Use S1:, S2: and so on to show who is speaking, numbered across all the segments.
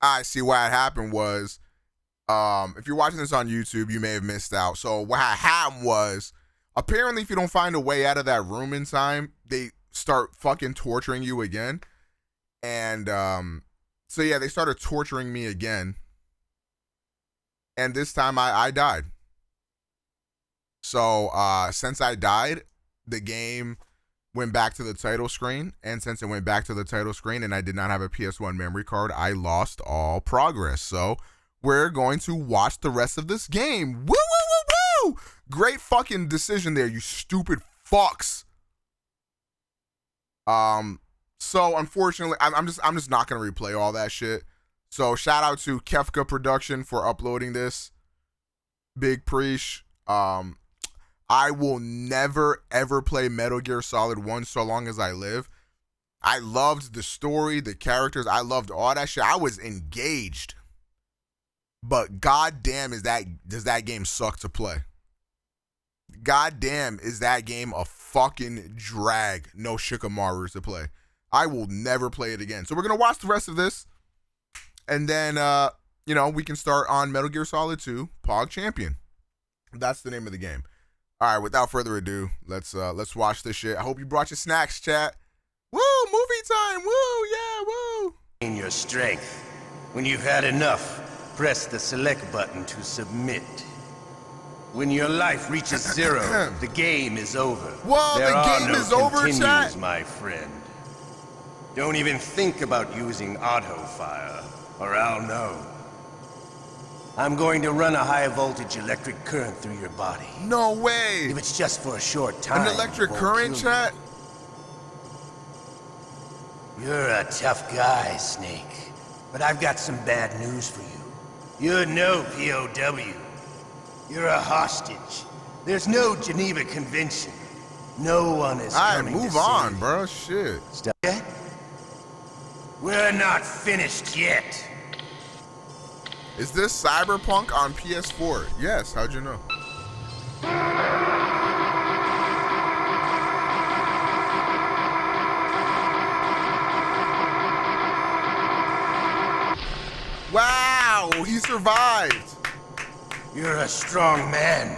S1: I see what happened was, if you're watching this on YouTube, you may have missed out. So what happened was, apparently if you don't find a way out of that room in time, they start fucking torturing you again. And so yeah, they started torturing me again. And this time I died. So since I died, the game went back to the title screen. And since it went back to the title screen and I did not have a PS1 memory card, I lost all progress. So we're going to watch the rest of this game. Woo, woo, woo, woo! Great fucking decision there, you stupid fucks. So unfortunately, I'm just not gonna replay all that shit. So shout out to Kefka Production for uploading this. Big preach. I will never ever play Metal Gear Solid 1 so long as I live. I loved the story, the characters, I loved all that shit. I was engaged. But goddamn does that game suck to play. Goddamn is that game a fucking drag. No Shikamaru to play. I will never play it again. So we're gonna watch the rest of this, and then you know, we can start on Metal Gear Solid 2 Pog Champion. That's the name of the game. All right, without further ado, let's watch this shit. I hope you brought your snacks, chat. Woo, movie time. Woo, yeah, woo.
S2: In your strength. When you've had enough, press the select button to submit. When your life reaches 0, the game is over.
S1: Whoa,
S2: there
S1: the game is over, chat?
S2: My friend. Don't even think about using auto fire, or I'll know. I'm going to run a high voltage electric current through your body.
S1: No way!
S2: If it's just for a short time.
S1: An electric current, chat?
S2: You're a tough guy, Snake. But I've got some bad news for you. You're no POW. You're a hostage. There's no Geneva Convention. No one is coming to
S1: move
S2: save
S1: on,
S2: you.
S1: bro. Shit.
S2: Stop yet? We're not finished yet.
S1: Is this Cyberpunk on PS4? Yes, how'd you know? Wow, he survived.
S2: You're a strong man.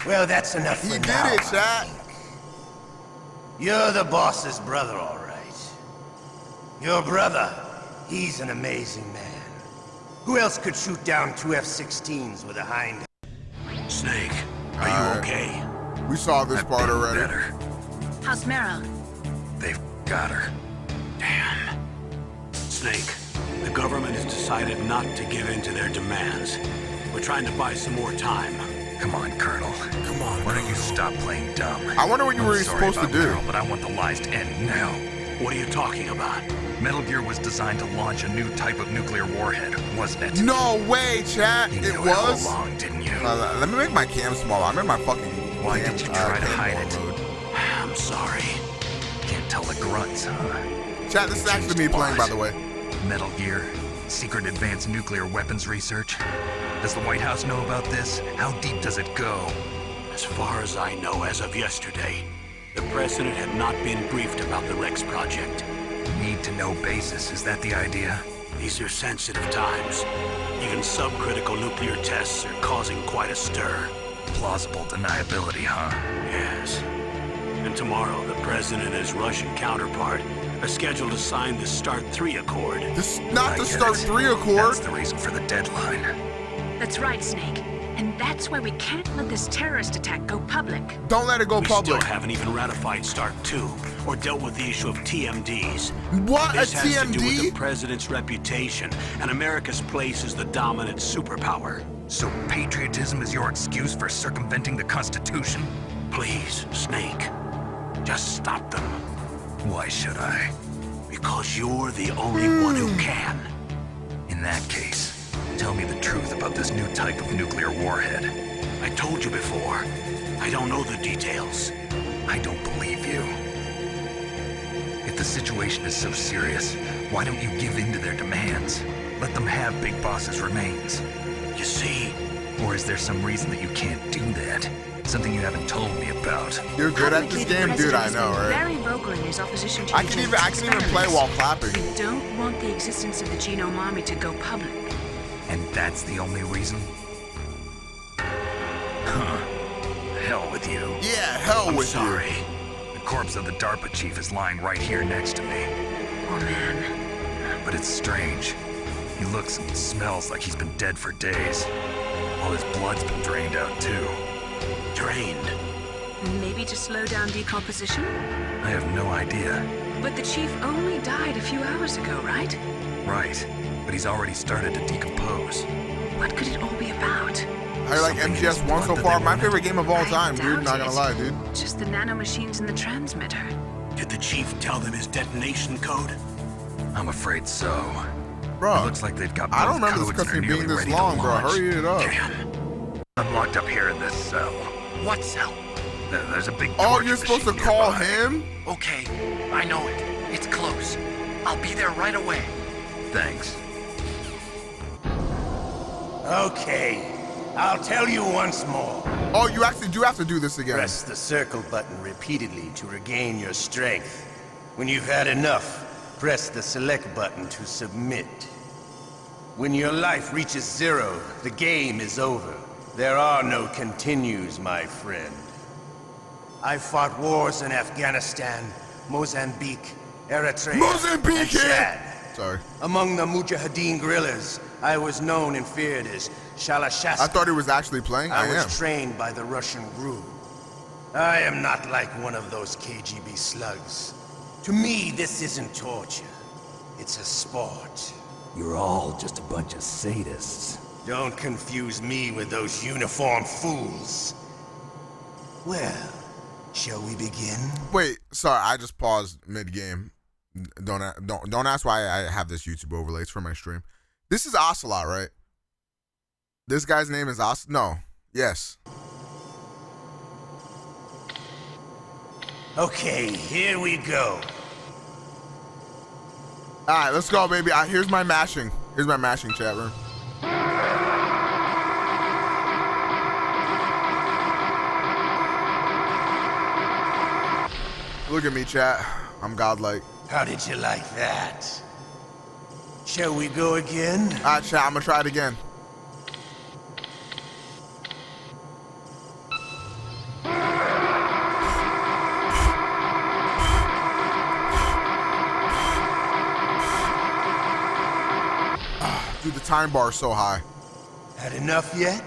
S2: Well, that's enough for now.
S1: He did it, chat.
S2: You're the boss's brother, all right. Your brother, he's an amazing man. Who else could shoot down 2 F-16s with a hind?
S3: Snake, are you okay?
S1: We saw this part already.
S3: Better.
S4: How's Mara?
S3: They've got her. Damn. Snake, the government has decided not to give in to their demands. We're trying to buy some more time.
S5: Come on, Colonel.
S1: Come on,
S5: Why don't you stop playing dumb?
S1: I wonder what you were supposed to do.
S5: Meryl, but I want the lies to end now.
S3: What are you talking about?
S5: Metal Gear was designed to launch a new type of nuclear warhead, wasn't it?
S1: No way, chat.
S5: You
S1: It
S5: knew
S1: was?
S5: all along, didn't you?
S1: Let me make my cam smaller. I'm in my fucking
S5: Why did you try to hide it?
S1: mode.
S3: I'm sorry.
S5: Can't tell the grunts, huh?
S1: Chat, this is actually me playing, by the way.
S5: Metal Gear, secret advanced nuclear weapons research. Does the White House know about this? How deep does it go?
S3: As far as I know, as of yesterday, the president had not been briefed about the Rex project.
S5: Need-to-know basis, is that the idea?
S3: These are sensitive times. Even subcritical nuclear tests are causing quite a stir.
S5: Plausible deniability, huh?
S3: Yes. And tomorrow, the president and his Russian counterpart are scheduled to sign the START 3 Accord.
S1: This not
S5: I
S1: the
S5: get
S1: START
S5: it.
S1: 3 Accord.
S5: That's the reason for the deadline.
S4: That's right, Snake. And that's why we can't let this terrorist attack go public.
S1: Don't let it go
S3: We
S1: public.
S3: still haven't even ratified START 2 or dealt with the issue of TMDs.
S1: What,
S3: This
S1: a
S3: has to do with the
S1: TMD?
S3: president's reputation and America's place as the dominant superpower.
S5: So patriotism is your excuse for circumventing the Constitution?
S3: Please, Snake, just stop them.
S5: Why should I?
S3: Because you're the only one who can.
S5: In that case, tell me the truth about this new type of nuclear warhead.
S3: I told you before, I don't know the details.
S5: I don't believe you. If the situation is so serious, why don't you give in to their demands? Let them have Big Boss's remains.
S3: You see,
S5: Or is there some reason that you can't do that? Something you haven't told me about.
S1: You're good at this game, dude. I know, right?
S4: Very vocal in his opposition to
S1: I can even play while clapping.
S4: We don't want the existence of the Genome Army to go public.
S5: And that's the only reason? Huh. Hell with you.
S1: Yeah, hell with you.
S5: I'm sorry. The corpse of the DARPA chief is lying right here next to me.
S4: Oh, man.
S5: But it's strange. He looks and smells like he's been dead for days. All his blood's been drained out, too.
S3: Drained.
S4: Maybe to slow down decomposition?
S5: I have no idea.
S4: But the chief only died a few hours ago, right?
S5: Right. But he's already started to decompose.
S4: What could it all be about?
S1: I like
S5: Something in his
S1: MGS1
S5: blood
S1: so
S5: that
S1: far.
S5: they
S1: My
S5: wanted.
S1: favorite game of all
S4: I
S1: time, dude.
S4: doubt
S1: Not gonna
S4: it.
S1: lie, dude.
S4: Just the nanomachines in the transmitter.
S3: Did the chief tell them his detonation code?
S5: I'm afraid so.
S1: Bro,
S5: It looks like they've got
S1: I don't
S5: both
S1: remember this
S5: codes and
S1: cutscene
S5: are
S1: being
S5: nearly
S1: this
S5: ready to
S1: long, bro.
S5: launch.
S1: Hurry it up.
S3: Damn.
S5: I'm locked up here in this cell.
S3: What cell?
S5: There's a big
S1: Oh,
S5: torture
S1: you're supposed to
S5: machine
S1: call
S5: nearby.
S1: him?
S3: Okay, I know it. It's close. I'll be there right away.
S5: Thanks.
S2: Okay, I'll tell you once more.
S1: Oh, you actually do have to do this again.
S2: Press the circle button repeatedly to regain your strength. When you've had enough, press the select button to submit. When your life reaches 0, the game is over. There are no continues, my friend. I fought wars in Afghanistan, Mozambique, Eritrea,
S1: Mozambique,
S2: and
S1: yeah.
S2: Chad.
S1: Sorry.
S2: Among the Mujahideen guerrillas, I was known and feared as Shalashasta.
S1: I thought he was actually playing. I
S2: I was
S1: am.
S2: trained by the Russian GRU. I am not like one of those KGB slugs. To me, this isn't torture. It's a sport.
S6: You're all just a bunch of sadists.
S2: Don't confuse me with those uniformed fools. Well, shall we begin?
S1: Wait, sorry, I just paused mid-game. Don't ask why I have this YouTube overlay. It's for my stream. This is Ocelot, right? This guy's name is No. Yes.
S2: Okay, here we go.
S1: All right, let's go, baby. Here's my mashing. Here's my mashing, chat room. Look at me, chat. I'm godlike.
S2: How did you like that? Shall we go again?
S1: All right, chat. I'm gonna try it again. Dude, the time bar is so high.
S2: Had enough yet?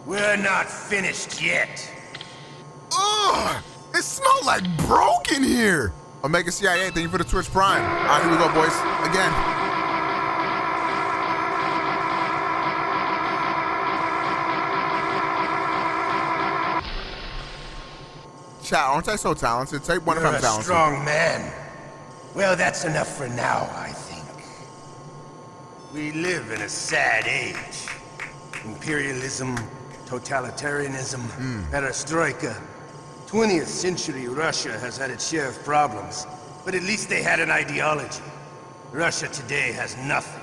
S2: We're not finished yet.
S1: Ugh! It smells like broke in here. Omega CIA, thank you for the Twitch Prime. All right, here we go, boys. Again. Chat, aren't I so talented? Take one if
S2: You're
S1: I'm
S2: a
S1: talented.
S2: strong man. Well, that's enough for now, I think. We live in a sad age. Imperialism, totalitarianism, perestroika. 20th century Russia has had its share of problems, but at least they had an ideology. Russia today has nothing.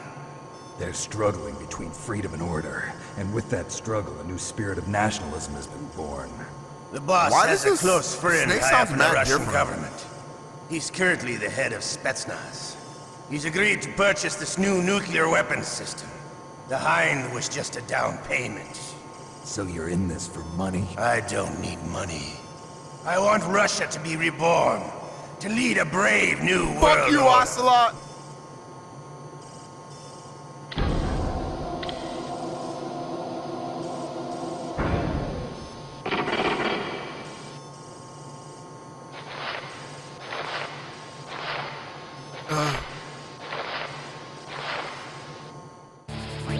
S6: They're struggling between freedom and order, and with that struggle, a new spirit of nationalism has been born.
S2: The boss
S1: Why
S2: has
S1: does
S2: a
S1: this
S2: close friend
S1: snake
S2: high
S1: sounds
S2: up in the
S1: mad
S2: Russian
S1: different?
S2: government. He's currently the head of Spetsnaz. He's agreed to purchase this new nuclear weapons system. The Hind was just a down payment.
S6: So you're in this for money?
S2: I don't need money. I want Russia to be reborn, to lead a brave new world.
S1: Fuck you,
S2: order.
S1: Ocelot.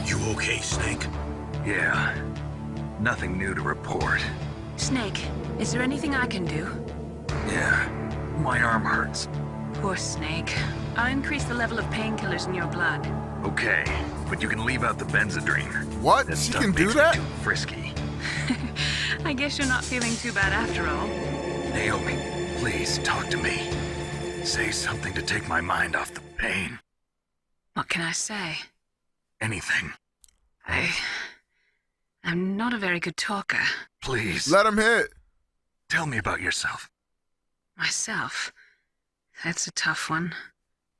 S3: You okay, Snake?
S5: Yeah. Nothing new to report.
S4: Snake, is there anything I can do?
S5: Yeah. My arm hurts.
S4: Poor Snake. I'll increase the level of painkillers in your blood.
S5: Okay, but you can leave out the Benzedrine.
S1: What?
S5: That
S1: She
S5: stuff
S1: can do
S5: makes me
S1: that?
S5: too frisky.
S4: I guess you're not feeling too bad after all.
S5: Naomi, please talk to me. Say something to take my mind off the pain.
S4: What can I say?
S5: Anything.
S4: I'm not a very good talker.
S5: Please,
S1: Let him hit.
S5: tell me about yourself.
S4: Myself. That's a tough one.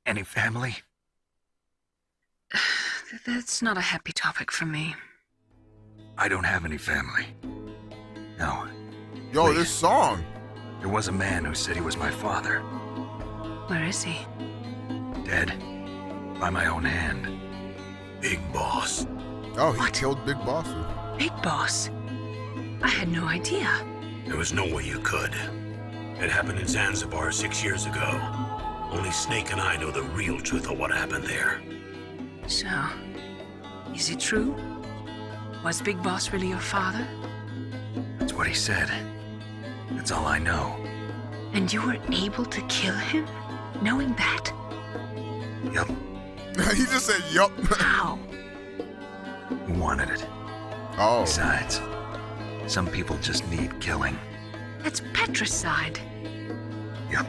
S5: Any family?
S4: That's not a happy topic for me.
S5: I don't have any family. No.
S1: Yo,
S5: Wait.
S1: this song.
S5: There was a man who said he was my father.
S4: Where is he?
S5: Dead. By my own hand.
S3: Big Boss.
S1: Oh, he
S4: What?
S1: killed Big Boss.
S4: Big Boss? I had no idea.
S3: There was no way you could. It happened in Zanzibar 6 years ago. Only Snake and I know the real truth of what happened there.
S4: So, is it true? Was Big Boss really your father?
S5: That's what he said. That's all I know.
S4: And you were able to kill him? Knowing that?
S5: Yup.
S1: He just said, yup.
S4: How?
S5: Who wanted it?
S1: Oh.
S5: Besides, some people just need killing.
S4: That's patricide.
S5: Yup.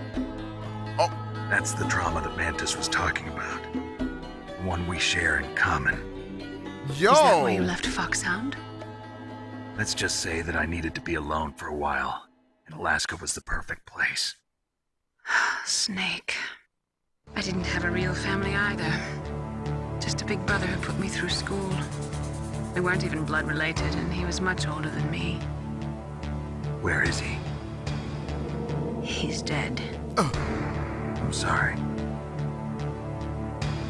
S1: Oh.
S5: That's the trauma that Mantis was talking about. The one we share in common.
S1: Yo.
S4: Is that why you left Foxhound?
S5: Let's just say that I needed to be alone for a while, and Alaska was the perfect place.
S4: Snake. I didn't have a real family either. Just a big brother who put me through school. We weren't even blood related, and he was much older than me.
S5: Where is he?
S4: He's dead.
S5: I'm sorry.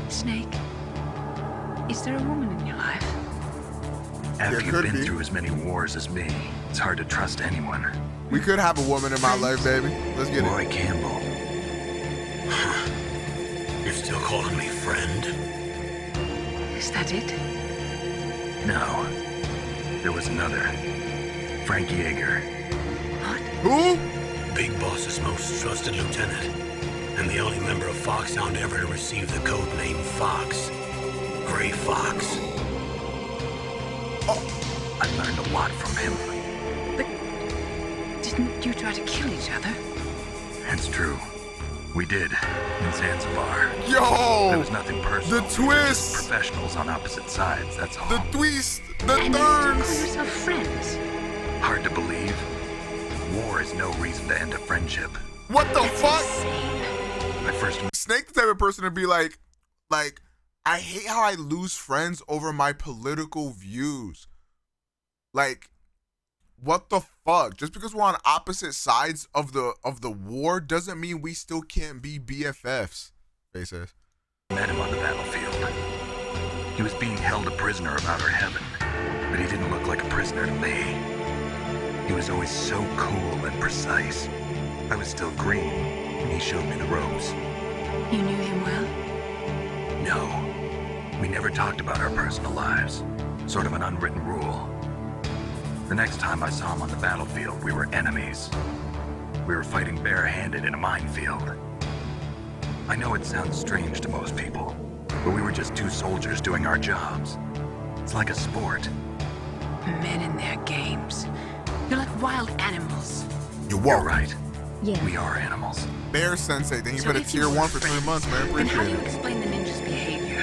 S4: Snake, is there a woman in your life?
S5: After
S1: There
S5: you've
S1: could
S5: been
S1: be.
S5: through as many wars as me, it's hard to trust anyone.
S1: We could have a woman in my life, baby. Let's get it.
S5: Roy Campbell.
S3: You're still calling me friend?
S4: Is that it?
S5: No. There was another. Frank Yeager.
S4: What?
S1: Who?
S3: Big Boss's most trusted lieutenant, and the only member of Foxhound ever to receive the code name Fox. Gray Fox.
S5: I learned a lot from him.
S4: But didn't you try to kill each other?
S5: It's true. We did, in Zanzibar. There
S1: Yo.
S5: was nothing personal.
S1: The
S5: We were just
S1: twist.
S5: professionals on opposite sides, that's all.
S1: The twist. The
S4: And you still call
S1: turns.
S4: yourself friends?
S5: Hard to believe. War is no reason to end a friendship.
S1: What the
S4: That's
S1: fuck?
S4: insane.
S5: My first
S1: Snake the type of person to be like, I hate how I lose friends over my political views. Like, what the fuck? Just because we're on opposite sides of the war doesn't mean we still can't be BFFs. They says.
S5: met him on the battlefield. He was being held a prisoner of outer heaven, but he didn't look like a prisoner to me. He was always so cool and precise. I was still green, and he showed me the ropes.
S4: You knew him well?
S5: No, we never talked about our personal lives. Sort of an unwritten rule. The next time I saw him on the battlefield, we were enemies. We were fighting barehanded in a minefield. I know it sounds strange to most people, but we were just two soldiers doing our jobs. It's like a sport.
S4: Men in their games. You're like wild animals.
S1: You're
S5: You're
S1: welcome.
S5: right.
S7: Yeah.
S5: We are animals.
S1: Bear Sensei, thank you
S4: So
S1: for the
S4: if you
S1: tier
S4: were
S1: 1 for 3
S4: friends,
S1: months, man.
S4: Then how do
S1: Appreciate
S4: you
S1: it.
S4: explain the ninja's behavior?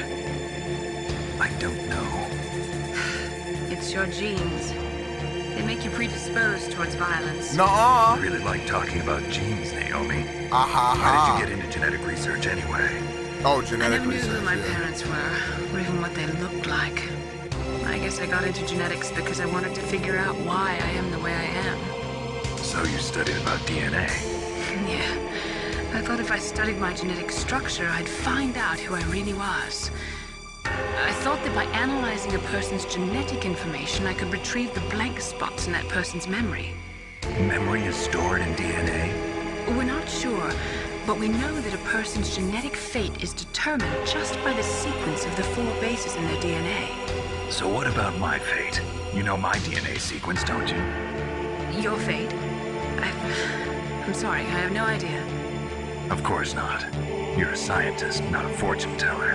S5: I don't know.
S4: It's your genes. They make you predisposed towards violence.
S1: Nuh-uh.
S5: I really like talking about genes, Naomi.
S1: Aha.
S5: How did you get into genetic research anyway?
S1: Oh,
S4: I
S1: genetic
S4: never knew
S1: research.
S4: who my
S1: Yeah.
S4: parents were, or even what they looked like. I guess I got into genetics because I wanted to figure out why I am the way I am.
S5: So you studied about DNA.
S4: Yeah, I thought if I studied my genetic structure, I'd find out who I really was. I thought that by analyzing a person's genetic information, I could retrieve the blank spots in that person's memory.
S5: Memory is stored in DNA?
S4: We're not sure, but we know that a person's genetic fate is determined just by the sequence of the 4 bases in their DNA.
S5: So what about my fate? You know my DNA sequence, don't you?
S4: Your fate? I'm sorry, I have no idea.
S5: Of course not. You're a scientist, not a fortune teller.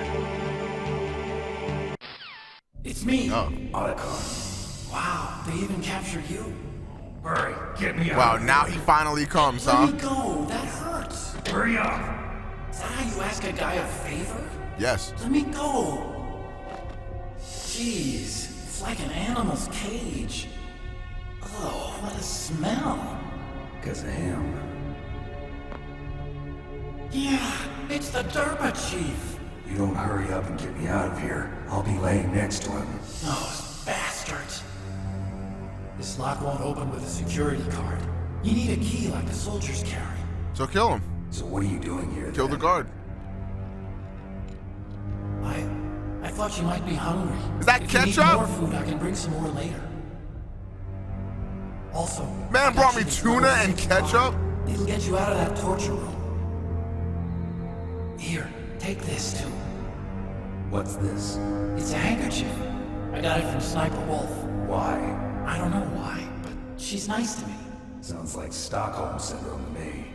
S8: It's me,
S1: Oh.
S8: Otacon. Wow, they even captured you. Hurry, get me out.
S1: Wow, now he finally comes,
S8: Let
S1: huh?
S8: me go, that hurts. Hurry up. Is that how you ask a guy a favor?
S1: Yes.
S8: Let me go. Jeez, It's like an animal's cage. Oh, what a smell.
S6: Because of him.
S8: Yeah, it's the Durba Chief.
S6: You don't hurry up and get me out of here, I'll be laying next to him.
S8: Those bastards. This lock won't open with a security card. You need a key like the soldiers carry.
S1: So kill him.
S6: So what are you doing here?
S1: Kill the
S6: then?
S1: guard.
S8: I thought you might be hungry.
S1: Is that
S8: If you need
S1: ketchup?
S8: more food, I can bring some more later. Also,
S1: Man
S8: I got
S1: brought
S8: you
S1: me
S8: this
S1: tuna
S8: little
S1: and
S8: safe card.
S1: ketchup?
S8: It'll get you out of that torture room. Here, take this too.
S6: What's this?
S8: It's a handkerchief. I got it from Sniper Wolf.
S6: Why?
S8: I don't know why, but she's nice to me.
S6: Sounds like Stockholm Syndrome to me.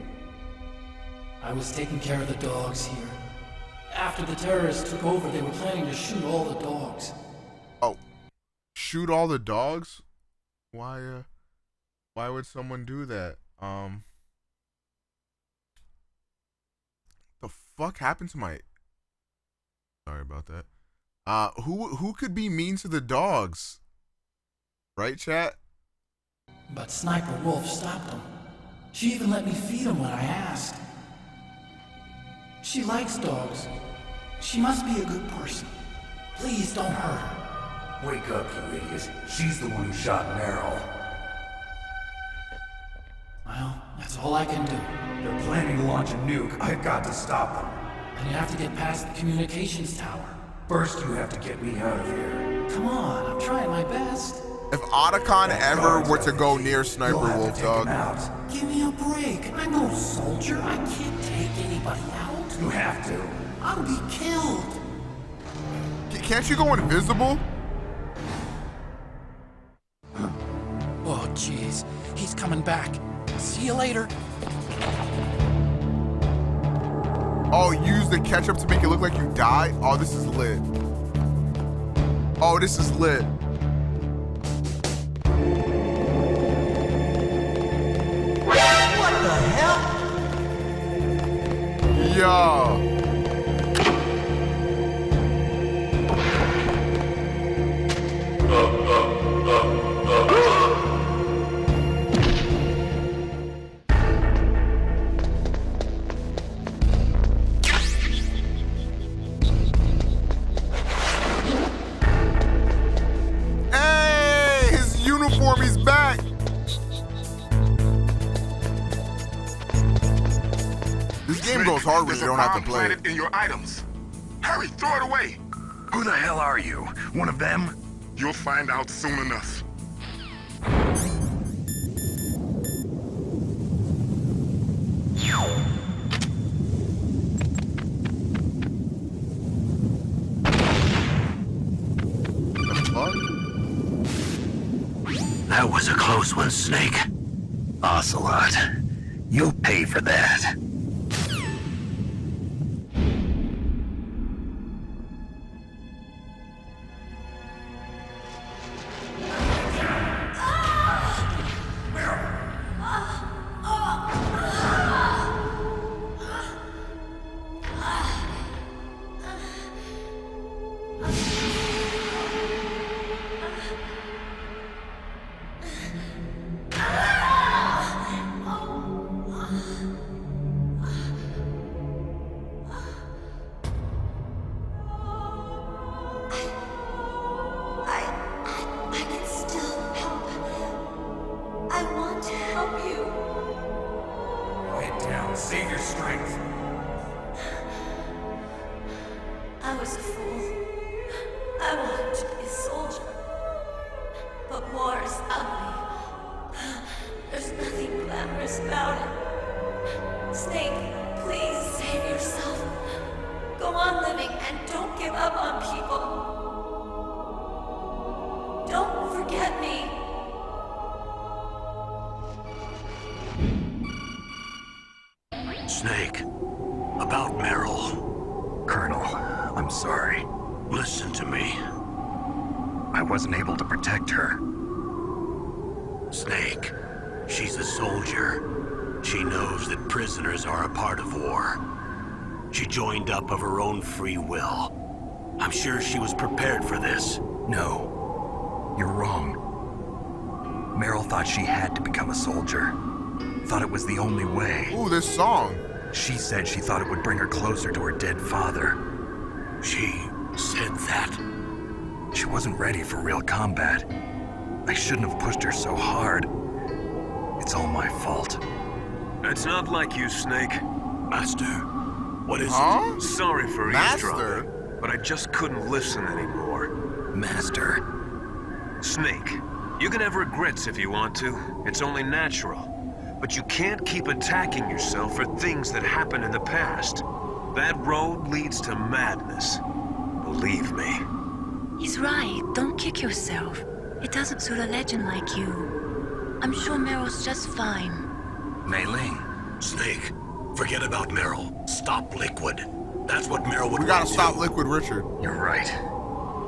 S8: I was taking care of the dogs here. After the terrorists took over, they were planning to shoot all the dogs.
S1: Oh, shoot all the dogs? Why would someone do that? The fuck happened to my... Sorry about that. Who could be mean to the dogs? Right, chat?
S8: But Sniper Wolf stopped them. She even let me feed them when I asked. She likes dogs. She must be a good person. Please don't hurt her.
S6: Wake up, you idiot. She's the one who shot Meryl.
S8: Well, that's all I can do.
S6: They're planning to launch a nuke. I've got to stop them.
S8: And you have to get past the communications tower.
S6: First, you have to get me out of here.
S8: Come on, I'm trying my best.
S1: If Otacon ever were to go near Sniper
S6: You'll have
S1: Wolf,
S6: to take him
S1: dog.
S6: out.
S8: Give me a break. I'm no soldier. I can't take anybody out.
S6: You have to.
S8: I'll be killed.
S1: Can't you go invisible?
S8: Oh, jeez. He's coming back. See you later.
S1: Oh, use the ketchup to make it look like you died? Oh, this is lit. Oh, this is lit.
S2: What the hell?
S1: Yo. Hey, his uniform is back. This game goes hard when you don't have to play it.
S7: In your items. Hurry, throw it away.
S5: Who the hell are you? One of them?
S7: You'll find out soon enough.
S1: The fuck?
S3: That was a close one, Snake. Ocelot, you'll pay for that.
S9: I can still help. I want to help you.
S6: Quiet down. Save your strength.
S9: I was a fool. I wanted to be a soldier. But war is ugly. There's nothing glamorous about it. Snake, please save yourself. Go on living and don't give up on people. Don't forget me.
S3: Snake, about Meryl.
S5: Colonel, I'm sorry.
S3: Listen to me.
S5: I wasn't able to protect her.
S3: Snake, she's a soldier. She knows that prisoners are a part of war. She joined up of her own free will. I'm sure she was prepared for this.
S5: No. You're wrong. Meryl thought she had to become a soldier. Thought it was the only way.
S1: Ooh, this song.
S5: She said she thought it would bring her closer to her dead father.
S3: She said that?
S5: She wasn't ready for real combat. I shouldn't have pushed her so hard. It's all my fault.
S3: It's not like you, Snake. Master, what is
S1: Huh?
S3: it? Sorry for
S1: Master?
S3: eavesdropping, but I just couldn't listen anymore.
S5: Master.
S3: Snake, you can have regrets if you want to. It's only natural. But you can't keep attacking yourself for things that happened in the past. That road leads to madness. Believe me.
S10: He's right. Don't kick yourself. It doesn't suit a legend like you. I'm sure Meryl's just fine.
S5: Mei Ling.
S3: Snake, forget about Meryl. Stop Liquid. That's what Meryl would
S1: We gotta
S3: want
S1: stop
S3: to.
S1: Liquid Richard.
S5: You're right.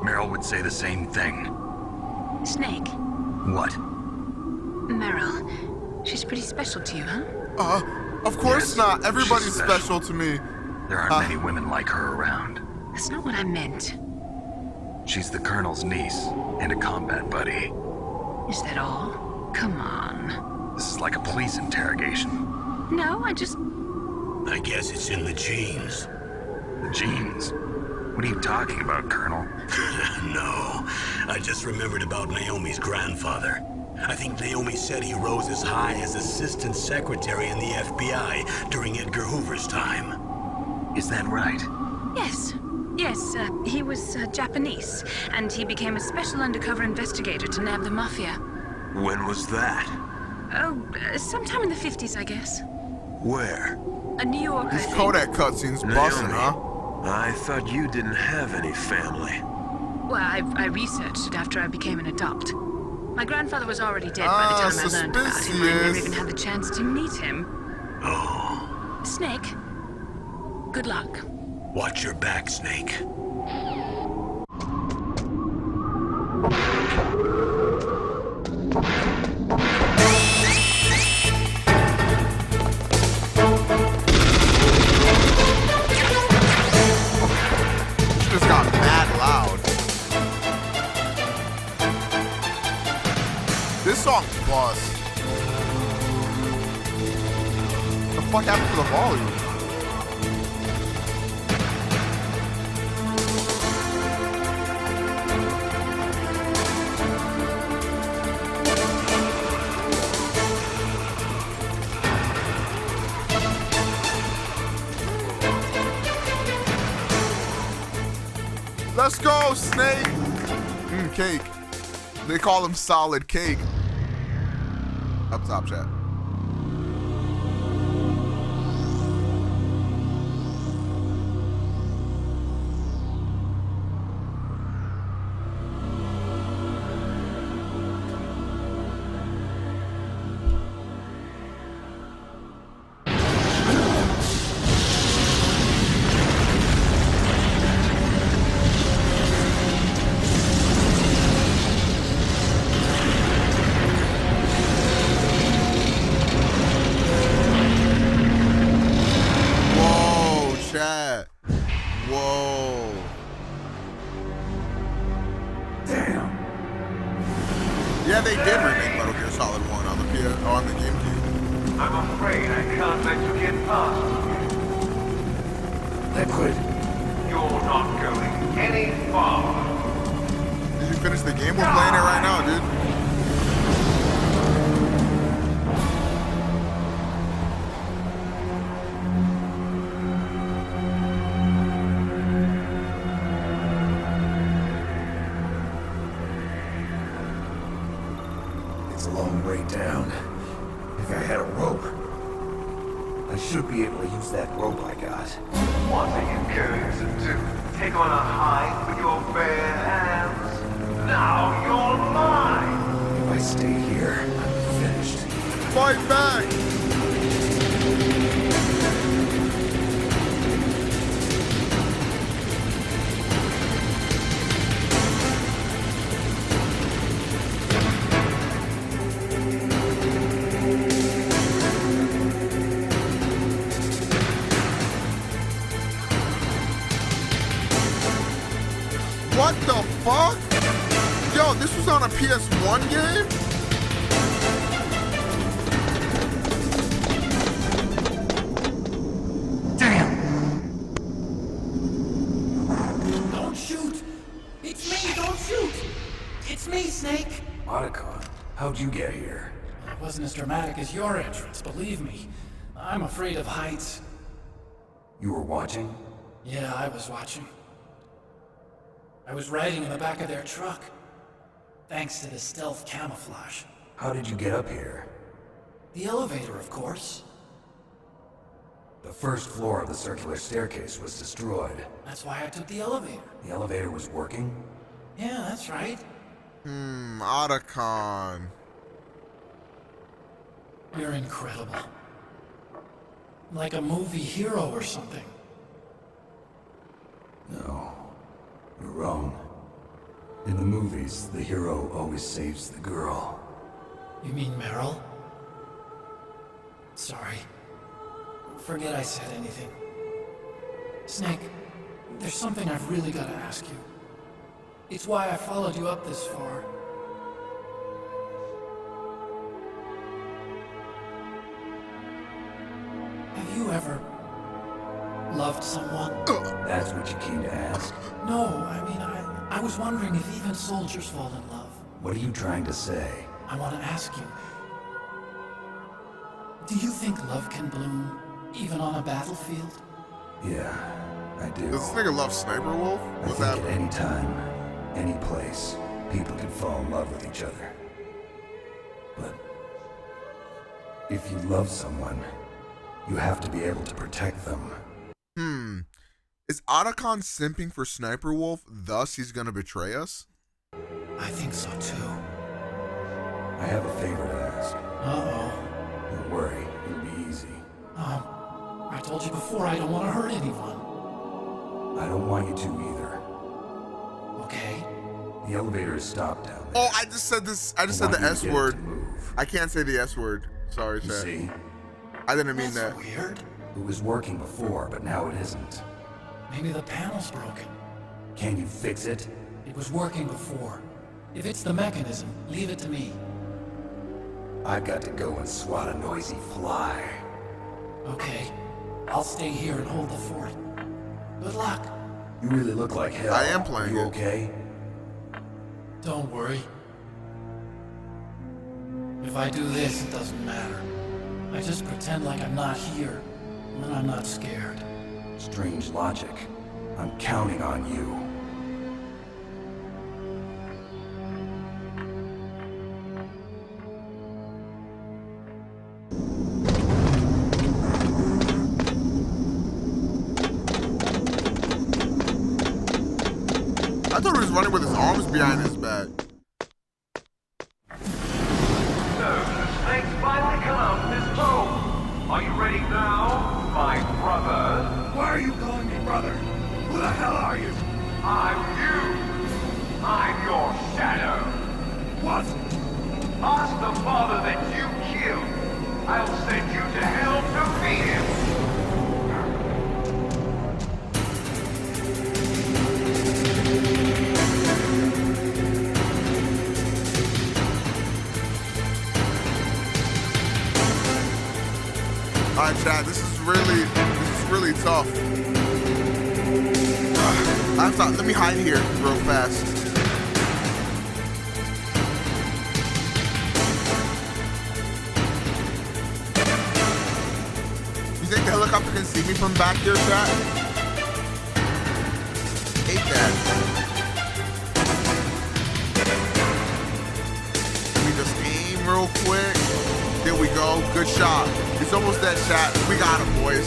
S5: Meryl would say the same thing.
S10: Snake,
S5: What?
S10: Meryl. She's pretty special to you, huh?
S1: Of course
S5: Yes,
S1: not. Everybody's
S5: she's special.
S1: special to me.
S5: There aren't many women like her around.
S10: That's not what I meant.
S5: She's the Colonel's niece and a combat buddy.
S10: Is that all? Come on.
S5: This is like a police interrogation.
S10: No, I
S3: guess it's in the genes.
S5: The genes? What are you talking about, Colonel?
S3: No, I just remembered about Naomi's grandfather. I think Naomi said he rose as high as assistant secretary in the FBI during Edgar Hoover's time.
S5: Is that right?
S4: Yes. Yes, he was Japanese, and he became a special undercover investigator to nab the mafia.
S3: When was that?
S4: Oh, sometime in the 50s, I guess.
S3: Where?
S4: New York, I
S1: These
S4: think.
S1: Kodak cutscenes busting, huh?
S3: I thought you didn't have any family.
S4: Well, I researched it after I became an adopt. My grandfather was already dead by the time I learned about him. I never even had the chance to meet him.
S3: Oh.
S4: Snake, good luck.
S3: Watch your back, Snake.
S1: Just got mad loud. This song busts. The fuck happened to the volume? Let's go, Snake! Cake. They call him Solid Cake. Up top, chat. Whoa.
S6: Damn.
S1: Yeah, they did remake Metal Gear Solid 1 on the GameCube.
S11: I'm afraid I can't let you get past.
S6: Liquid.
S11: You're not going any far.
S1: Did you finish the game? We're playing it right now, dude.
S6: It's a long way down. If I had a rope, I should be able to use that rope I got.
S11: What are you going to do? Take on a hide with your bare hands? Now you're mine!
S6: If I stay here, I'm finished.
S1: Fight back! What the fuck? Yo, this was on a PS1 game?
S8: Damn! Don't shoot! It's me, don't shoot! It's me, Snake!
S6: Otacon, how'd you get here?
S8: It wasn't as dramatic as your entrance, believe me. I'm afraid of heights.
S6: You were watching?
S8: Yeah, I was watching. I was riding in the back of their truck. Thanks to the stealth camouflage.
S6: How did you get up here?
S8: The elevator, of course.
S6: The first floor of the circular staircase was destroyed.
S8: That's why I took the elevator.
S6: The elevator was working?
S8: Yeah, that's right.
S1: Otacon.
S8: You're incredible. Like a movie hero or something.
S6: No, you're wrong. In the movies, the hero always saves the girl.
S8: You mean Meryl? Sorry. Forget I said anything. Snake, there's something I've really got to ask you. It's why I followed you up this far. Have you ever loved someone?
S6: That's what you came to ask?
S8: No, I mean, I was wondering if even soldiers fall in love.
S6: What are you trying to say?
S8: I want to ask you. Do you think love can bloom, even on a battlefield?
S6: Yeah, I do.
S1: Does this nigga love Sniper Wolf?
S6: I
S1: What's
S6: think
S1: that?
S6: at any time, any place, people can fall in love with each other. But if you love someone, you have to be able to protect them.
S1: Is Otacon simping for Sniper Wolf, thus he's gonna betray us?
S8: I think so too.
S6: I have a favor to ask.
S8: Uh-oh.
S6: Don't worry, it'll be easy.
S8: I told you before I don't want to hurt anyone.
S6: I don't want you to either.
S8: Okay.
S6: The elevator is stopped down there.
S1: Oh, I just said this. I just said the S word. I can't say the S word. Sorry,
S6: You
S1: chat.
S6: see?
S1: I didn't mean
S8: That's
S1: that.
S8: weird.
S6: It was working before, but now it isn't.
S8: Maybe the panel's broken.
S6: Can you fix it?
S8: It was working before. If it's the mechanism, leave it to me.
S6: I've got to go and swat a noisy fly.
S8: Okay. I'll stay here and hold the fort. Good luck.
S6: You really look like hell.
S1: I am playing
S6: You
S1: it.
S6: okay?
S8: Don't worry. If I do this, it doesn't matter. I just pretend like I'm not here, and then I'm not scared.
S6: Strange logic. I'm counting on you.
S1: I thought he was running with his arms behind his back.
S11: So, the snake's finally come out of this hole. Are you ready now, my brother?
S2: Why are you calling me brother? Who the hell are you?
S11: I'm you. I'm your shadow.
S2: What?
S11: Ask the father that you killed. I'll send you to hell to meet him.
S1: Alright, chat, this is really tough. Let me hide here real fast. You think the helicopter can see me from back here, chat? Hate that. Let me just aim real quick. There we go. Good shot. It's almost that shot. We got him, boys.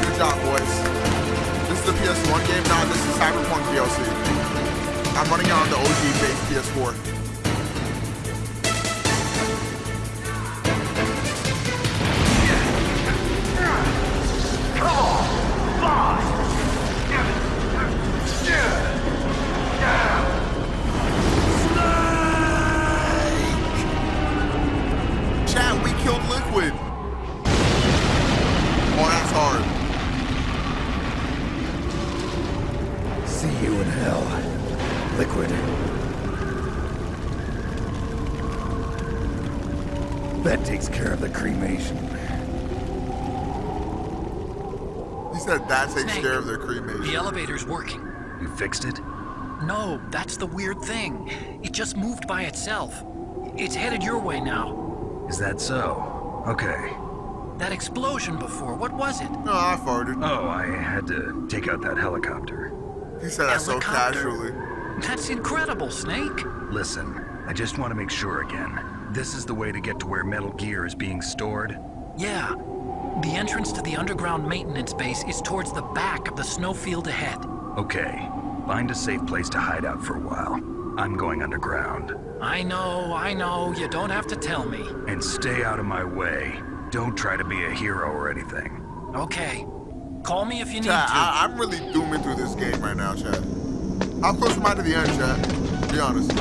S1: Good job, boys. This is the PS1 game. Nah, this is Cyberpunk DLC. I'm running it on the OG-based PS4.
S11: Come on, fly!
S1: Chat, we killed Liquid. Oh, that's hard.
S6: See you in hell. liquid. That takes care of the cremation.
S1: He said that takes
S8: Snake,
S1: care of their cremation.
S8: the elevator's working.
S5: You fixed it?
S8: No, that's the weird thing. It just moved by itself. It's headed your way now.
S5: Is that so? Okay.
S8: That explosion before, what was it?
S1: No, I farted.
S5: Oh, I had to take out that helicopter.
S1: He said that so
S8: Helicopter?
S1: casually.
S8: That's incredible, Snake.
S5: Listen, I just want to make sure again. This is the way to get to where Metal Gear is being stored?
S8: Yeah. The entrance to the underground maintenance base is towards the back of the snowfield ahead.
S5: Okay. Find a safe place to hide out for a while. I'm going underground.
S8: I know. You don't have to tell me.
S5: And stay out of my way. Don't try to be a hero or anything.
S8: Okay. Call me if you need
S1: Chat,
S8: to.
S1: I'm really dooming through this game right now, chat. How close am I to the end, chat? Be honest.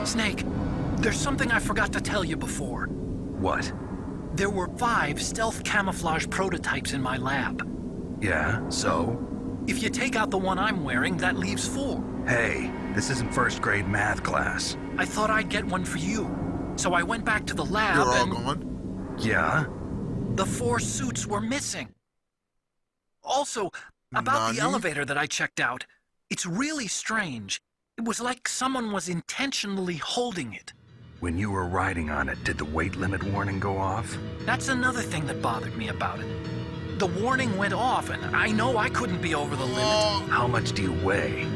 S8: Snake, there's something I forgot to tell you before.
S5: What?
S8: There were 5 stealth camouflage prototypes in my lab.
S5: Yeah, so?
S8: If you take out the one I'm wearing, that leaves 4.
S5: Hey, this isn't first grade math class.
S8: I thought I'd get one for you. So I went back to the lab
S1: You're all
S8: and
S1: gone?
S5: Yeah?
S8: the 4 suits were missing. Also, about the
S1: Nani?
S8: elevator that I checked out, it's really strange. It was like someone was intentionally holding it.
S5: When you were riding on it, did the weight limit warning go off?
S8: That's another thing that bothered me about it. The warning went off, and I know I couldn't be over the limit.
S5: How much do you weigh?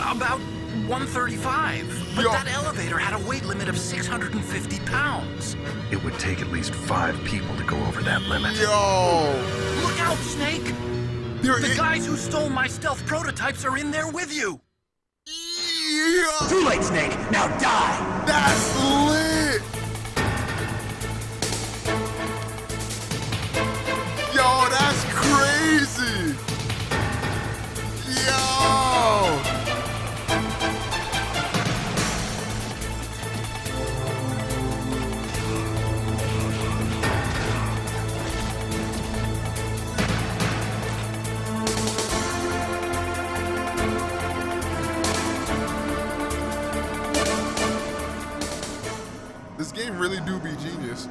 S8: About 135. But
S1: Yo.
S8: that elevator had a weight limit of 650 pounds.
S5: It would take at least 5 people to go over that limit.
S1: Yo!
S8: Look out, Snake!
S1: There
S8: The
S1: is-
S8: guys who stole my stealth prototypes are in there with you!
S1: Yeah!
S2: Too late, Snake. Now die.
S1: That's lit! Yo, that's crazy! Yo! This game really do be genius.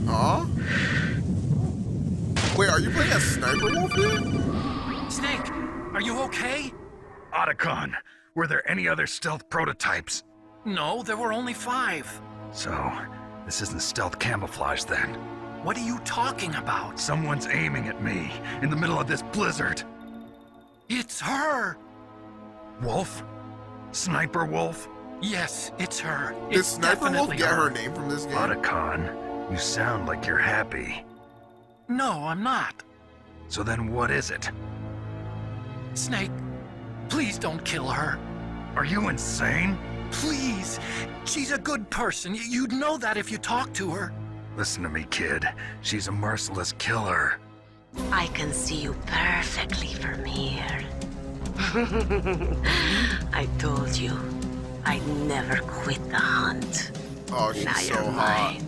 S1: Huh? Wait, are you playing as Sniper Wolf here?
S8: Snake, are you okay?
S5: Otacon, were there any other stealth prototypes?
S8: No, there were only 5.
S5: So, this isn't stealth camouflage then.
S8: What are you talking about?
S5: Someone's aiming at me in the middle of this blizzard.
S8: It's her!
S5: Wolf? Sniper Wolf?
S8: Yes, it's her.
S1: Did
S8: It's
S1: Sniper Wolf
S8: definitely
S1: get her name from this game?
S5: Otacon, you sound like you're happy.
S8: No, I'm not.
S5: So then what is it?
S8: Snake, please don't kill her.
S5: Are you insane?
S8: Please. She's a good person. You'd know that if you talked to her.
S5: Listen to me, kid. She's a merciless killer.
S10: I can see you perfectly from here. I told you, I'd never quit the hunt.
S1: Oh, she's
S10: Now
S1: so
S10: you're
S1: hot.
S10: mine.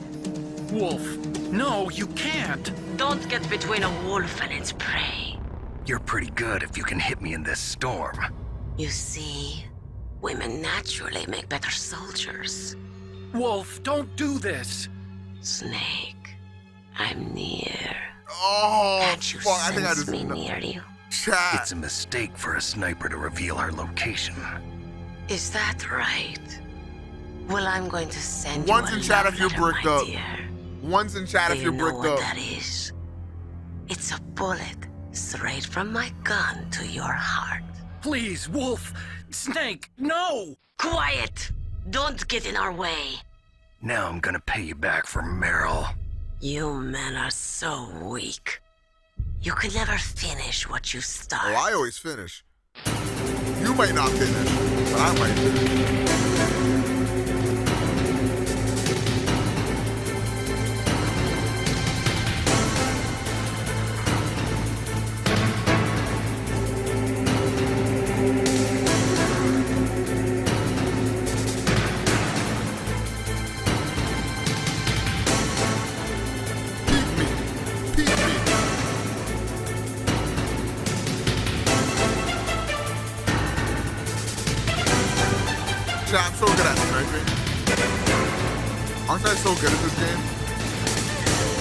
S8: Wolf, no, you can't.
S10: Don't get between a wolf and its prey.
S5: You're pretty good if you can hit me in this storm.
S10: You see, women naturally make better soldiers.
S8: Wolf, don't do this.
S10: Snake, I'm near.
S1: Oh,
S10: Can't you
S1: fuck. I think I
S10: sense
S1: just.
S10: me near you?
S1: Chat.
S5: It's a mistake for a sniper to reveal her location.
S10: Is that right? Well, I'm going to send
S1: One's
S10: you a
S1: in chat
S10: love
S1: if you're
S10: letter,
S1: bricked
S10: my
S1: up.
S10: dear.
S1: One's in chat
S10: Do
S1: if
S10: you
S1: you're
S10: know
S1: bricked
S10: what
S1: up.
S10: that is? It's a bullet straight from my gun to your heart.
S8: Please, Wolf. Snake, no!
S10: Quiet! Don't get in our way.
S5: Now I'm gonna pay you back for Meryl.
S10: You men are so weak. You could never finish what you start.
S1: Oh, I always finish. You might not finish, but I might finish. Chat, I'm so good at sniping. Aren't I so good at this game?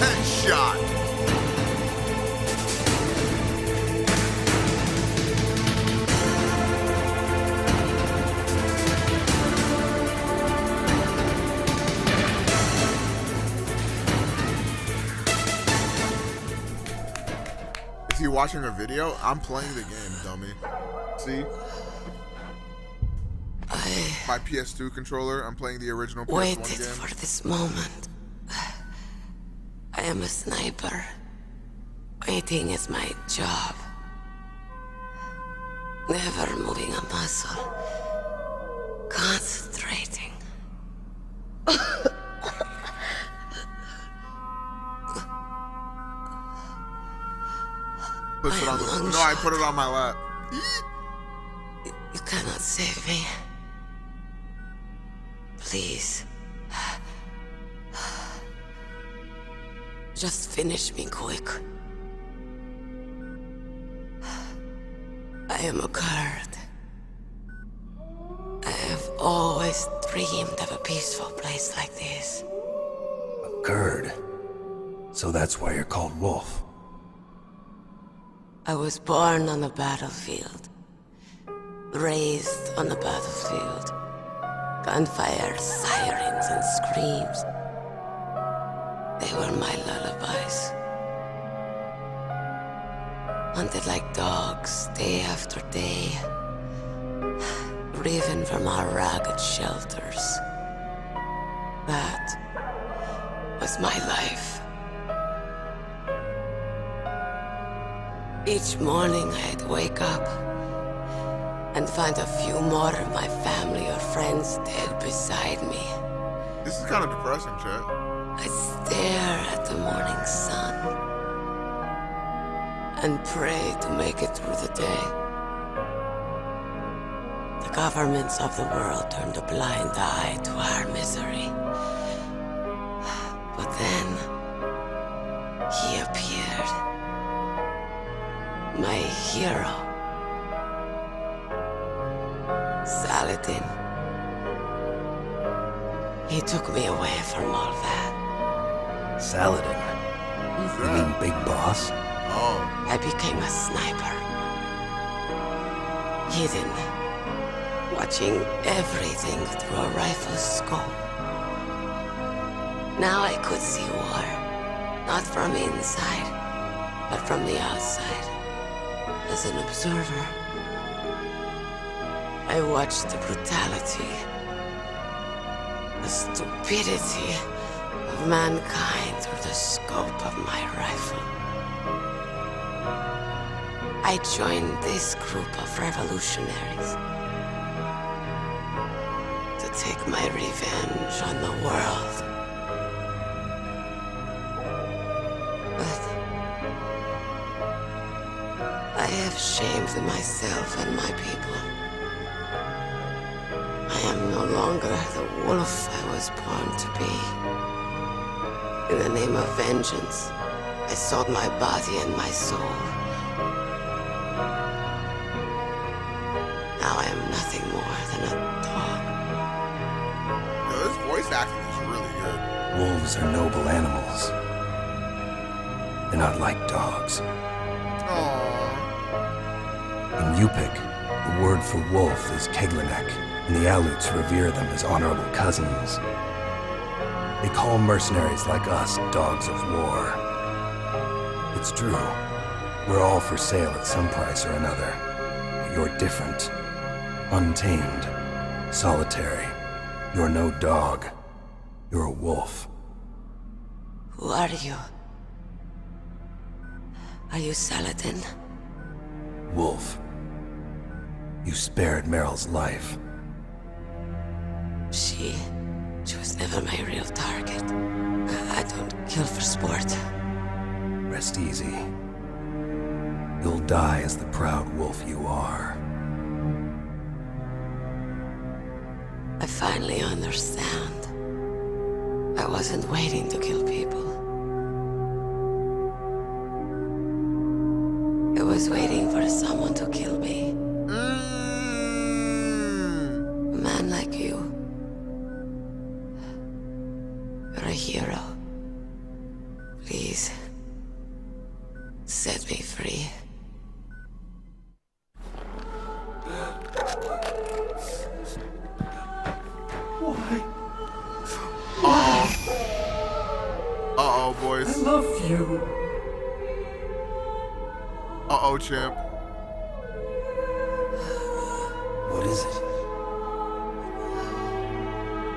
S1: Headshot. Is he watching a video? I'm playing the game, dummy. See? My PS2 controller. I'm playing the original PS1
S12: waited
S1: game.
S12: for this moment. I am a sniper. Waiting is my job. Never moving a muscle. Concentrating.
S1: Puts it on the. No, I put it on my lap.
S12: You cannot save me. Please. Just finish me quick. I am a Kurd. I have always dreamed of a peaceful place like this.
S6: A Kurd? So that's why you're called Wolf.
S12: I was born on the battlefield. Raised on the battlefield. Gunfire, sirens, and screams. They were my lullabies. Hunted like dogs, day after day. Driven from our ragged shelters. That was my life. Each morning I'd wake up and find a few more of my family or friends dead beside me.
S1: This is kind of depressing, chat.
S12: I stare at the morning sun and pray to make it through the day. The governments of the world turned a blind eye to our misery. But then, he appeared. My hero. Saladin. He took me away from all that.
S6: Saladin? You mean Big Boss?
S1: Oh.
S12: I became a sniper. Hidden. Watching everything through a rifle's scope. Now I could see war. Not from inside, but from the outside. As an observer. I watched the brutality, the stupidity of mankind through the scope of my rifle. I joined this group of revolutionaries to take my revenge on the world. But I have shamed myself and my people. I am no longer the wolf I was born to be. In the name of vengeance, I sold my body and my soul. Now I am nothing more than a dog.
S1: Yo, this voice acting is really good.
S6: Wolves are noble animals. They're not like dogs.
S1: Aww.
S6: In Yupik, the word for wolf is Keglenek, and the Aleuts revere them as honorable cousins. They call mercenaries like us dogs of war. It's true. We're all for sale at some price or another. But you're different. Untamed. Solitary. You're no dog. You're a wolf.
S12: Who are you? Are you Saladin?
S6: Wolf. You spared Meryl's life.
S12: She was never my real target. I don't kill for sport.
S6: Rest easy. You'll die as the proud wolf you are.
S12: I finally understand. I wasn't waiting to kill people. I was waiting for someone to kill me. A man like you. Set me free.
S8: Why?
S1: Uh-oh, boys.
S8: I love you.
S1: Uh-oh, champ.
S6: What is it?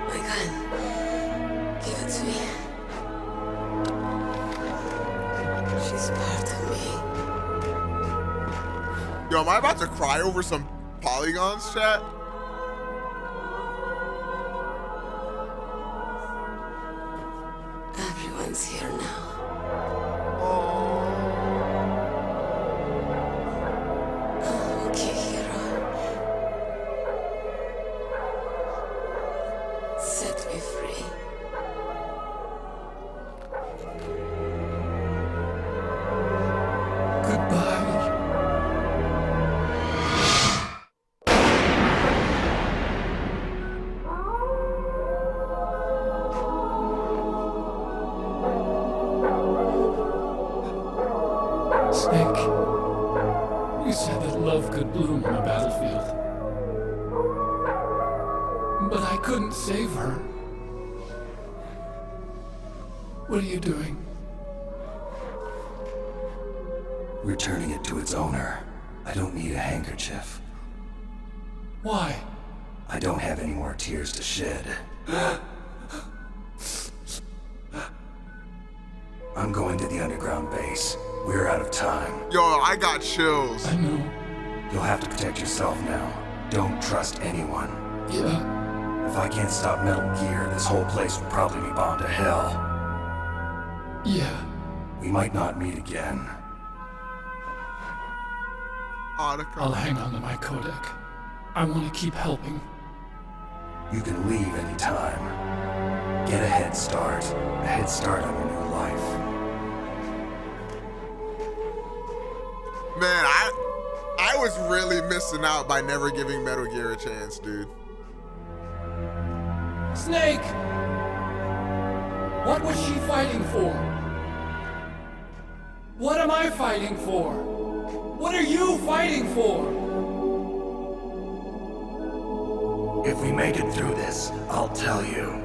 S12: My gun. Give it to me. She's part of me.
S1: Yo, am I about to cry over some polygons, chat?
S12: Everyone's here now. Okay, hero. Set me free.
S8: Goodbye. Snake, you said that love could bloom on a battlefield. But I couldn't save her. What are you doing?
S6: Returning it to its owner. I don't need a handkerchief.
S8: Why?
S6: I don't have any more tears to shed. I'm going to the underground base. We're out of time.
S1: Yo, I got chills.
S8: I know.
S6: You'll have to protect yourself now. Don't trust anyone.
S8: Yeah.
S6: If I can't stop Metal Gear, this whole place will probably be bombed to hell.
S8: Yeah.
S6: We might not meet again.
S8: I'll hang on to my codec. I want to keep helping.
S6: You can leave anytime. Get a head start. A head start on your new life.
S1: Man, I was really missing out by never giving Metal Gear a chance, dude.
S8: Snake! What was she fighting for? What am I fighting for? What are you fighting for?
S6: If we make it through this, I'll tell you.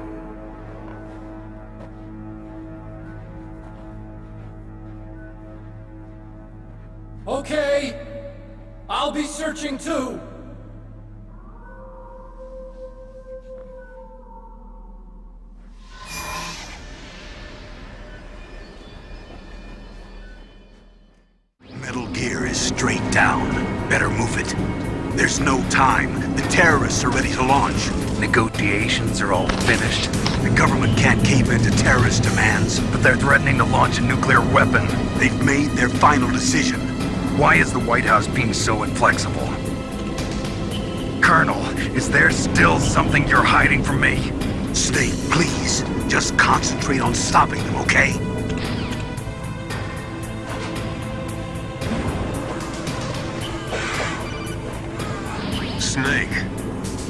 S8: Okay. I'll be searching too.
S2: Metal Gear is straight down. Better move it. There's no time. The terrorists are ready to launch.
S5: Negotiations are all finished.
S2: The government can't cave into terrorist demands.
S5: But they're threatening to launch a nuclear weapon.
S2: They've made their final decision.
S5: Why is the White House being so inflexible? Colonel, is there still something you're hiding from me?
S2: Snake, please. Just concentrate on stopping them, okay?
S3: Snake,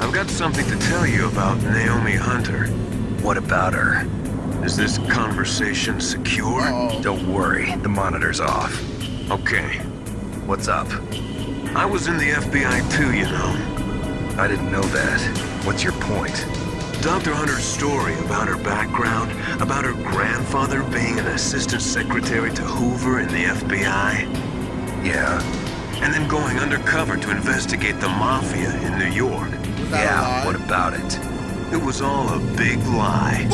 S3: I've got something to tell you about Naomi Hunter.
S5: What about her?
S3: Is this conversation secure?
S5: Don't worry, the monitor's off.
S3: Okay.
S5: What's up?
S3: I was in the FBI too, you know.
S5: I didn't know that. What's your point?
S3: Dr. Hunter's story about her background, about her grandfather being an assistant secretary to Hoover in the FBI.
S5: Yeah.
S3: And then going undercover to investigate the Mafia in New York.
S5: Yeah, what about it?
S3: It was all a big lie.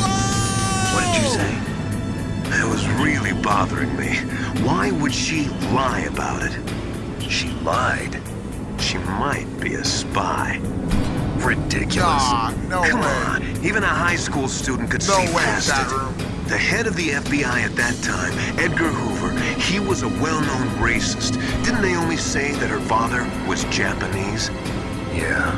S5: What did you say?
S3: That was really bothering me. Why would she lie about it?
S5: She lied.
S3: She might be a spy.
S5: Ridiculous.
S1: No
S3: Come
S1: way.
S3: on, even a high school student could see past it. The head of the FBI at that time, Edgar Hoover, he was a well-known racist. Didn't Naomi say that her father was Japanese?
S5: Yeah.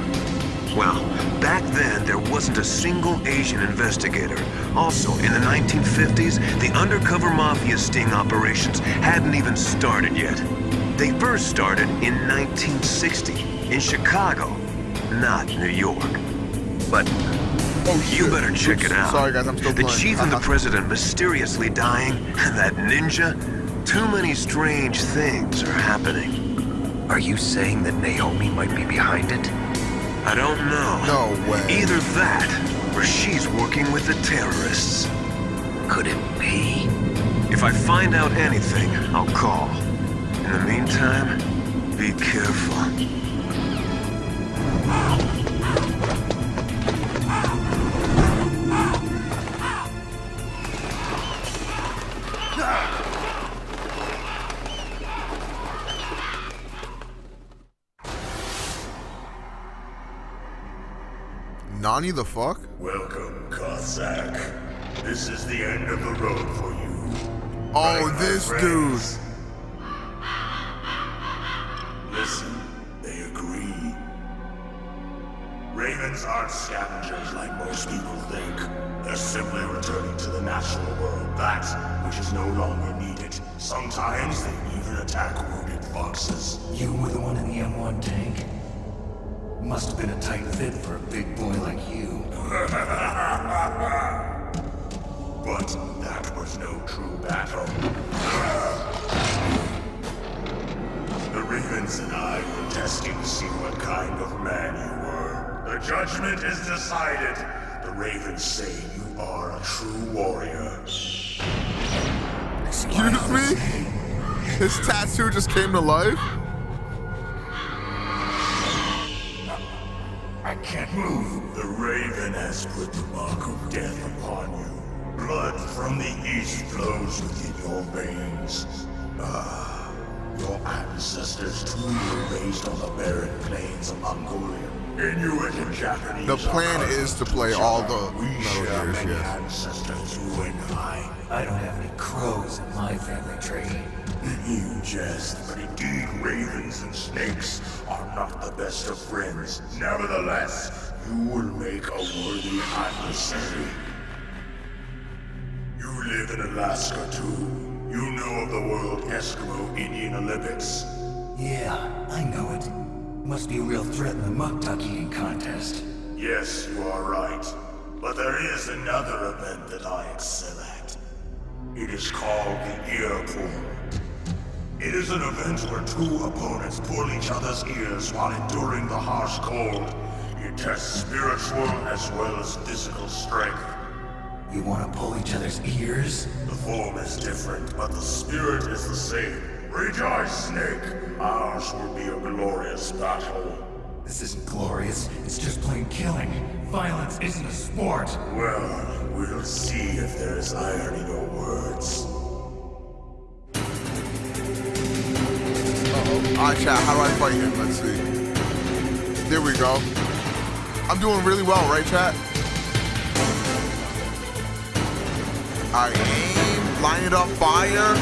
S3: Well, back then, there wasn't a single Asian investigator. Also, in the 1950s, the undercover Mafia sting operations hadn't even started yet. They first started in 1960, in Chicago, not New York. But you better check it out.
S1: Sorry guys, I'm still
S3: The
S1: playing.
S3: chief and the president mysteriously dying, and that ninja, Too many strange things are happening.
S5: Are you saying that Naomi might be behind it?
S3: I don't know.
S1: No way.
S3: Either that, or she's working with the terrorists.
S5: Could it be?
S3: If I find out anything, I'll call. In the meantime, be careful.
S1: Nani the fuck?
S13: Welcome, Cossack. This is the end of the road for you.
S1: Oh,
S13: Right,
S1: this
S13: my
S1: dude.
S13: friends? Listen, they agree. Ravens aren't scavengers like most people think. They're simply returning to the natural world, that which is no longer needed. Sometimes they even attack wounded foxes.
S6: You were the one in the M1 tank? Must have been a tight fit for a big boy like you.
S13: But that was no true battle. The Ravens and I were testing to see what kind of man you were. The judgment is decided. The Ravens say you are a true warrior.
S1: Excuse me? His tattoo just came to life?
S13: I can't move. The Raven has put the mark of death upon you. Blood from the east flows within your veins. Your ancestors too were raised on the barren plains of Mongolia. Inuit and Japanese.
S1: The plan is to play all the Metal Gears,
S13: many
S1: yes.
S13: ancestors, you and
S6: I don't have any crows in my family tree.
S13: You jest, but indeed ravens and snakes are not the best of friends. Nevertheless, you will make a worthy adversary. You live in Alaska too. You know of the World Eskimo Indian Olympics.
S6: Yeah, I know it. Must be a real threat in the muck duck eating contest.
S13: Yes, you are right. But there is another event that I excel at. It is called the ear pull. It is an event where two opponents pull each other's ears while enduring the harsh cold. It tests spiritual as well as physical strength.
S6: You want to pull each other's ears?
S13: The form is different, but the spirit is the same. Rejoice, Snake! Ours will be a glorious battle.
S6: This isn't glorious, it's just plain killing. Violence isn't a sport.
S13: Well, we'll see if there is irony in your words.
S1: Alright, chat, how do I fight him? Let's see. There we go. I'm doing really well, right, chat? Alright, aim, line it up, fire.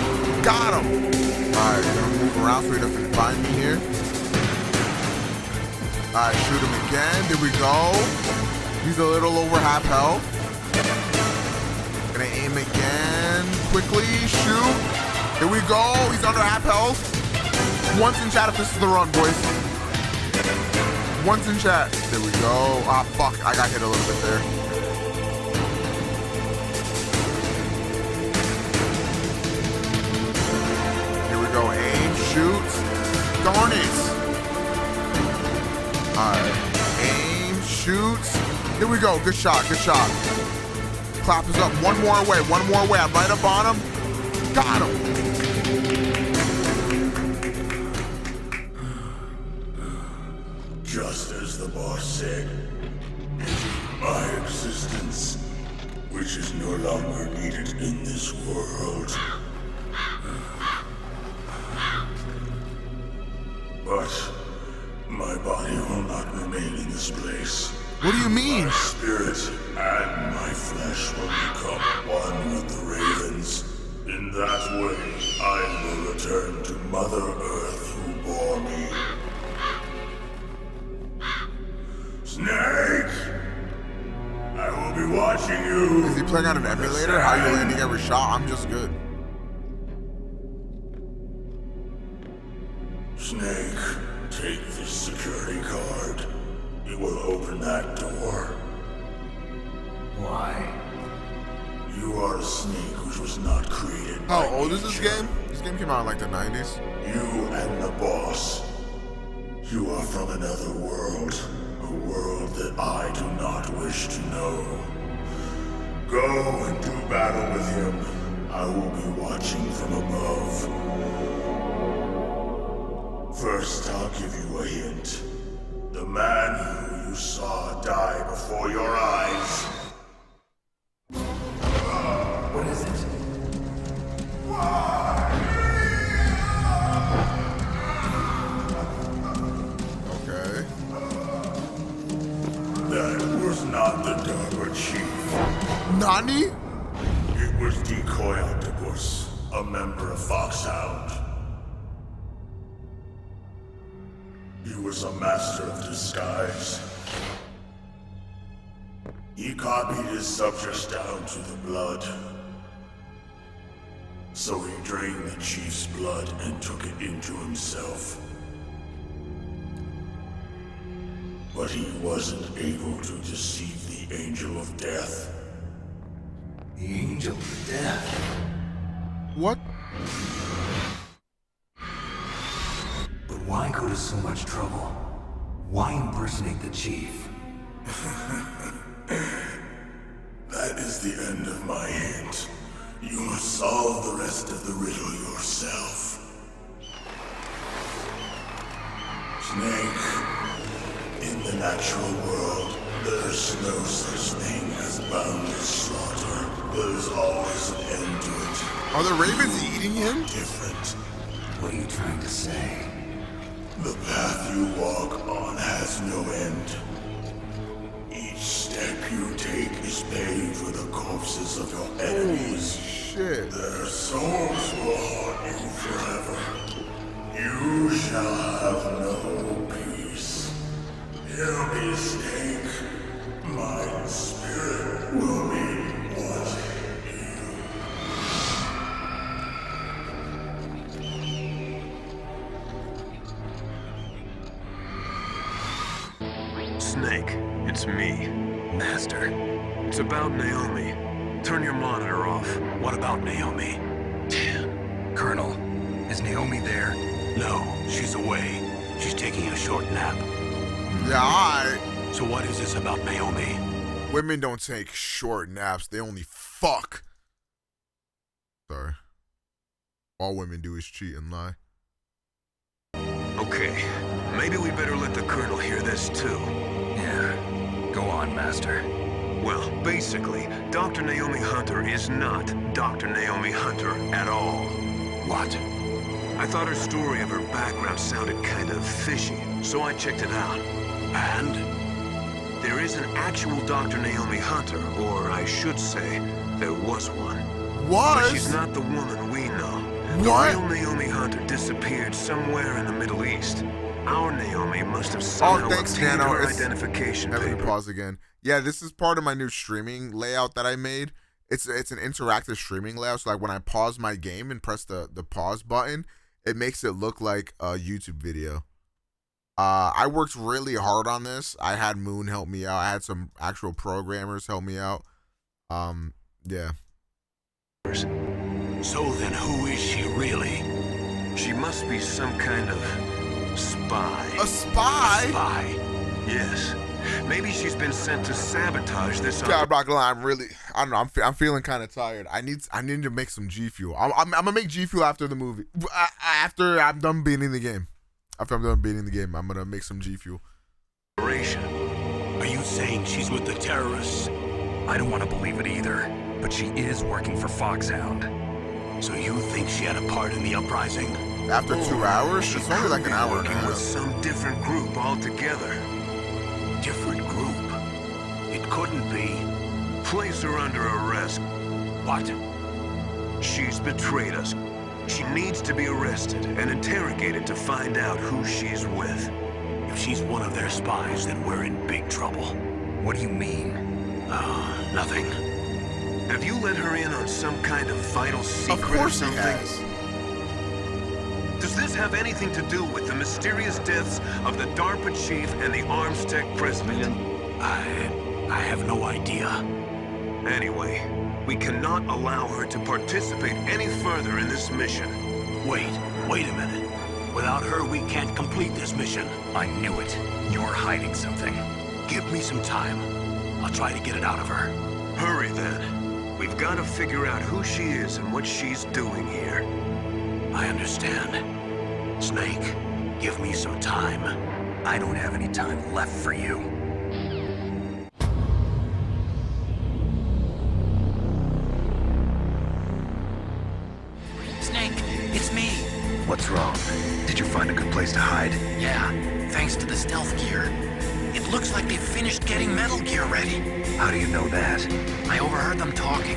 S1: Got him! Alright, gonna move around so he doesn't find me here. Alright, shoot him again. There we go. He's a little over half health. Gonna aim again. Quickly, shoot. Here we go. He's under half health. Once in chat if this is the run, boys. Once in chat. There we go. Ah, fuck. I got hit a little bit there. Here we go. Aim, shoot. Darn it. Alright. Aim, shoot. Here we go. Good shot, good shot. Clap is up. One more away, one more away. I'm right up on him. Got him.
S13: Just as the boss said, my existence, which is no longer needed in this world. But my body will not remain in this place.
S1: What do you mean?
S13: My spirit and my flesh will become one with the ravens. In that way, I will return to Mother Earth who bore me. Snake! I will be watching you!
S1: Is he playing on an emulator? How are you landing every shot? I'm just good.
S13: Snake, take this security card. It will open that door.
S6: Why?
S13: You are a snake which was not created
S1: How
S13: by
S1: old is this
S13: nature.
S1: game? This game came out in like the 90s.
S13: You and the boss. You are from another world. A world that I do not wish to know. Go and do battle with him. I will be watching from above. First, I'll give you a hint. The man who you saw die before your eyes.
S6: What is it?
S1: Okay.
S13: That was not the Darpa Chief.
S1: Nani?
S13: It was Decoy Octopus, a member of Foxhound. He was a master of disguise. He copied his subjects down to the blood. So he drained the chief's blood and took it into himself. But he wasn't able to deceive the Angel of Death.
S6: The Angel of Death.
S1: What?
S6: But why go to so much trouble? Why impersonate the chief?
S13: That is the end of my hint. You must solve the rest of the riddle yourself. Snake, in the natural world, there's no such thing as boundless slaughter. There's always an end to it.
S1: Are the ravens eating him?
S13: Different.
S6: What are you trying to say?
S13: The path you walk on has no end. Each step you take is paid for the corpses of your enemies.
S1: Shit.
S13: Their souls will haunt you forever. You shall have no peace. Hear me, Snake. My spirit will be watching you.
S3: Snake, it's me.
S5: Master.
S3: It's about Naomi. Turn your monitor off.
S5: What about Naomi? Colonel, is Naomi there? No, she's away. She's taking a short nap.
S1: Yeah, alright.
S5: So what is this about Naomi?
S1: Women don't take short naps. They only fuck. Sorry. All women do is cheat and lie.
S3: Okay, maybe we better let the Colonel hear this too.
S5: Yeah, go on, Master.
S3: Well, basically, Dr. Naomi Hunter is not Dr. Naomi Hunter at all.
S5: What?
S3: I thought her story of her background sounded kind of fishy, so I checked it out.
S5: And?
S3: There is an actual Dr. Naomi Hunter, or I should say, there was one.
S1: What?
S3: But she's not the woman we know.
S1: What?
S3: The real Naomi Hunter disappeared somewhere in the Middle East. Our Naomi must have somehow obtained
S1: Nano.
S3: her identification
S1: Let me
S3: paper.
S1: pause again. Yeah, this is part of my new streaming layout that I made. It's an interactive streaming layout. So like when I pause my game and press the pause button, it makes it look like a YouTube video. I worked really hard on this. I had Moon help me out. I had some actual programmers help me out. Yeah.
S5: So then who is she really?
S3: She must be some kind of spy.
S1: A spy?
S5: A spy?
S3: Yes. Maybe she's been sent to sabotage this.
S1: Yeah, I'm not gonna lie. I don't know. I'm feeling kind of tired. I need to make some G Fuel. I'm gonna make G Fuel after the movie. After I'm done beating the game. After I'm done beating the game, I'm gonna make some G Fuel.
S5: Are you saying she's with the terrorists? I don't want to believe it either, but she is working for Foxhound. So you think she had a part in the uprising?
S1: After 2 hours? It's only like an hour and a
S3: Working with
S1: half.
S3: some different group altogether.
S5: Different group? It couldn't be.
S3: Place her under arrest.
S5: What?
S3: She's betrayed us. She needs to be arrested and interrogated to find out who she's with.
S5: If she's one of their spies, then we're in big trouble. What do you mean? Nothing.
S3: Have you let her in on some kind of vital secret
S1: Of course
S3: or
S1: he
S3: something?
S1: has.
S3: Does this have anything to do with the mysterious deaths of the DARPA chief and the Armstech president?
S5: I have no idea.
S3: Anyway, We cannot allow her to participate any further in this mission.
S5: Wait a minute. Without her, we can't complete this mission. I knew it. You're hiding something. Give me some time. I'll try to get it out of her.
S3: Hurry then. We've got to figure out who she is and what she's doing here.
S5: I understand. Snake, give me some time. I don't have any time left for you.
S8: Snake, it's me.
S5: What's wrong? Did you find a good place to hide?
S8: Yeah, thanks to the stealth gear. It looks like they've finished getting Metal Gear ready.
S5: How do you know that?
S8: I overheard them talking.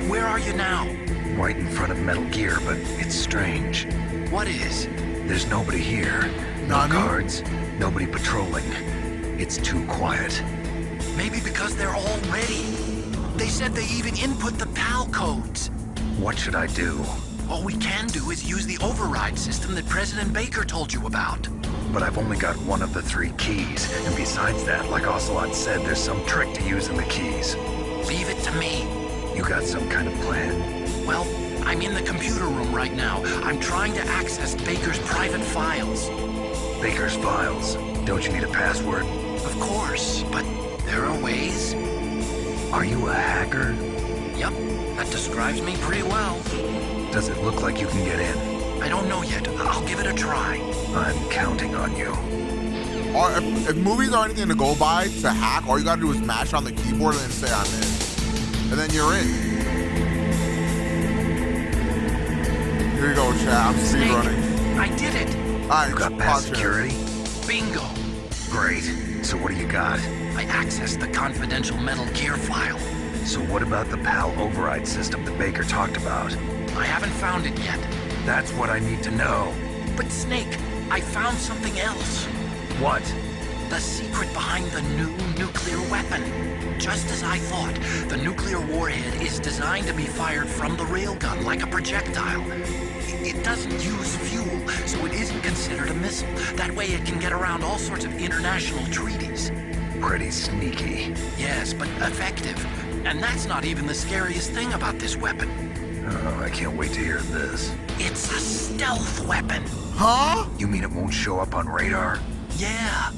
S8: Where are you now?
S5: Right in front of Metal Gear, but it's strange.
S8: What is?
S5: There's nobody here. No guards, nobody patrolling. It's too quiet.
S8: Maybe because they're all ready. They said they even input the PAL codes.
S5: What should I do?
S8: All we can do is use the override system that President Baker told you about.
S5: But I've only got one of the 3 keys, and besides that, like Ocelot said, there's some trick to using the keys.
S8: Leave it to me.
S5: You got some kind of plan?
S8: Well, I'm in the computer room right now. I'm trying to access Baker's private files.
S5: Baker's files? Don't you need a password?
S8: Of course, but there are ways.
S5: Are you a hacker?
S8: Yep, that describes me pretty well.
S5: Does it look like you can get in?
S8: I don't know yet. I'll give it a try.
S5: I'm counting on you.
S1: If movies are anything to go by, to hack, all you gotta do is mash on the keyboard and then say I'm in. And then you're in. Here you go, chat. I'm speedrunning.
S8: I did it.
S1: Alright,
S5: you got past security?
S8: Bingo.
S5: Great. So what do you got?
S8: I accessed the confidential Metal Gear file.
S5: So what about the PAL override system that Baker talked about?
S8: I haven't found it yet.
S5: That's what I need to know.
S8: But Snake, I found something else.
S5: What?
S8: The secret behind the new nuclear weapon. Just as I thought, the nuclear warhead is designed to be fired from the railgun like a projectile. It doesn't use fuel, so it isn't considered a missile. That way it can get around all sorts of international treaties.
S5: Pretty sneaky.
S8: Yes, but effective. And that's not even the scariest thing about this weapon.
S5: Oh, I can't wait to hear this.
S8: It's a stealth weapon.
S1: Huh?
S5: You mean it won't show up on radar?
S8: Yeah.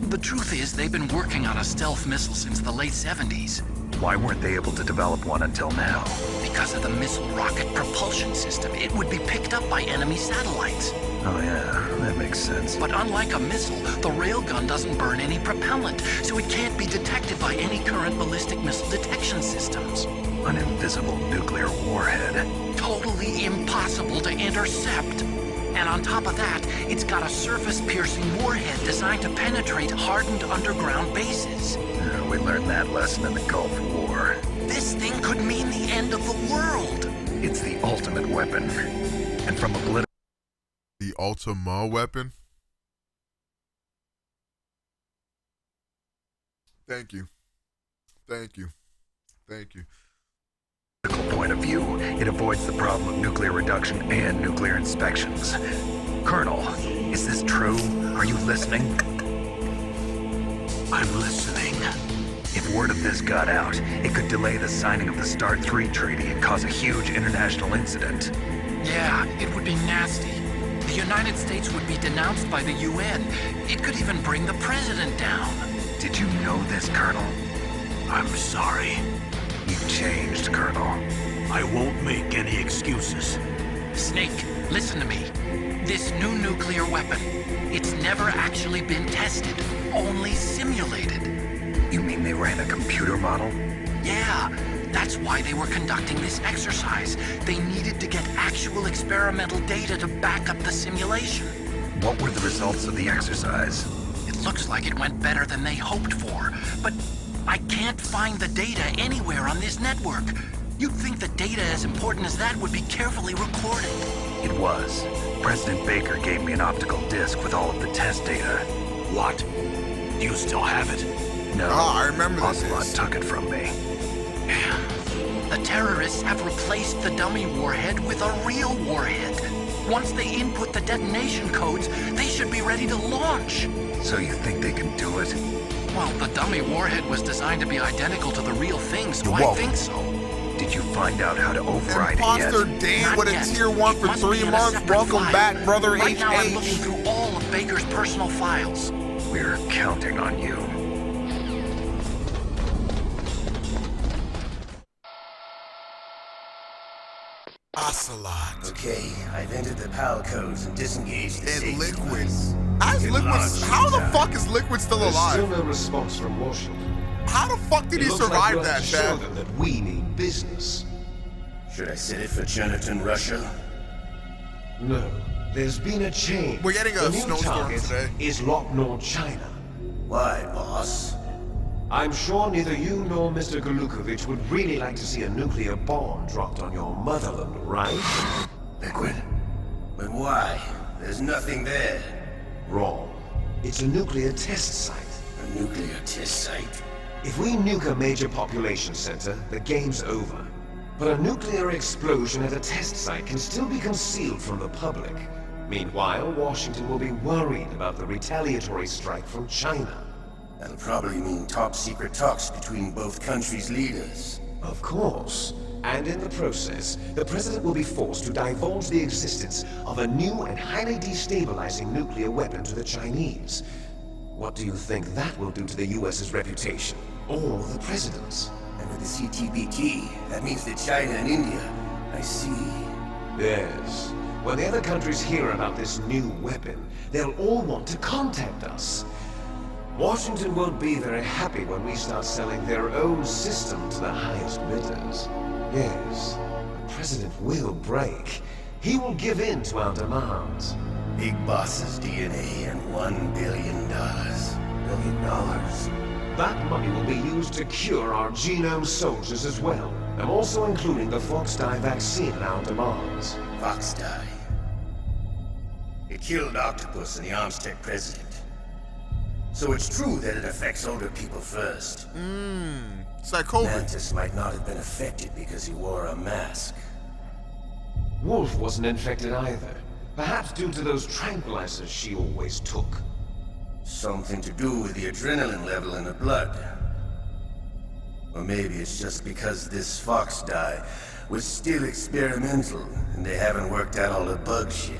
S8: The truth is, they've been working on a stealth missile since the late 70s.
S5: Why weren't they able to develop one until now?
S8: Because of the missile rocket propulsion system, it would be picked up by enemy satellites.
S5: Oh yeah, that makes sense.
S8: But unlike a missile, the railgun doesn't burn any propellant, so it can't be detected by any current ballistic missile detection systems.
S5: An invisible nuclear warhead.
S8: Totally impossible to intercept. And on top of that, it's got a surface-piercing warhead designed to penetrate hardened underground bases.
S5: We learned that lesson in the Gulf War.
S8: This thing could mean the end of the world.
S5: It's the ultimate weapon. And from a
S1: The Ultima weapon? Thank you. Thank you. Thank you.
S5: point of view, it avoids the problem of nuclear reduction and nuclear inspections. Colonel, is this true? Are you listening?
S8: I'm listening.
S5: If word of this got out, it could delay the signing of the START 3 treaty and cause a huge international incident.
S8: Yeah, it would be nasty. The United States would be denounced by the UN. It could even bring the president down.
S5: Did you know this, Colonel?
S8: I'm sorry.
S5: You've changed, Colonel.
S8: I won't make any excuses. Snake, listen to me. This new nuclear weapon, it's never actually been tested, only simulated.
S5: You mean they ran a computer model?
S8: Yeah, that's why they were conducting this exercise. They needed to get actual experimental data to back up the simulation.
S5: What were the results of the exercise?
S8: It looks like it went better than they hoped for, but I can't find the data anywhere on this network. You'd think the data as important as that would be carefully recorded.
S5: It was. President Baker gave me an optical disc with all of the test data.
S8: What? Do you still have it?
S5: No.
S1: Oh, I remember this.
S5: Ocelot took it from me.
S8: The terrorists have replaced the dummy warhead with a real warhead. Once they input the detonation codes, they should be ready to launch.
S5: So you think they can do it?
S8: Well, the dummy warhead was designed to be identical to the real thing, so I think so.
S5: Did you find out how to override it yet?
S1: Imposter Dan with a
S8: Not yet.
S1: tier 1
S8: It
S1: for
S8: must
S1: 3
S8: be in a
S1: months.
S8: separate
S1: Welcome
S8: file.
S1: back, brother
S8: Right now I'm looking
S1: HH.
S8: through all of Baker's personal files.
S5: We're counting on you.
S1: Ocelot.
S2: Okay, I've entered the PAL codes and disengaged the
S1: And
S2: safety
S1: Liquid.
S2: device.
S1: How's
S2: You can
S1: Liquid?
S2: launch
S1: How the
S2: anytime.
S1: fuck is Liquid still
S14: There's still
S1: alive?
S14: no response from Washington.
S1: How the fuck did he
S14: It looks like
S1: survive
S14: we'll have
S1: that,
S14: to show
S1: Chad?
S14: them that we mean business.
S2: Should I set it for Jonathan, Russia?
S14: No, there's been a change.
S1: We're getting a
S14: the new
S1: snowstorm
S14: target
S1: today.
S14: is Locknor, China.
S2: Why, boss?
S14: I'm sure neither you nor Mr. Galukovich would really like to see a nuclear bomb dropped on your motherland, right?
S2: Liquid? But why? There's nothing there.
S14: Wrong. It's a nuclear test site.
S2: A nuclear test site?
S14: If we nuke a major population center, the game's over. But a nuclear explosion at a test site can still be concealed from the public. Meanwhile, Washington will be worried about the retaliatory strike from China.
S2: That'll probably mean top-secret talks between both countries' leaders.
S14: Of course. And in the process, the president will be forced to divulge the existence of a new and highly destabilizing nuclear weapon to the Chinese. What do you think that will do to the US's reputation? Or the president's?
S2: And with the CTBT, that means that China and India. I see.
S14: Yes. When the other countries hear about this new weapon, they'll all want to contact us. Washington won't be very happy when we start selling their own system to the highest bidders. Yes, the president will break. He will give in to our demands.
S2: Big Boss's DNA and $1 billion. $1 billion?
S14: That money will be used to cure our genome soldiers as well. I'm also including the Fox-Die vaccine in our demands.
S2: Fox-Die. It killed Octopus and the Armstead president. So it's true that it affects older people first.
S1: It's like COVID.
S2: Mantis might not have been affected because he wore a mask.
S14: Wolf wasn't infected either. Perhaps due to those tranquilizers she always took.
S2: Something to do with the adrenaline level in the blood. Or maybe it's just because this Fox-Die was still experimental and they haven't worked out all the bug shit.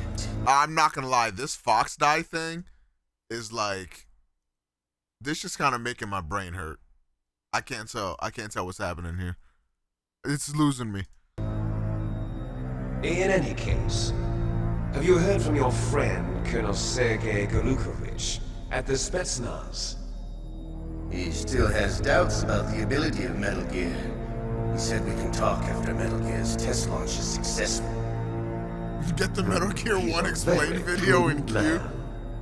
S1: I'm not gonna lie, this Fox-Die thing is like, this just kind of making my brain hurt. I can't tell what's happening here. It's losing me.
S14: In any case, have you heard from your friend, Colonel Sergei Galukovich, at the Spetsnaz?
S2: He still has doubts about the ability of Metal Gear. He said we can talk after Metal Gear's test launch is successful.
S1: Get the Metal Gear 1 explain video in queue.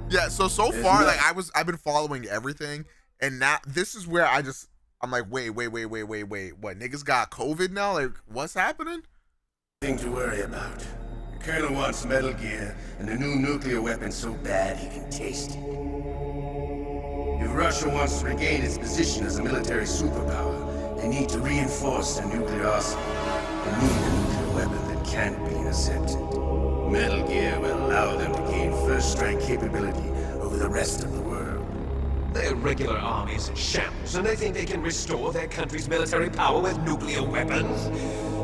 S1: Yeah, so
S2: There's
S1: far,
S2: no-
S1: like I've been following everything, and now this is where I'm like, wait, what, niggas got COVID now? Like, what's happening?
S2: Nothing to worry about. The Colonel wants Metal Gear and a new nuclear weapon so bad he can taste it. If Russia wants to regain its position as a military superpower, they need to reinforce their nuclear arsenal. They need a nuclear weapon that can't be intercepted. Metal Gear will allow them to gain first strike capability over the rest of the world.
S14: Their regular army's in shambles, and they think they can restore their country's military power with nuclear weapons?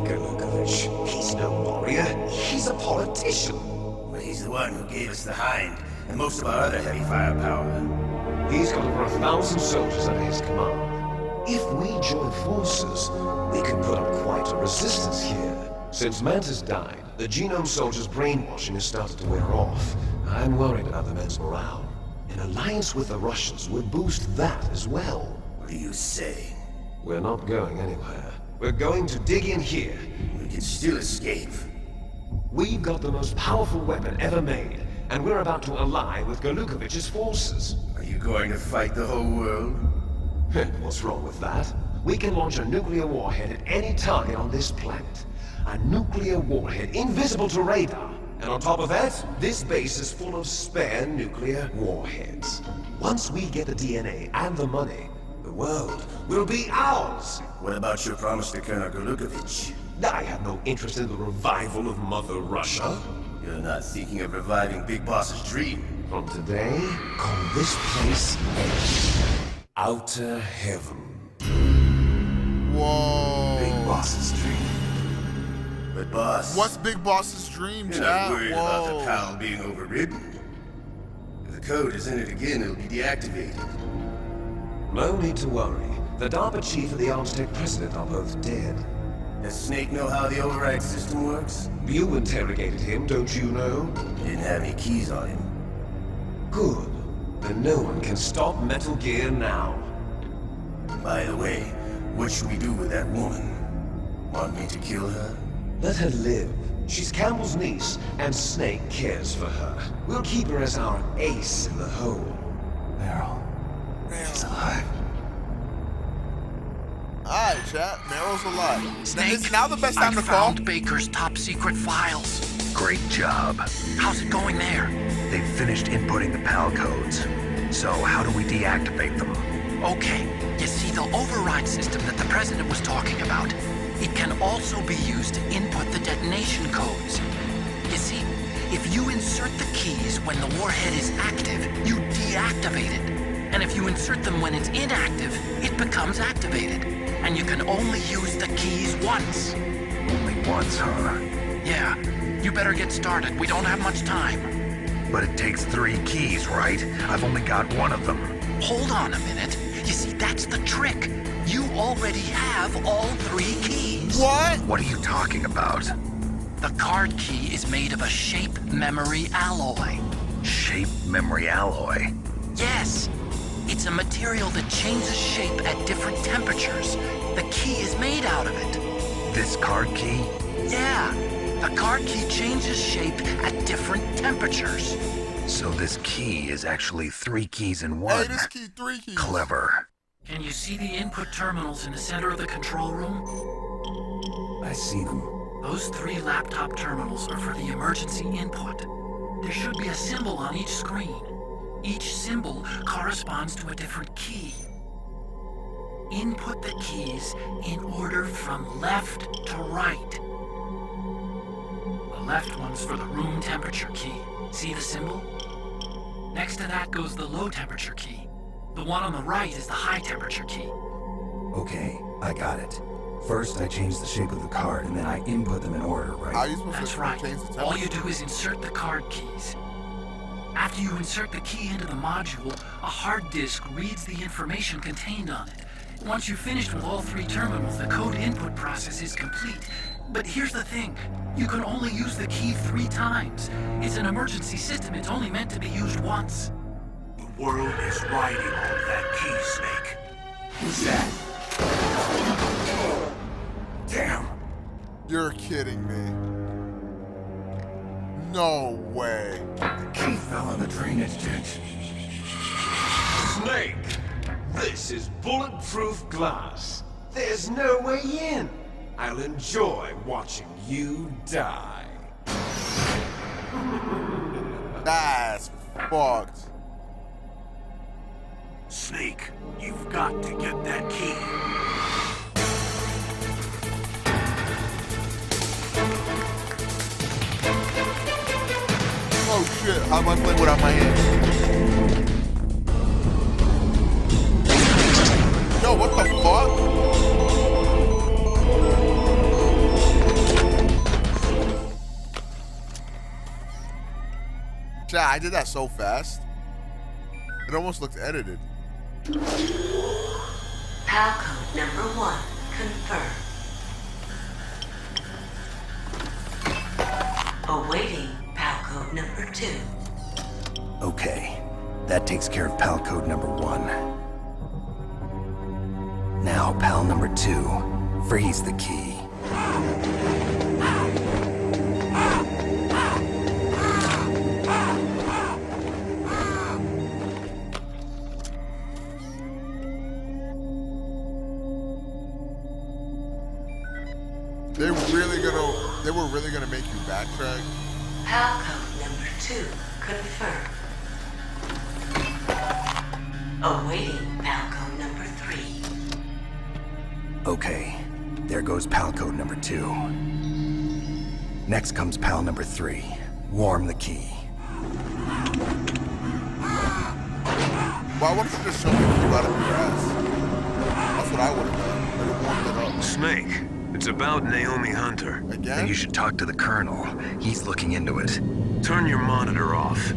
S14: Galukovich, he's no warrior. He's a politician.
S2: Well, he's the one who gave us the Hind and most of our other heavy firepower.
S14: He's got over 1,000 soldiers under his command. If we join forces, we can put up quite a resistance here. Since Mantis died, the genome soldiers' brainwashing has started to wear off. I'm worried about the men's morale. An alliance with the Russians would boost that as well.
S2: What are you saying?
S14: We're not going anywhere. We're going to dig in here.
S2: We can still escape.
S14: We've got the most powerful weapon ever made, and we're about to ally with Galukovich's forces.
S2: Are you going to fight the whole world?
S14: What's wrong with that? We can launch a nuclear warhead at any target on this planet. A nuclear warhead invisible to radar. And on top of that, this base is full of spare nuclear warheads. Once we get the DNA and the money, the world will be ours.
S2: What about your promise to Colonel Galukovich?
S14: I have no interest in the revival of Mother Russia.
S2: You're not thinking of reviving Big Boss's dream.
S14: From today, call this place Outer Heaven.
S1: Whoa.
S2: Big Boss's dream. But boss...
S1: What's Big Boss's dream,
S2: You're
S1: chat?
S2: not worried about the PAL being overridden. If the code is in it again, it'll be deactivated.
S14: No need to worry. The DARPA chief and the Architect President are both dead.
S2: Does Snake know how the override system works?
S14: You interrogated him, don't you know?
S2: Didn't have any keys on him.
S14: Good. Then no one can stop Metal Gear now.
S2: By the way, what should we do with that woman? Want me to kill her?
S14: Let her live. She's Campbell's niece, and Snake cares for her. We'll keep her as our ace in the hole.
S6: Meryl. She's alive.
S1: Alright, chat. Meryl's alive.
S8: Snake,
S1: Is now the best time
S8: I
S1: to call?
S8: found Baker's top secret files.
S5: Great job.
S8: How's it going there?
S5: They've finished inputting the PAL codes. So how do we deactivate them?
S8: Okay, you see the override system that the President was talking about? It can also be used to input the detonation codes. You see, if you insert the keys when the warhead is active, you deactivate it. And if you insert them when it's inactive, it becomes activated. And you can only use the keys once.
S5: Only once, huh?
S8: Yeah, you better get started. We don't have much time.
S5: But it takes 3 keys, right? I've only got 1 of them.
S8: Hold on a minute. You see, that's the trick. You already have all 3 keys.
S1: What?
S5: What are you talking about?
S8: The card key is made of a shape memory alloy.
S5: Shape memory alloy?
S8: Yes. It's a material that changes shape at different temperatures. The key is made out of it.
S5: This card key?
S8: Yeah. The card key changes shape at different temperatures.
S5: So this key is actually 3 keys in 1.
S1: Hey, this key, 3 keys.
S5: Clever.
S8: Can you see the input terminals in the center of the control room?
S6: I see them.
S8: Those 3 laptop terminals are for the emergency input. There should be a symbol on each screen. Each symbol corresponds to a different key. Input the keys in order from left to right. The left one's for the room temperature key. See the symbol? Next to that goes the low temperature key. The one on the right is the high temperature key.
S6: Okay, I got it. First, I change the shape of the card, and then I input them in order, right?
S1: How are you supposed
S8: That's
S1: to
S8: right.
S1: change the temperature?
S8: All you do is insert the card keys. After you insert the key into the module, a hard disk reads the information contained on it. Once you're finished with all 3 terminals, the code input process is complete. But here's the thing. You can only use the key 3 times. It's an emergency system. It's only meant to be used once.
S13: The world is riding on that key, Snake. Who's that? Damn.
S1: You're kidding me. No way.
S13: The key fell in the drainage ditch.
S14: Snake! This is bulletproof glass. There's no way in. I'll enjoy watching you die.
S1: That's fucked.
S13: Snake, you've got to get that key.
S1: Oh shit, how am I playing without my hands? Yo, what the fuck? Yeah, I did that so fast. It almost looked edited.
S9: PAL code number 1 confirmed. Awaiting PAL code number 2.
S6: Okay, that takes care of PAL code number 1. Now, PAL number 2, freeze the key.
S1: They were really gonna make you backtrack.
S9: PAL code number 2 confirmed. Awaiting PAL code number 3.
S6: Okay, there goes PAL code number 2. Next comes PAL number 3. Warm the key.
S1: Why wouldn't you just shove the key out of your ass? That's what I would have done. Would have warmed it up.
S3: Snake, It's about Naomi Hunter.
S5: Then you should talk to the Colonel. He's looking into it.
S3: Turn your monitor off.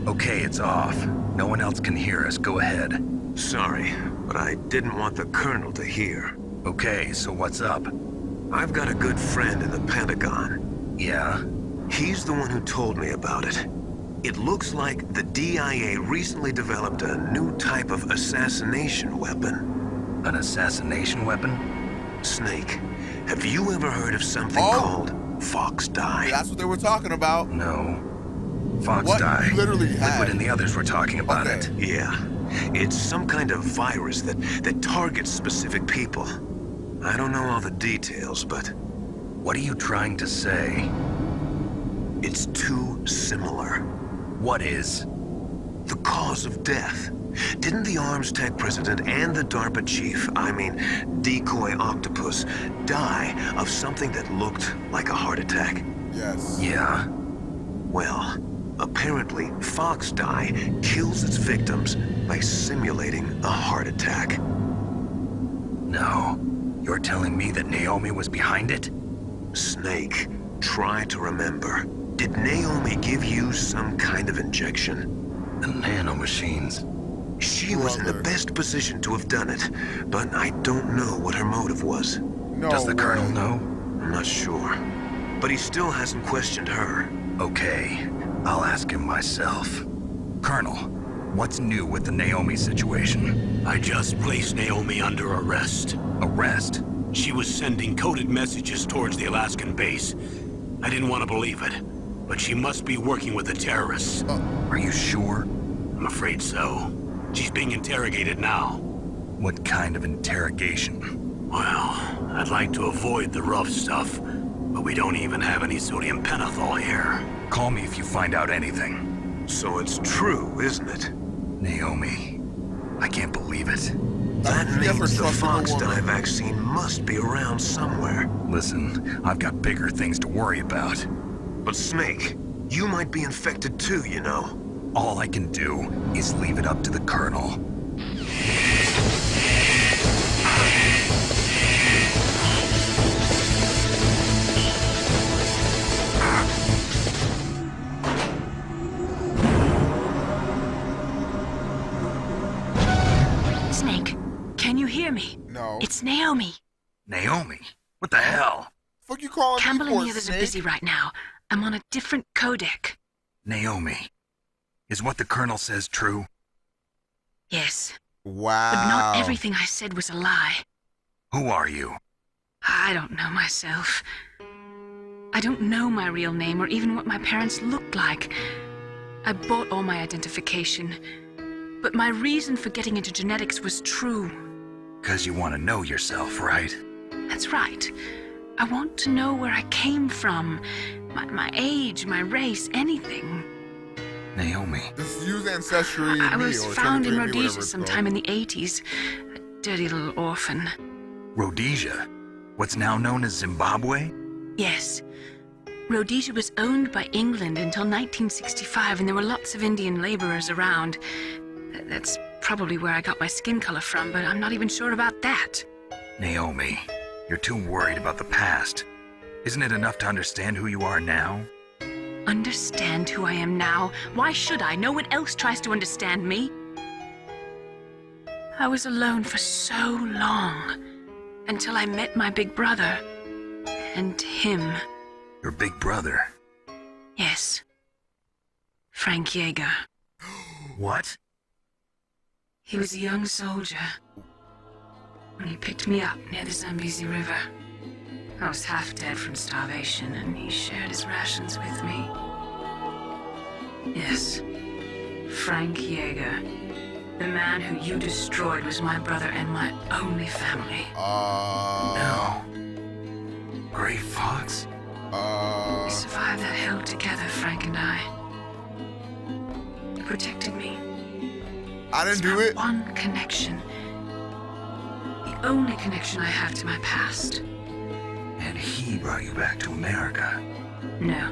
S5: Okay, it's off. No one else can hear us. Go ahead.
S3: Sorry, but I didn't want the Colonel to hear.
S5: Okay, so what's up?
S3: I've got a good friend in the Pentagon.
S5: Yeah?
S3: He's the one who told me about it. It looks like the DIA recently developed a new type of assassination weapon.
S5: An assassination weapon?
S3: Snake, have you ever heard of something called Fox Dye?
S1: That's what they were talking about.
S5: No. Fox Dye.
S1: You literally had.
S5: Liquid and the others were talking about it.
S3: Yeah. It's some kind of virus that targets specific people. I don't know all the details, but...
S5: What are you trying to say?
S3: It's too similar.
S5: What is?
S3: The cause of death. Didn't the Arms Tech president and the DARPA chief, Decoy Octopus, die of something that looked like a heart attack?
S1: Yes.
S5: Yeah.
S3: Well, apparently Fox Dye kills its victims by simulating a heart attack.
S5: No. You're telling me that Naomi was behind it?
S3: Snake, try to remember. Did Naomi give you some kind of injection?
S5: The nanomachines.
S3: She was in the best position to have done it, but I don't know what her motive was.
S1: No
S5: Does the Colonel know?
S3: I'm not sure. But he still hasn't questioned her.
S5: Okay, I'll ask him myself. Colonel, what's new with the Naomi situation?
S15: I just placed Naomi under arrest.
S5: Arrest?
S15: She was sending coded messages towards the Alaskan base. I didn't want to believe it, but she must be working with the terrorists.
S5: Are you sure?
S15: I'm afraid so. She's being interrogated now.
S5: What kind of interrogation?
S15: Well, I'd like to avoid the rough stuff, but we don't even have any sodium pentothal here.
S5: Call me if you find out anything.
S3: So it's true, isn't it?
S5: Naomi, I can't believe it.
S3: That means the Fox Dye vaccine must be around somewhere.
S5: Listen, I've got bigger things to worry about.
S3: But Snake, you might be infected too, you know.
S5: All I can do is leave it up to the Colonel.
S10: Snake, can you hear me?
S1: No.
S10: It's Naomi.
S5: Naomi? What the hell?
S1: Fuck you calling
S10: Campbell
S1: me
S10: and
S1: for,
S10: the others
S1: Snake?
S10: are busy right now. I'm on a different codec.
S5: Naomi. Is what the Colonel says true?
S10: Yes.
S1: Wow.
S10: But not everything I said was a lie.
S5: Who are you?
S10: I don't know myself. I don't know my real name or even what my parents looked like. I bought all my identification. But my reason for getting into genetics was true.
S5: 'Cause you want to know yourself, right?
S10: That's right. I want to know where I came from. My age, my race, anything.
S5: Naomi.
S1: Just use Ancestry.
S10: I was found in Rhodesia
S1: it's
S10: sometime in the 80s. A dirty little orphan.
S5: Rhodesia? What's now known as Zimbabwe?
S10: Yes. Rhodesia was owned by England until 1965, and there were lots of Indian laborers around. That's probably where I got my skin color from, but I'm not even sure about that.
S5: Naomi, you're too worried about the past. Isn't it enough to understand who you are now?
S10: Understand who I am now? Why should I? No one else tries to understand me. I was alone for so long, until I met my big brother. And him.
S5: Your big brother?
S10: Yes. Frank Yeager.
S5: What?
S10: He was a young soldier when he picked me up near the Zambezi River. I was half dead from starvation, and he shared his rations with me. Yes, Frank Yeager. The man who you destroyed was my brother and my only family.
S5: No. Gray Fox?
S10: We survived that hell together, Frank and I. He protected me.
S1: I didn't do it.
S10: One connection. The only connection I have to my past.
S5: And he brought you back to America?
S10: No.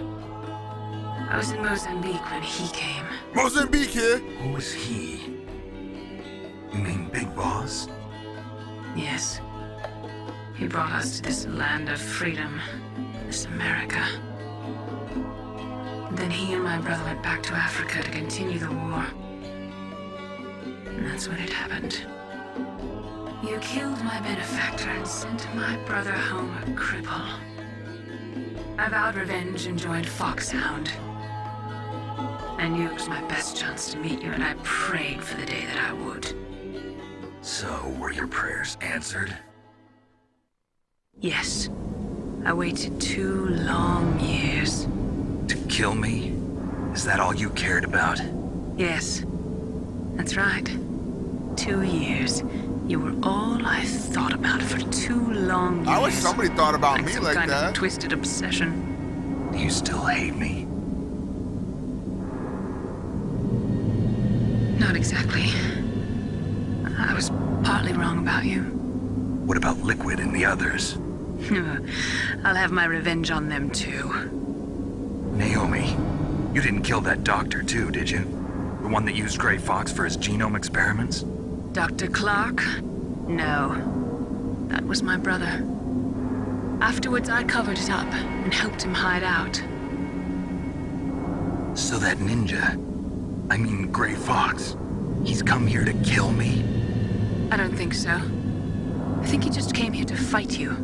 S10: I was in Mozambique when he came.
S1: Mozambique here?
S5: Who is he? You mean Big Boss?
S10: Yes. He brought us to this land of freedom, this America. And then he and my brother went back to Africa to continue the war. And that's when it happened. You killed my benefactor and sent my brother home a cripple. I vowed revenge and joined Foxhound. I knew it was my best chance to meet you, and I prayed for the day that I would.
S5: So, were your prayers answered?
S10: Yes. I waited 2 long years.
S5: To kill me? Is that all you cared about?
S10: Yes. That's right. 2 years. You were all I thought about for 2 long years.
S1: I wish somebody thought about me
S10: some
S1: like
S10: kind
S1: that.
S10: Of twisted obsession.
S5: Do you still hate me?
S10: Not exactly. I was partly wrong about you.
S5: What about Liquid and the others?
S10: I'll have my revenge on them too.
S5: Naomi, you didn't kill that doctor too, did you? The one that used Gray Fox for his genome experiments?
S10: Dr. Clark? No. That was my brother. Afterwards, I covered it up and helped him hide out.
S5: So that ninja, I mean Gray Fox, he's come here to kill me?
S10: I don't think so. I think he just came here to fight you.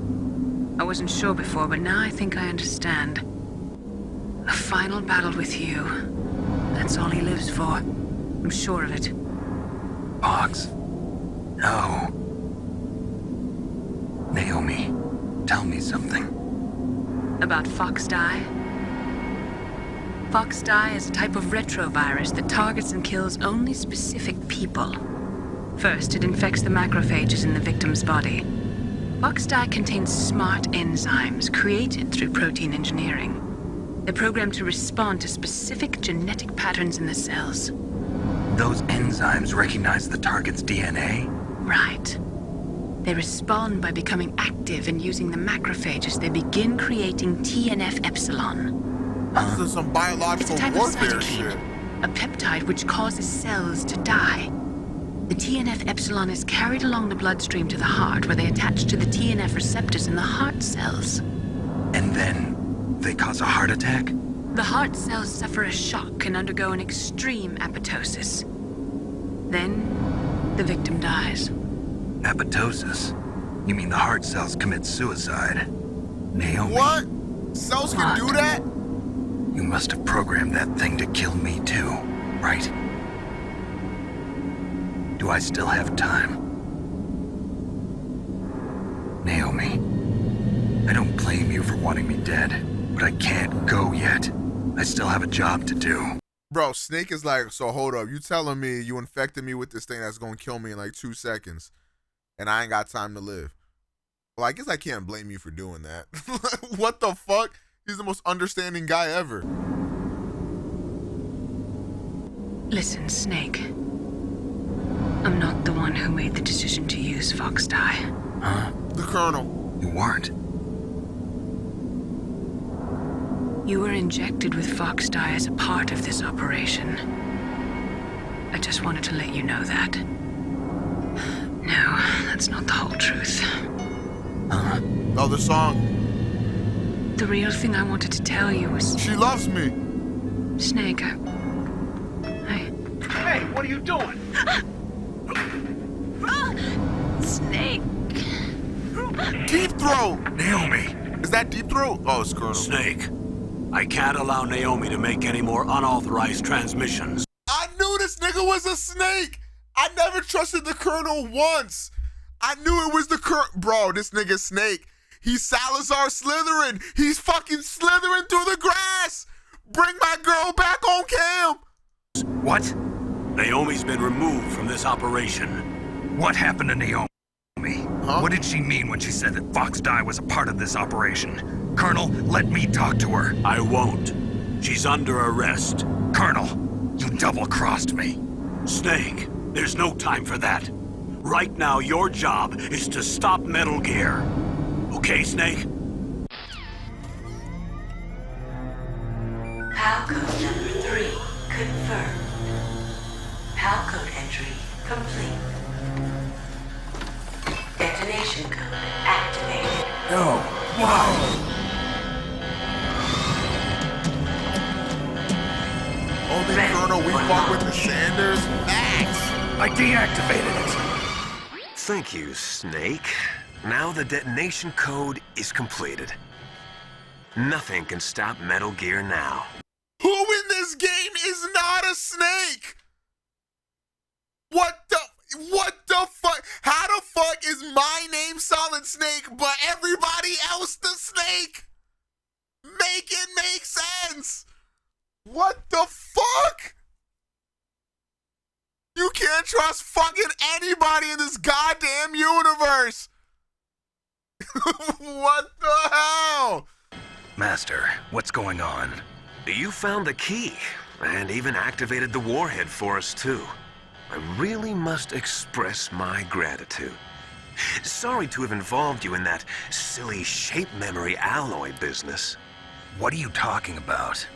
S10: I wasn't sure before, but now I think I understand. A final battle with you. That's all he lives for. I'm sure of it.
S5: Fox? No. Naomi, tell me something.
S10: About Fox Die? Fox Die is a type of retrovirus that targets and kills only specific people. First, it infects the macrophages in the victim's body. Fox Die contains smart enzymes created through protein engineering. They're programmed to respond to specific genetic patterns in the cells.
S5: Those enzymes recognize the target's DNA?
S10: Right. They respond by becoming active and using the macrophages. They begin creating TNF-epsilon.
S1: This is some biological warfare shit.
S10: A peptide which causes cells to die. The TNF-epsilon is carried along the bloodstream to the heart, where they attach to the TNF receptors in the heart cells.
S5: And then they cause a heart attack?
S10: The heart cells suffer a shock and undergo an extreme apoptosis. Then, the victim dies.
S5: Apoptosis? You mean the heart cells commit suicide? Naomi.
S1: What? Cells can do that?
S5: You must have programmed that thing to kill me too, right? Do I still have time? Naomi, I don't blame you for wanting me dead, but I can't go yet. I still have a job to do.
S1: Bro, Snake is like, so hold up. You telling me you infected me with this thing that's gonna kill me in like 2 seconds, and I ain't got time to live? Well, I guess I can't blame you for doing that. What the fuck? He's the most understanding guy ever.
S10: Listen, Snake. I'm not the one who made the decision to use Fox Die.
S5: Huh?
S1: The Colonel.
S5: You weren't.
S10: You were injected with Fox Die as a part of this operation. I just wanted to let you know that. No, that's not the whole truth.
S5: Huh?
S1: Oh, the song.
S10: The real thing I wanted to tell you was...
S1: She loves me.
S10: Snake,
S11: Hey, what are you doing?
S10: Snake.
S1: Deep Throat.
S5: Naomi.
S1: Is that Deep Throat? Oh, it's Colonel.
S15: Snake, I can't allow Naomi to make any more unauthorized transmissions.
S1: I knew this nigga was a snake. I never trusted the Colonel once. I knew it was the Colonel. Bro, this nigga Snake. He's Salazar Slytherin. He's fucking slithering through the grass. Bring my girl back on cam.
S5: What?
S15: Naomi's been removed from this operation.
S5: What happened to Naomi?
S1: Huh?
S5: What did she mean when she said that Fox Die was a part of this operation? Colonel, let me talk to her.
S15: I won't. She's under arrest.
S5: Colonel, you double-crossed me.
S15: Snake, there's no time for that. Right now, your job is to stop Metal Gear. Okay, Snake?
S16: PAL code number 3 confirmed. PAL code entry complete. Detonation code activated.
S6: No. Why?
S1: Oh, the Colonel, we fuck with the Sanders. Max!
S5: I deactivated it.
S3: Thank you, Snake. Now the detonation code is completed. Nothing can stop Metal Gear now.
S1: Who in this game is not a snake? What the fuck? How the fuck is my name Solid Snake, but everybody else the Snake? Make it make sense. What the fuck? You can't trust fucking anybody in this goddamn universe. What the hell?
S5: Master, what's going on?
S3: You found the key, and even activated the warhead for us, too. I really must express my gratitude. Sorry to have involved you in that silly shape memory alloy business.
S5: What are you talking about?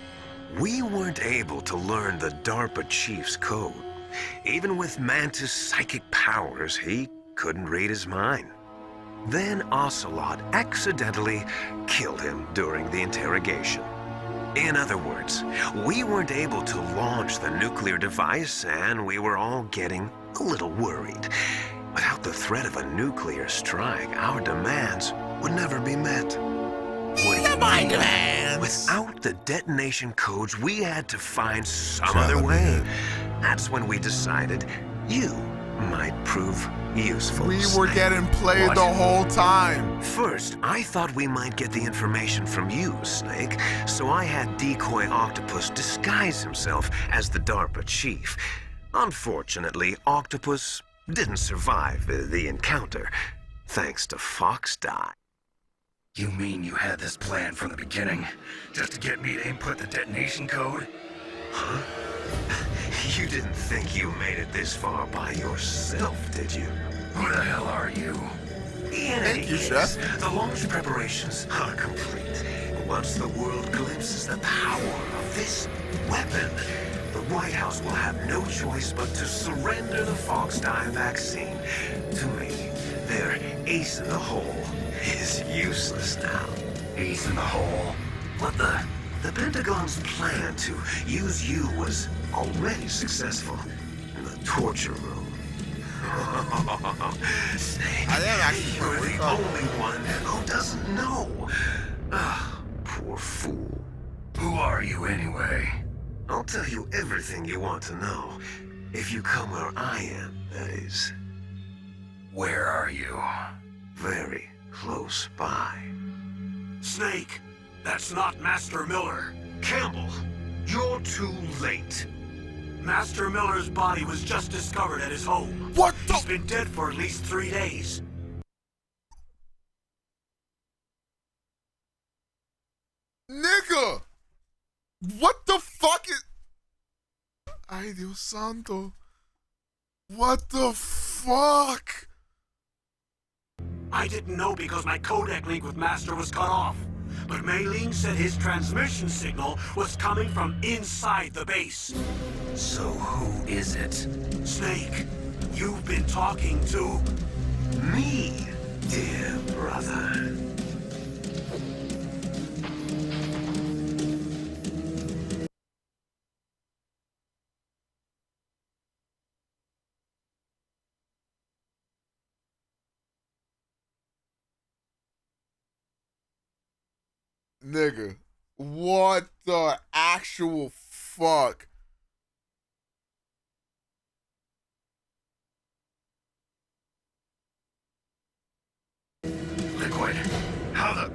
S3: We weren't able to learn the DARPA chief's code. Even with Mantis' psychic powers, he couldn't read his mind. Then Ocelot accidentally killed him during the interrogation. In other words, we weren't able to launch the nuclear device, and we were all getting a little worried. Without the threat of a nuclear strike, our demands would never be met. What do you mean? Demands? Without the detonation codes, we had to find some other way. That's when we decided you might prove useful.
S1: We were getting played the whole time.
S3: First, I thought we might get the information from you, Snake, so I had Decoy Octopus disguise himself as the DARPA chief. Unfortunately, Octopus didn't survive the encounter, thanks to Fox Die.
S5: You mean you had this plan from the beginning, just to get me to input the detonation code?
S3: Huh? You didn't think you made it this far by yourself, did you?
S5: Who the hell are you?
S1: Thank you, Chef.
S3: The launch preparations are complete. Once the world glimpses the power of this weapon, the White House will have no choice but to surrender the Fox Die vaccine to me. Their ace in the hole is useless now.
S5: Ace in the hole?
S3: What the? The Pentagon's plan to use you was already successful in the torture room. Snake,
S1: I am actually
S3: you're the only one who doesn't know. Poor fool.
S5: Who are you anyway?
S3: I'll tell you everything you want to know. If you come where I am, that is.
S5: Where are you?
S3: Very close by.
S15: Snake, that's not Master Miller.
S3: Campbell, you're too late.
S15: Master Miller's body was just discovered at his home.
S1: What the?
S15: He's been dead for at least 3 days.
S1: Nigga! What the fuck is... Ay, Dios santo. What the fuck?
S15: I didn't know because my codec link with Master was cut off. But Mei Ling said his transmission signal was coming from inside the base.
S5: So who is it?
S15: Snake, you've been talking to...
S3: Me, dear brother.
S1: Nigga, what the actual fuck?
S5: Liquid, how the...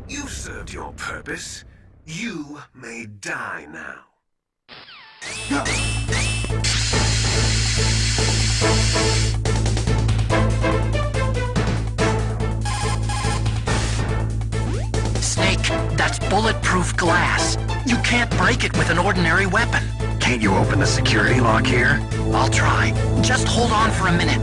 S3: You served your purpose. You may die now.
S8: Snake, that's bulletproof glass. You can't break it with an ordinary weapon.
S5: Can't you open the security lock here?
S8: I'll try. Just hold on for a minute.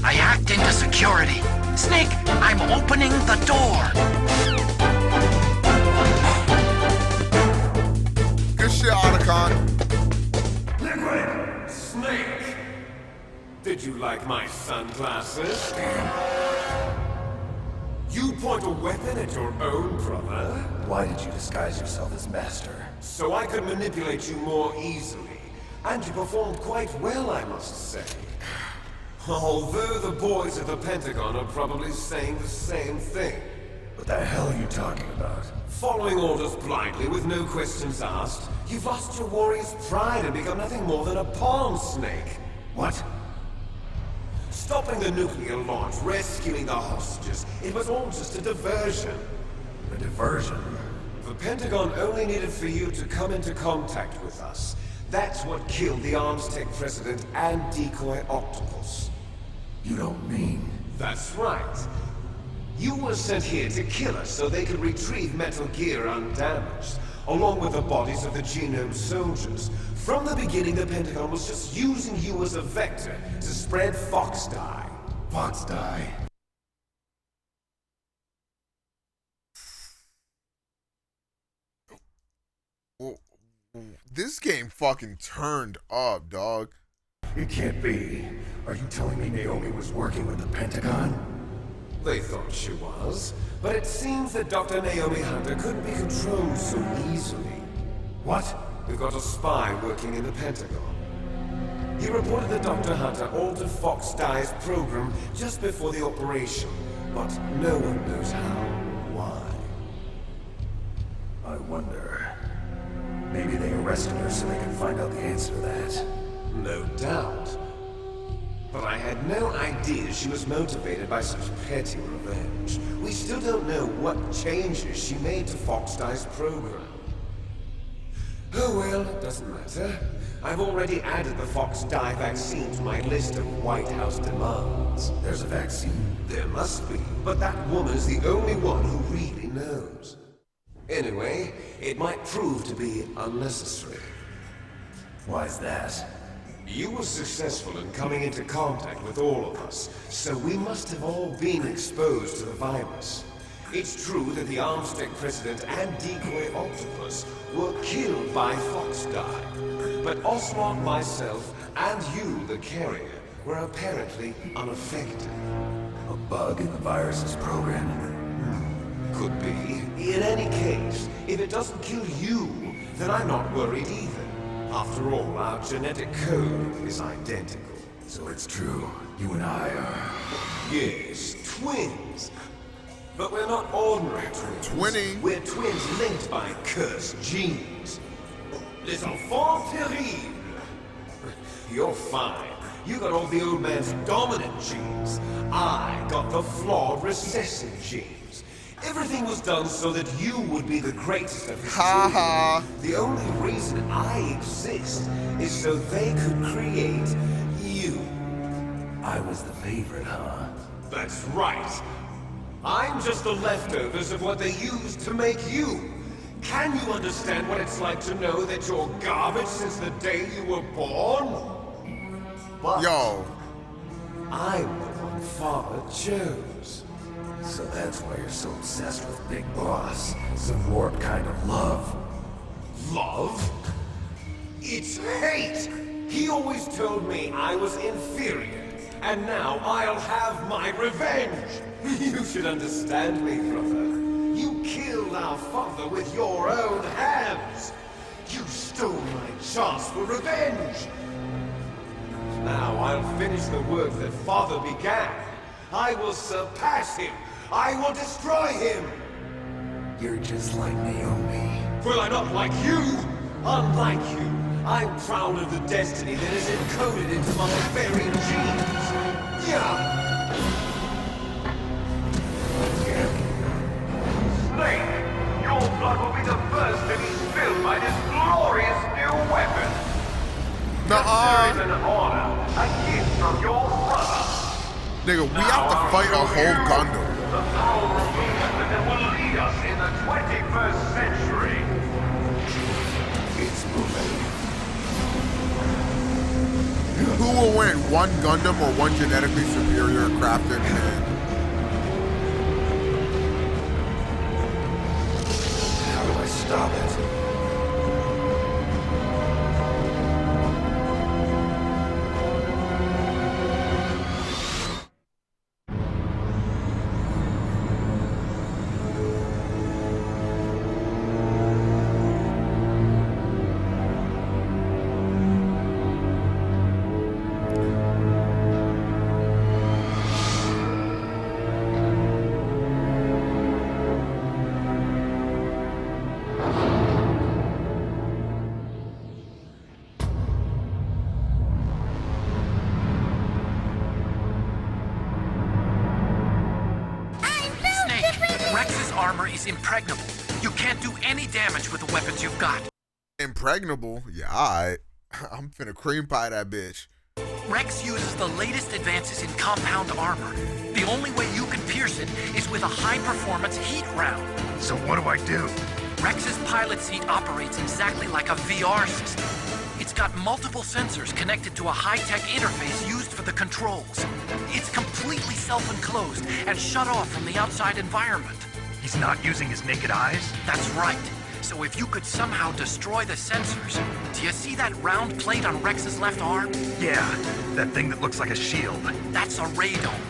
S8: I hacked into security. Snake, I'm opening the door.
S1: Good shit, Otacon.
S14: Did you like my sunglasses? You point a weapon at your own brother?
S6: Why did you disguise yourself as Master?
S14: So I could manipulate you more easily. And you performed quite well, I must say. Although the boys at the Pentagon are probably saying the same thing.
S6: What the hell are you talking about?
S14: Following orders blindly with no questions asked, you've lost your warrior's pride and become nothing more than a pawn snake.
S6: What?
S14: Stopping the nuclear launch, rescuing the hostages, it was all just a diversion.
S6: A diversion?
S14: The Pentagon only needed for you to come into contact with us. That's what killed the Arms Tech president and decoy Octopus.
S6: You don't mean...
S14: That's right. You were sent here to kill us so they could retrieve Metal Gear undamaged, along with the bodies of the Genome soldiers. From the beginning, the Pentagon was just using you as a vector to spread Fox dye.
S6: Fox dye?
S1: This game fucking turned up, dog.
S6: It can't be. Are you telling me Naomi was working with the Pentagon?
S14: They thought she was, but it seems that Dr. Naomi Hunter couldn't be controlled so easily.
S6: What?
S14: We've got a spy working in the Pentagon. He reported that Dr. Hunter altered Fox Dye's program just before the operation, but no one knows how or why.
S6: I wonder... Maybe they arrested her so they could find out the answer to that.
S14: No doubt. But I had no idea she was motivated by such petty revenge. We still don't know what changes she made to Fox Dye's program. Oh well, it doesn't matter. I've already added the Fox Dye vaccine to my list of White House demands.
S6: There's a vaccine?
S14: There must be, but that woman's the only one who really knows. Anyway, it might prove to be unnecessary.
S6: Why's that?
S14: You were successful in coming into contact with all of us, so we must have all been exposed to the virus. It's true that the Arms Tech president and decoy Octopus were killed by Fox Dye, but Ocelot, myself, and you, the carrier, were apparently unaffected.
S6: A bug in the virus's programming?
S14: Could be. In any case, if it doesn't kill you, then I'm not worried either. After all, our genetic code is identical.
S6: So it's true, you and I are...
S14: Yes, twins. But we're not ordinary twins.
S1: Twinning?
S14: We're twins linked by cursed genes. Les enfants terribles. You're fine. You got all the old man's dominant genes. I got the flawed recessive genes. Everything was done so that you would be the greatest of his children. The only reason I exist is so they could create you.
S6: I was the favorite, huh?
S14: That's right. I'm just the leftovers of what they used to make you. Can you understand what it's like to know that you're garbage since the day you were born? But
S1: yo,
S14: I'm the one Father chose.
S6: So that's why you're so obsessed with Big Boss. Some warped kind of love.
S14: Love? It's hate! He always told me I was inferior, and now I'll have my revenge! You should understand me, brother. You killed our father with your own hands! You stole my chance for revenge! Now I'll finish the work that Father began. I will surpass him! I will destroy him!
S6: You're just like Naomi.
S14: Well, I'm not like you! Unlike you, I'm proud of the destiny that is encoded into my very genes! Yeah!
S11: Snake, your blood will be the first to be spilled by this glorious new weapon! Consider it an honor, a gift from your brother!
S1: Nigga, we have to fight a whole Gundam.
S11: The powerful weapon that will lead us in the 21st century!
S6: It's moving.
S1: Who will win, one Gundam or one genetically superior crafted man?
S6: How do I stop it?
S8: armor is impregnable. You can't do any damage with the weapons you've got.
S1: Impregnable? Yeah, alright. I'm finna cream pie that bitch.
S8: Rex uses the latest advances in compound armor. The only way you can pierce it is with a high-performance heat round.
S5: So what do I do?
S8: Rex's pilot seat operates exactly like a VR system. It's got multiple sensors connected to a high-tech interface used for the controls. It's completely self-enclosed and shut off from the outside environment.
S5: He's not using his naked eyes?
S8: That's right. So if you could somehow destroy the sensors... Do you see that round plate on Rex's left arm?
S5: Yeah, that thing that looks like a shield.
S8: That's a radome.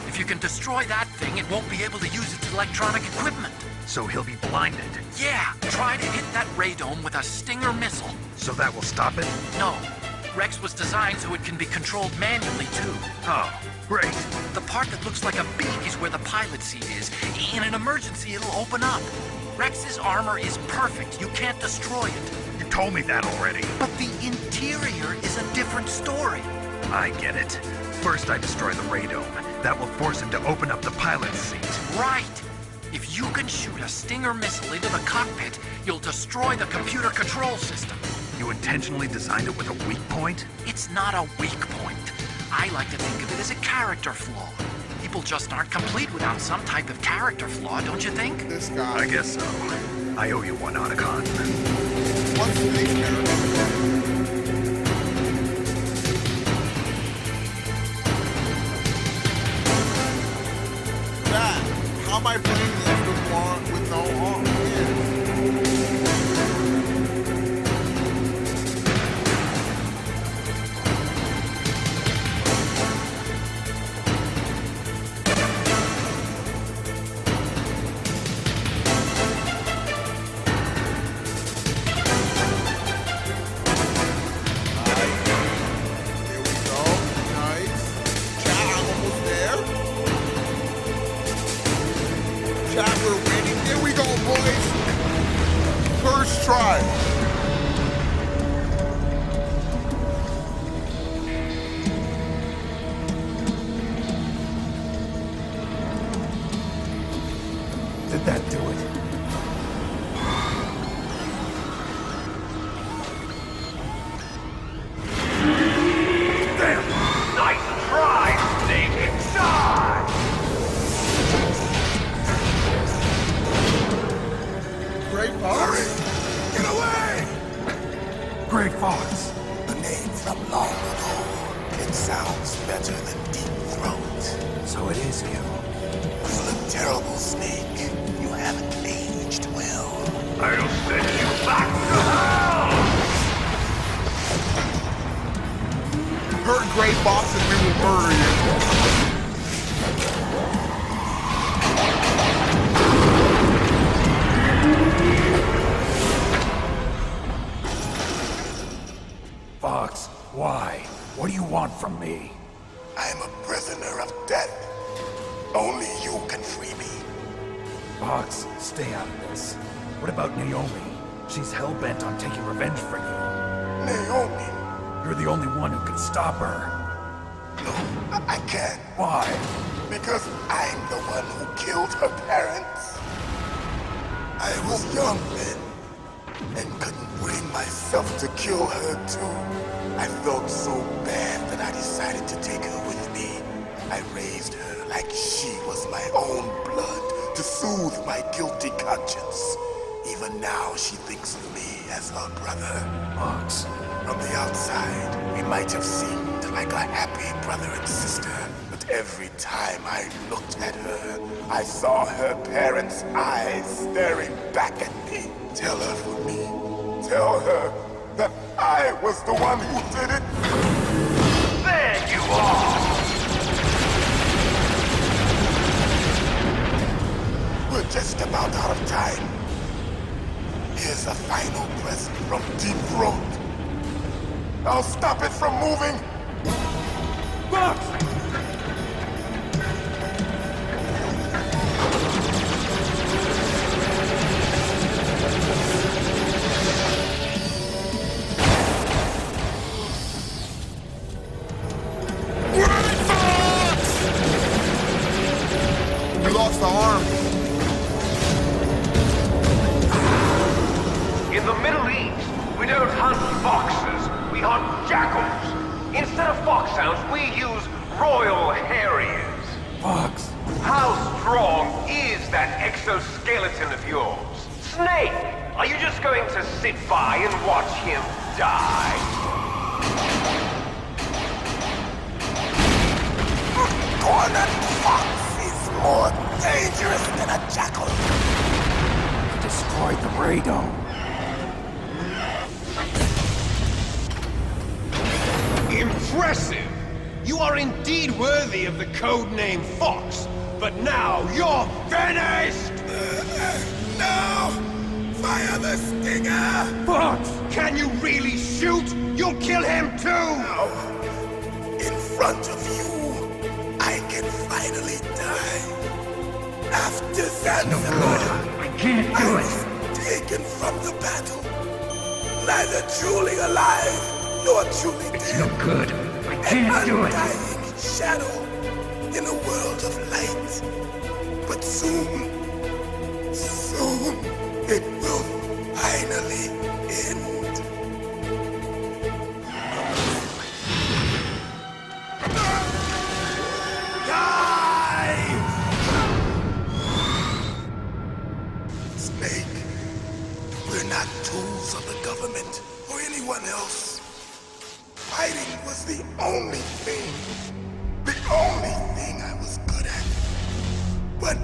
S8: If you can destroy that thing, it won't be able to use its electronic equipment.
S5: So he'll be blinded?
S8: Yeah, try to hit that radome with a Stinger missile.
S5: So that will stop it?
S8: No. Rex was designed so it can be controlled manually, too.
S5: Oh, great.
S8: The part that looks like a beak is where the pilot seat is. In an emergency, it'll open up. Rex's armor is perfect. You can't destroy it.
S5: You told me that already.
S8: But the interior is a different story.
S5: I get it. First I destroy the radome. That will force him to open up the pilot's seat.
S8: Right. If you can shoot a Stinger missile into the cockpit, you'll destroy the computer control system.
S5: You intentionally designed it with a weak point?
S8: It's not a weak point. I like to think of it as a character flaw. People just aren't complete without some type of character flaw, don't you think?
S1: This guy.
S5: I guess so. I owe you one, Otacon.
S1: What's the big character? How am I playing this with no arm?
S6: Did that do it?
S11: Damn! Nice try, Snake! Die!
S1: Great Fox?
S13: Get away!
S6: Gray Fox.
S13: A name from long ago. It sounds better than Deep Throat.
S6: So it is you.
S13: You look terrible, Snake. You haven't aged well.
S11: I'll send you back to hell!
S1: Hurt Gray Fox and we will murder you.
S6: Fox, why? What do you want from me?
S13: I'm a prisoner of death. Only you can free me.
S6: Fox, stay out of this. What about Naomi? She's hell-bent on taking revenge for you.
S13: Naomi?
S6: You're the only one who can stop her.
S13: No, I can't.
S6: Why?
S13: Because I'm the one who killed her parents. I was young then, and couldn't bring myself to kill her too. I felt so bad that I decided to take her with me. I raised her like she was my own blood to soothe my guilty conscience. Even now, she thinks of me as her brother.
S6: Fox.
S13: From the outside, we might have seemed like a happy brother and sister, but every time I looked at her, I saw her parents' eyes staring back at me. Tell her for me. Tell her that I was the one who did it.
S11: There you are!
S13: We're just about out of time. Here's a final present from Deep Throat. I'll stop it from moving.
S11: Fox!
S1: We lost the arm.
S11: In the Middle East, we don't hunt foxes, we hunt jackals. Instead of foxhounds, we use Royal Harriers.
S6: Fox.
S11: How strong is that exoskeleton of yours? Snake, are you just going to sit by and watch him die?
S2: Cornered fox is more dangerous than a jackal.
S6: He destroyed the radome.
S14: Impressive! You are indeed worthy of the codename Fox, but now you're finished!
S2: No! Fire the stinger!
S14: Fox! Can you really shoot? You'll kill him too!
S2: No. In front of you, I can finally die. After that,
S6: no good. I can't do it.
S2: Taken from the battle. Neither truly alive, nor truly dead.
S6: It's no good. I can't do it.
S2: Undying shadow in a world of light. But soon, it will finally end. Die! Snake, we're not tools of the government or anyone else. Fighting was the only thing I was good at. But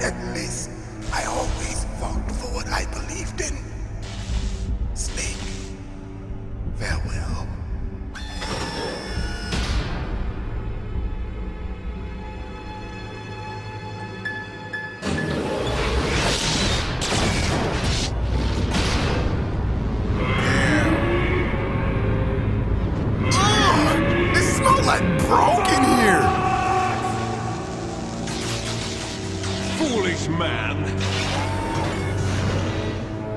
S2: at least I always fought for what I believed in. Snake, farewell.
S1: Broke in here!
S14: Foolish man!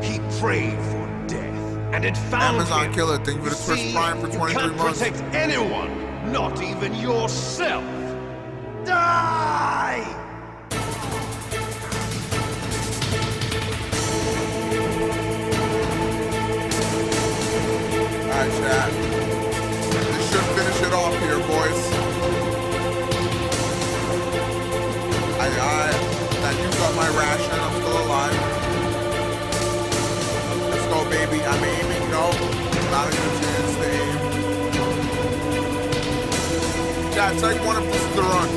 S14: He prayed for death, and it found
S1: Amazon
S14: him.
S1: killer, thank you for the Twitch Prime for 23
S14: can't
S1: months.
S14: Protect anyone, not even yourself. Die!
S1: Alright, chat. This should finish it off here, boys. I used up my ration. I'm still alive. Let's go, baby. I'm aiming. No. Not a good chance to aim. Chat, take one if this is the run.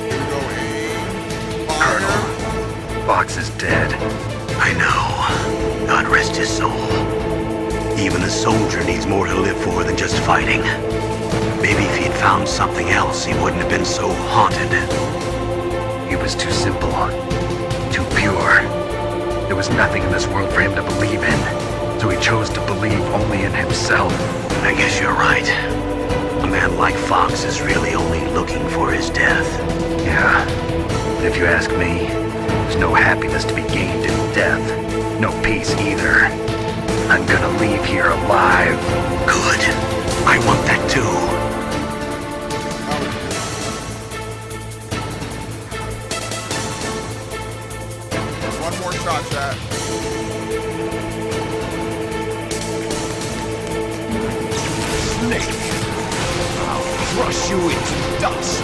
S1: Here we go. Aim.
S5: Colonel, Fox is dead.
S2: I know. God rest his soul. Even a soldier needs more to live for than just fighting. Maybe if he'd found something else, he wouldn't have been so haunted.
S5: He was too simple, too pure. There was nothing in this world for him to believe in, so he chose to believe only in himself.
S2: I guess you're right. A man like Fox is really only looking for his death.
S5: Yeah, but if you ask me, there's no happiness to be gained in death. No peace either. I'm gonna leave here alive.
S2: Good. I want that too.
S1: One more shot, chat.
S14: Snake, I'll crush you into dust.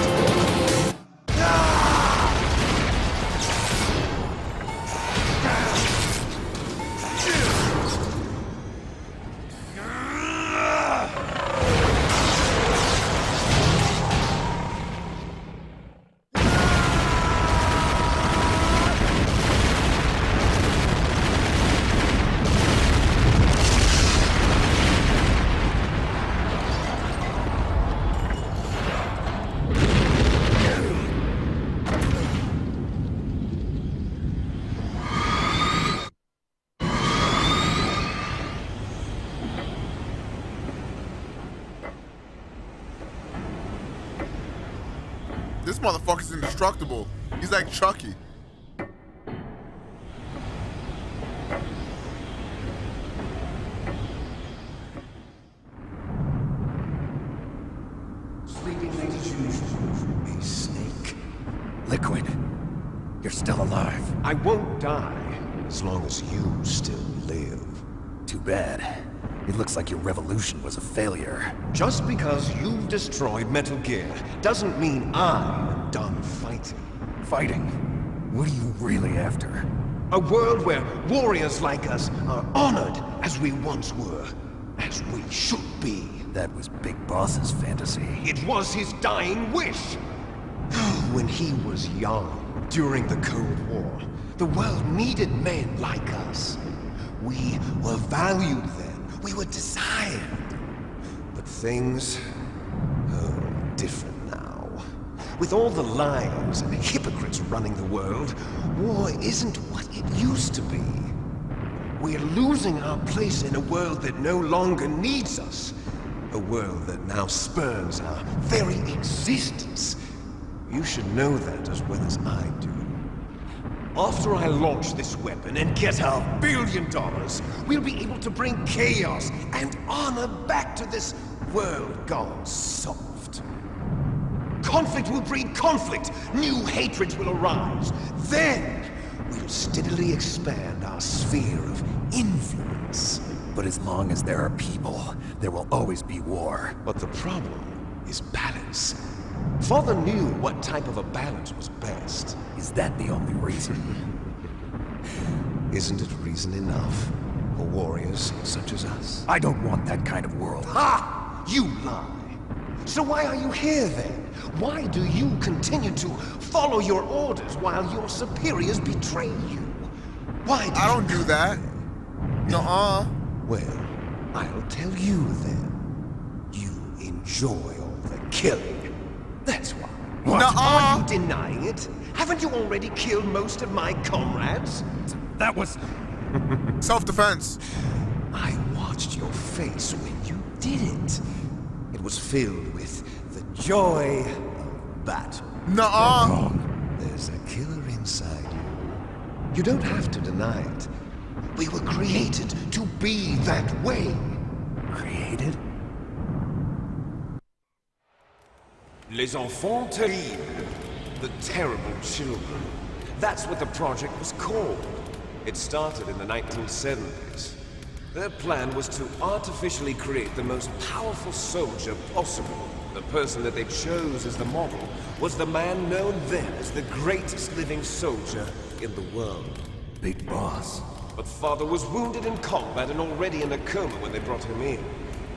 S1: This motherfucker's indestructible. He's like Chucky.
S6: Sleeping makes you a snake. Liquid, you're still alive.
S14: I won't die. as long as you still live.
S6: Too bad. It looks like your revolution was a failure.
S14: Just because you've destroyed Metal Gear doesn't mean I'm done fighting.
S6: Fighting? What are you really after?
S14: A world where warriors like us are honored as we once were, as we should be.
S6: That was Big Boss's fantasy.
S14: It was his dying wish. When he was young, during the Cold War, the world needed men like us. We were valued then. We were desired. But things are different now. With all the lies and hypocrites running the world, war isn't what it used to be. We're losing our place in a world that no longer needs us. A world that now spurns our very existence. You should know that as well as I do. After I launch this weapon and get $1 billion, we'll be able to bring chaos and honor back to this world gone soft. Conflict will breed conflict. New hatreds will arise. Then, we'll steadily expand our sphere of influence.
S6: But as long as there are people, there will always be war.
S14: But the problem is balance. Father knew what type of a balance was best.
S6: Is that the only reason?
S14: Isn't it reason enough for warriors such as us?
S6: I don't want that kind of world.
S14: Ha! You lie! So why are you here then? Why do you continue to follow your orders while your superiors betray you? Why do
S1: I don't do that. Nuh-uh.
S14: Well, I'll tell you then. You enjoy all the killing. That's why. What? Are you denying it? Haven't you already killed most of my comrades?
S6: That was...
S1: self-defense.
S14: I watched your face when you did it. It was filled with the joy of battle.
S1: Nuh-uh.
S14: There's a killer inside you. You don't have to deny it. We were created to be that way.
S6: Created?
S14: Les enfants terribles. The terrible children. That's what the project was called. It started in the 1970s. Their plan was to artificially create the most powerful soldier possible. The person that they chose as the model was the man known then as the greatest living soldier in the world.
S6: Big Boss.
S14: But Father was wounded in combat and already in a coma when they brought him in.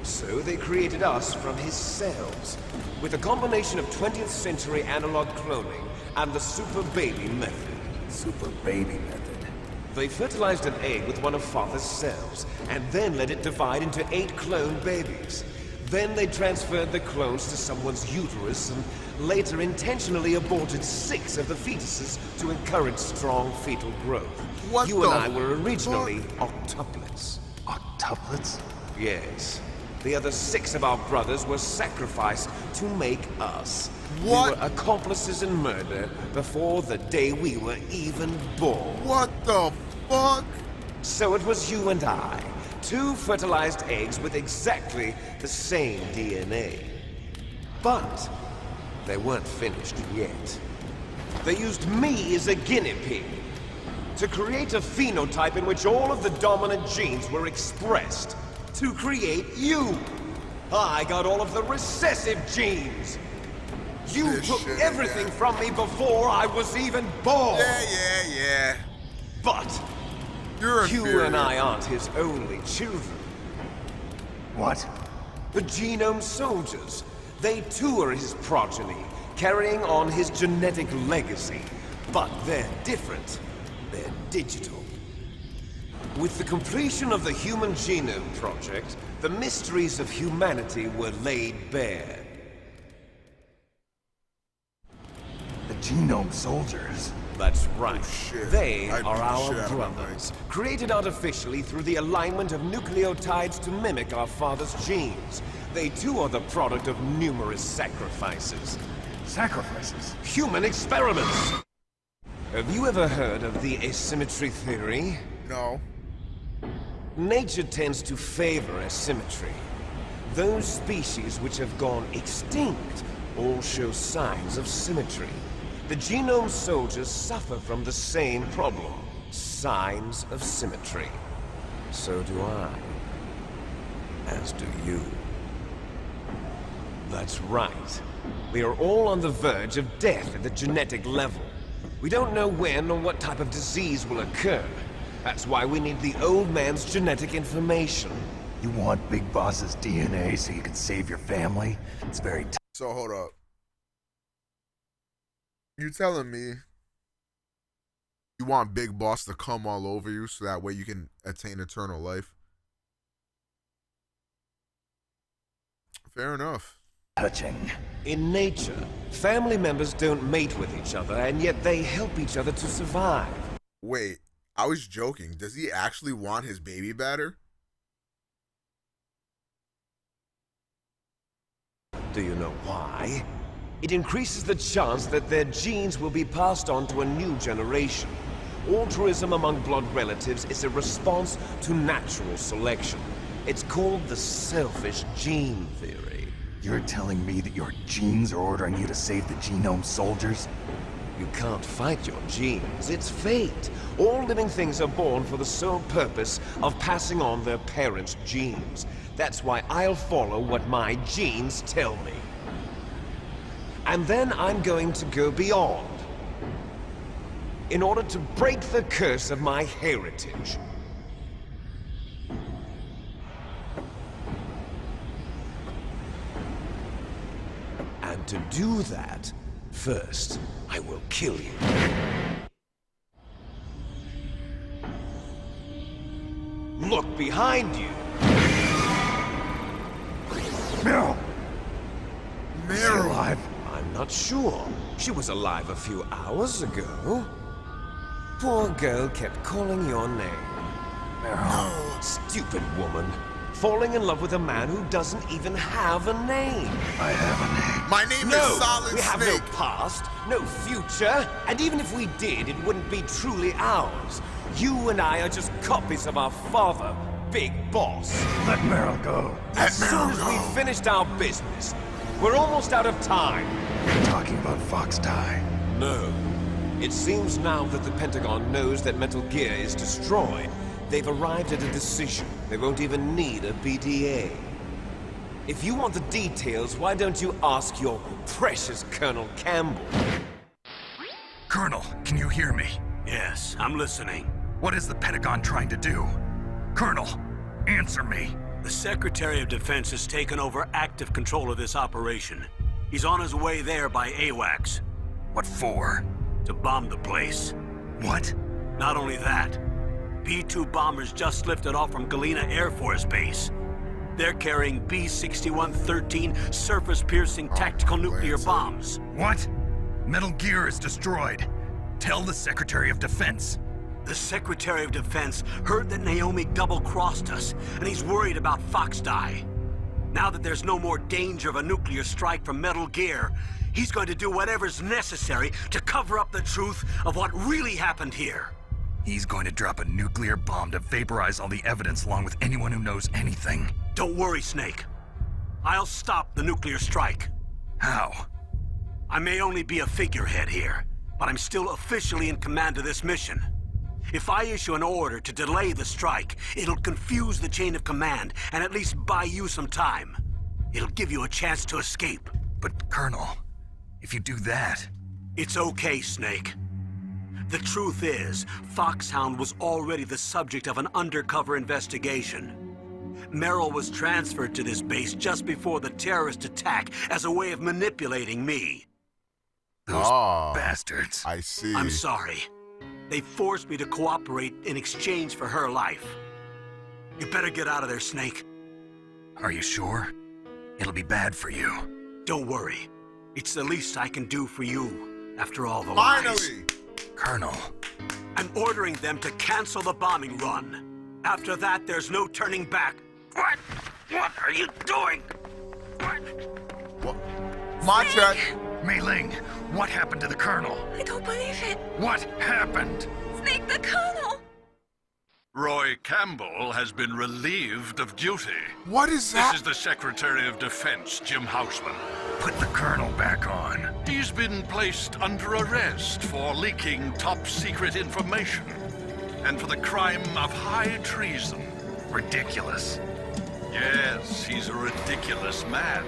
S14: So they created us from his cells, with a combination of 20th century analog cloning and the super baby method.
S6: Super baby method?
S14: They fertilized an egg with one of Father's cells, and then let it divide into 8 clone babies. Then they transferred the clones to someone's uterus, and later intentionally aborted 6 of the fetuses to encourage strong fetal growth.
S1: What
S14: you and I were originally octuplets.
S6: Octuplets?
S14: Yes. The other 6 of our brothers were sacrificed to make us.
S1: What?
S14: We were accomplices in murder before the day we were even born.
S1: What the fuck?
S14: So it was you and I, 2 fertilized eggs with exactly the same DNA. But they weren't finished yet. They used me as a guinea pig to create a phenotype in which all of the dominant genes were expressed. To create you. I got all of the recessive genes. You took everything from me before I was even born.
S1: Yeah.
S14: But
S1: You're
S14: you
S1: inferior.
S14: and I aren't his only children.
S6: What?
S14: The Genome Soldiers. They too are his progeny, carrying on his genetic legacy. But they're different. They're digital. With the completion of the Human Genome Project, the mysteries of humanity were laid bare.
S6: The Genome Soldiers?
S14: That's right.
S1: shit.
S14: They
S1: I beat
S14: are
S1: the
S14: our
S1: shit out of my
S14: brothers, created artificially through the alignment of nucleotides to mimic our father's genes. They too are the product of numerous sacrifices.
S6: Sacrifices?
S14: Human experiments! Have you ever heard of the asymmetry theory?
S1: No.
S14: Nature tends to favor asymmetry. Those species which have gone extinct all show signs of symmetry. The Genome Soldiers suffer from the same problem. signs of symmetry. So do I. As do you. That's right. We are all on the verge of death at the genetic level. We don't know when or what type of disease will occur. That's why we need the old man's genetic information.
S5: You want Big Boss's DNA so you can save your family? It's very tough.
S1: So hold up. You telling me you want Big Boss to come all over you so that way you can attain eternal life? Fair enough.
S5: Touching.
S14: In nature, family members don't mate with each other, and yet they help each other to survive.
S1: Wait, I was joking. Does he actually want his baby batter?
S14: Do you know why? It increases the chance that their genes will be passed on to a new generation. Altruism among blood relatives is a response to natural selection. It's called the selfish gene theory.
S5: You're telling me that your genes are ordering you to save the genome soldiers?
S14: You can't fight your genes. It's fate. All living things are born for the sole purpose of passing on their parents' genes. That's why I'll follow what my genes tell me. And then I'm going to go beyond. In order to break the curse of my heritage. And to do that, first, I will kill you. Look behind you!
S5: Meryl!
S1: Meryl!
S5: Alive?
S14: I'm not sure. She was alive a few hours ago. Poor girl kept calling your name.
S5: Meryl.
S14: Stupid woman. Falling in love with a man who doesn't even have a name.
S5: I have a name.
S1: My name
S14: No,
S1: is Solid
S14: we have
S1: Snake.
S14: no past, no future, and even if we did, it wouldn't be truly ours. You and I are just copies of our father, Big Boss.
S5: Let Meryl go.
S14: As soon as we've finished our business, we're almost out of time.
S5: You're talking about Fox Die.
S14: No. It seems now that the Pentagon knows that Metal Gear is destroyed. They've arrived at a decision. They won't even need a BDA. If you want the details, why don't you ask your precious Colonel Campbell?
S5: Colonel, can you hear me?
S15: Yes, I'm listening.
S5: What is the Pentagon trying to do? Colonel, answer me.
S15: The Secretary of Defense has taken over active control of this operation. He's on his way there by AWACS.
S5: What for?
S15: To bomb the place.
S5: What?
S15: Not only that, B-2 bombers just lifted off from Galena Air Force Base. They're carrying B-6113 surface-piercing tactical nuclear bombs.
S5: What? Metal Gear is destroyed. Tell the Secretary of Defense.
S15: The Secretary of Defense heard that Naomi double-crossed us, and he's worried about Fox Die. Now that there's no more danger of a nuclear strike from Metal Gear, he's going to do whatever's necessary to cover up the truth of what really happened here.
S5: He's going to drop a nuclear bomb to vaporize all the evidence along with anyone who knows anything.
S15: Don't worry, Snake. I'll stop the nuclear strike.
S5: How?
S15: I may only be a figurehead here, but I'm still officially in command of this mission. If I issue an order to delay the strike, it'll confuse the chain of command and at least buy you some time. It'll give you a chance to escape.
S5: But, Colonel, if you do that...
S15: It's okay, Snake. The truth is, Foxhound was already the subject of an undercover investigation. Meryl was transferred to this base just before the terrorist attack as a way of manipulating me.
S5: Those bastards.
S1: I see.
S15: I'm sorry. They forced me to cooperate in exchange for her life. You better get out of there, Snake.
S5: Are you sure? It'll be bad for you.
S15: Don't worry. It's the least I can do for you, after all the
S1: Finally!
S15: lies.
S5: Colonel.
S15: I'm ordering them to cancel the bombing run. After that, there's no turning back. What? What are you doing?
S1: What? My check.
S5: Mei Ling, what happened to the Colonel?
S10: I don't believe it.
S5: What happened?
S10: Snake the Colonel!
S17: Roy Campbell has been relieved of duty.
S1: What is that?
S17: This is the Secretary of Defense, Jim Houseman.
S5: Put the Colonel back on.
S17: He's been placed under arrest for leaking top-secret information. and for the crime of high treason.
S5: Ridiculous.
S17: Yes, he's a ridiculous man.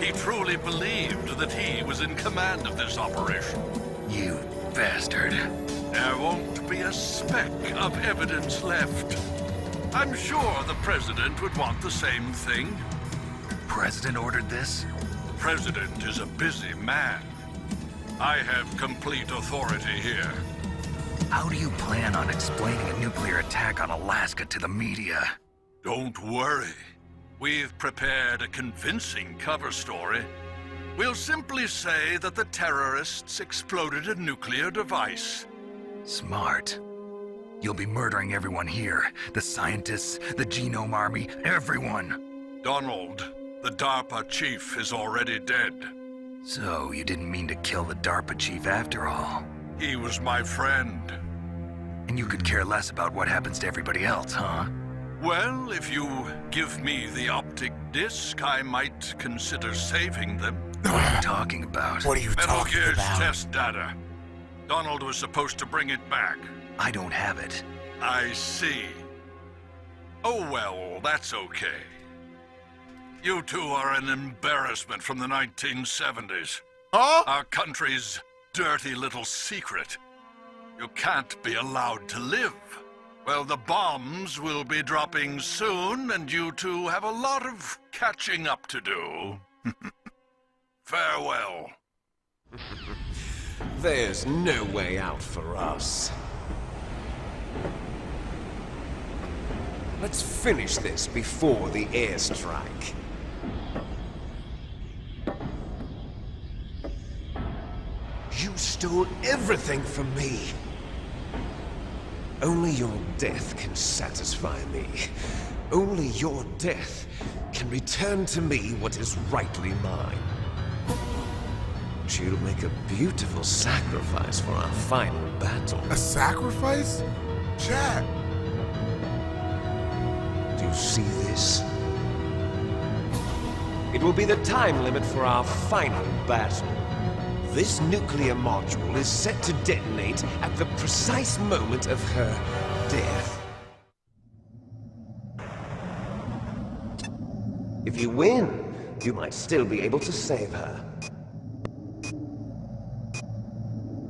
S17: He truly believed that he was in command of this operation.
S5: You bastard.
S17: There won't be a speck of evidence left. I'm sure the President would want the same thing.
S5: President ordered this?
S17: The President is a busy man. I have complete authority here.
S5: How do you plan on explaining a nuclear attack on Alaska to the media?
S17: Don't worry. We've prepared a convincing cover story. We'll simply say that the terrorists exploded a nuclear device.
S5: Smart. You'll be murdering everyone here. The scientists, the Genome Army, everyone.
S17: Donald, the DARPA chief, is already dead.
S5: So, you didn't mean to kill the DARPA chief after all?
S17: He was my friend.
S5: And you could care less about what happens to everybody else, huh?
S17: Well, if you give me the optic disc, I might consider saving them.
S5: What are you talking about?
S1: What are you
S17: Metal
S1: talking
S17: Gear's
S1: about?
S17: test data. Donald was supposed to bring it back.
S5: I don't have it.
S17: I see. Oh well, that's okay. You two are an embarrassment from the 1970s.
S1: Huh?
S17: Our country's dirty little secret. You can't be allowed to live. Well, the bombs will be dropping soon, and you two have a lot of catching up to do. Farewell.
S14: There's no way out for us. Let's finish this before the airstrike. You stole everything from me. Only your death can satisfy me. Only your death can return to me what is rightly mine. She'll make a beautiful sacrifice for our final battle.
S1: A sacrifice? Chat.
S14: Do you see this? It will be the time limit for our final battle. This nuclear module is set to detonate at the precise moment of her death. If you win, you might still be able to save her.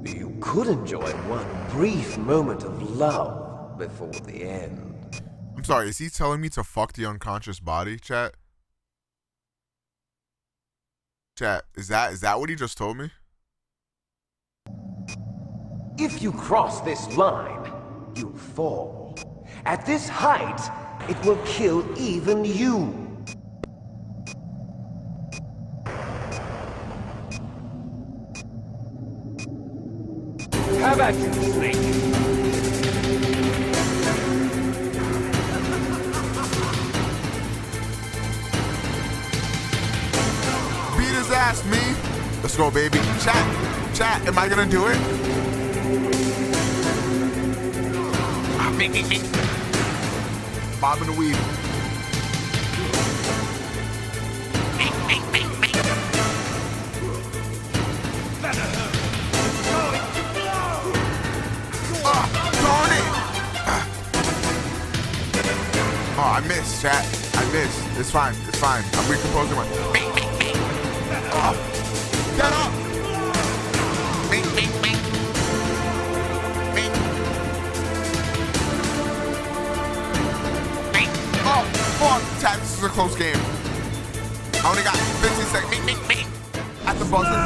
S14: You could enjoy one brief moment of love before the end.
S1: I'm sorry, is he telling me to fuck the unconscious body, chat? Chat, is that what he just told me?
S14: If you cross this line, you fall. At this height, it will kill even you. Have at you, Snake.
S1: Beat his ass, me. Let's go, baby. Chat, am I gonna do it? Bob and the weave. Darn it! Oh, I missed, chat. I missed. It's fine. It's fine. I'm recomposing my. Oh, get up! Oh, fuck! Chat, this is a close game. I only got 15 seconds. At the buzzer.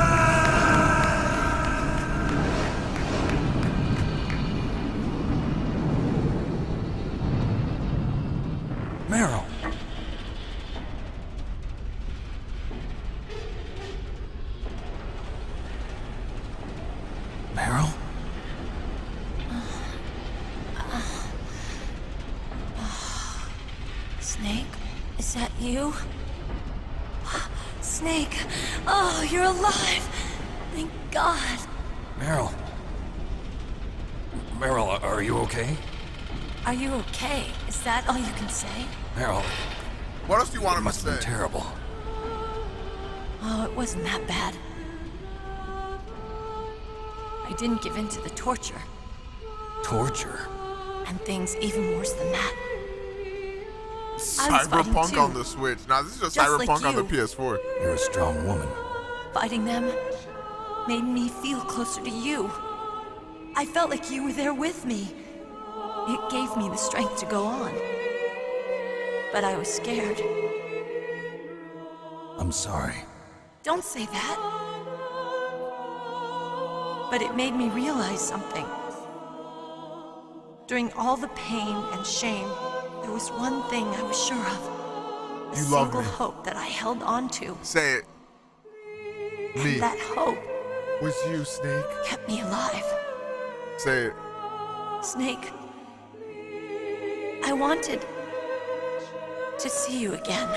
S5: Meryl. Meryl?
S9: Snake? Is that you? Snake! Oh, you're alive! Thank God!
S5: Meryl. Meryl, are you okay?
S9: Are you okay? Is that all you can say?
S5: Meryl.
S1: What else do you want him to say?
S5: It must have been terrible.
S9: Oh, it wasn't that bad. I didn't give in to the torture.
S5: Torture?
S9: And things even worse than that. I was fighting
S1: Cyberpunk
S9: too.
S1: on the Switch. Now this is just
S9: Just
S1: Cyberpunk
S9: like
S1: on the
S9: you.
S1: PS4.
S6: You're a strong woman.
S9: Fighting them made me feel closer to you. I felt like you were there with me. It gave me the strength to go on. But I was scared.
S6: I'm sorry.
S9: Don't say that. But it made me realize something. During all the pain and shame, there was one thing I was sure of. A
S1: You love
S9: single
S1: me.
S9: hope that I held on to.
S1: Say it. Me.
S9: And that hope
S1: Was you, Snake?
S9: kept me alive.
S1: Say it.
S9: Snake, I wanted to see you again.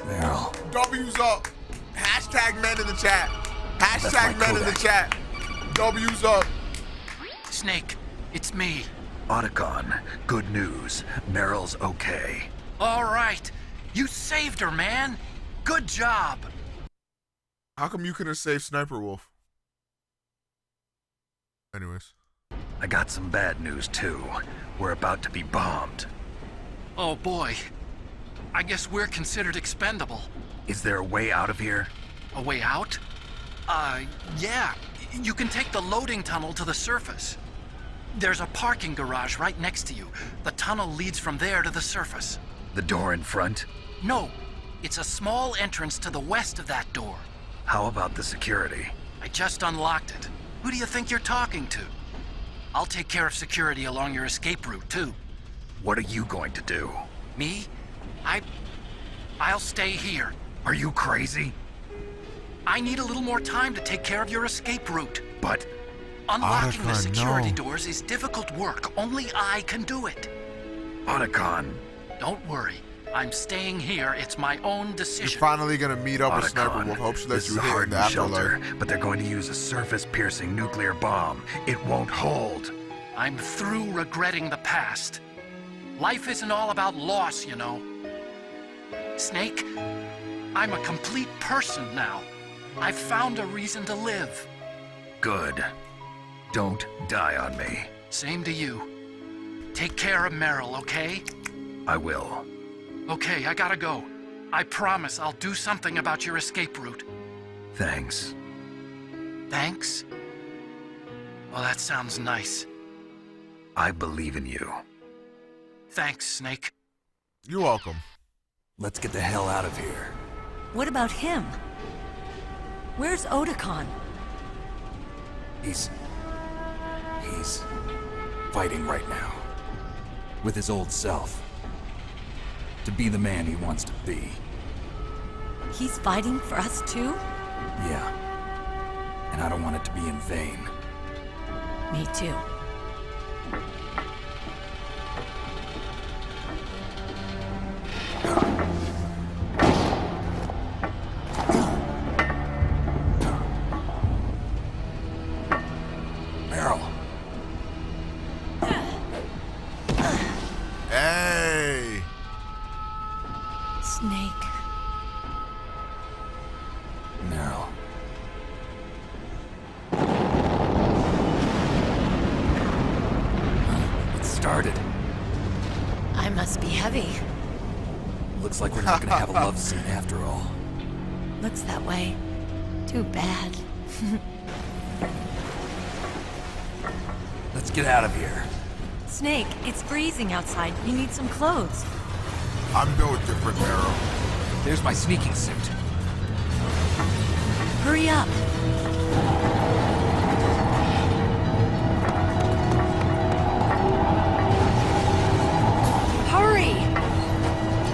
S6: Meryl.
S1: W's up. Hashtag men in the chat.
S5: That's
S1: Hashtag
S5: my
S1: men in the
S5: Kodak.
S1: chat. W's up.
S8: Snake, it's me.
S5: Otacon, good news. Meryl's okay.
S8: All right. You saved her, man. Good job.
S1: How come you couldn't save Sniper Wolf? Anyways.
S5: I got some bad news, too. We're about to be bombed.
S8: Oh, boy. I guess we're considered expendable.
S5: Is there a way out of here?
S8: A way out? Yeah. You can take the loading tunnel to the surface. There's a parking garage right next to you. The tunnel leads from there to the surface.
S5: The door in front?
S8: No, it's a small entrance to the west of that door.
S5: How about the security?
S8: I just unlocked it. Who do you think you're talking to? I'll take care of security along your escape route, too.
S5: What are you going to do?
S8: Me? I'll stay here.
S5: Are you crazy?
S8: I need a little more time to take care of your escape route.
S5: But
S8: unlocking the
S1: Otacon,
S8: security
S1: no.
S8: doors is difficult work. Only I can do it.
S5: Otacon.
S8: Don't worry. I'm staying here. It's my own
S1: You're
S8: decision.
S1: finally gonna meet up with Sniper
S5: Otacon,
S1: Wolf. Hope she lets
S5: this
S1: you
S5: is a
S1: hit in the
S5: hardened
S1: afterlife.
S5: shelter, but they're going to use a surface-piercing nuclear bomb. It won't hold.
S8: I'm through regretting the past. Life isn't all about loss, you know. Snake, I'm a complete person now. I've found a reason to live.
S5: Good. Don't die on me.
S8: Same to you. Take care of Meryl, okay?
S5: I will.
S8: Okay, I gotta go. I promise I'll do something about your escape route.
S5: Thanks.
S8: Thanks? Well, that sounds nice.
S5: I believe in you.
S8: Thanks, Snake.
S1: You're welcome.
S6: Let's get the hell out of here.
S9: What about him? Where's Otacon?
S6: He's fighting right now. With his old self. To be the man he wants to be.
S9: He's fighting for us too?
S6: Yeah. And I don't want it to be in vain.
S9: Me too.
S6: Meryl.
S1: Hey.
S9: Snake.
S6: Meryl. It started.
S9: I must be heavy.
S6: Looks like we're not gonna have a love scene after all.
S9: Looks that way. Too bad.
S6: Let's get out of here.
S9: Snake, it's freezing outside. You need some clothes.
S1: I'm built different, Meryl.
S6: There's my sneaking suit.
S9: Hurry up. Hurry!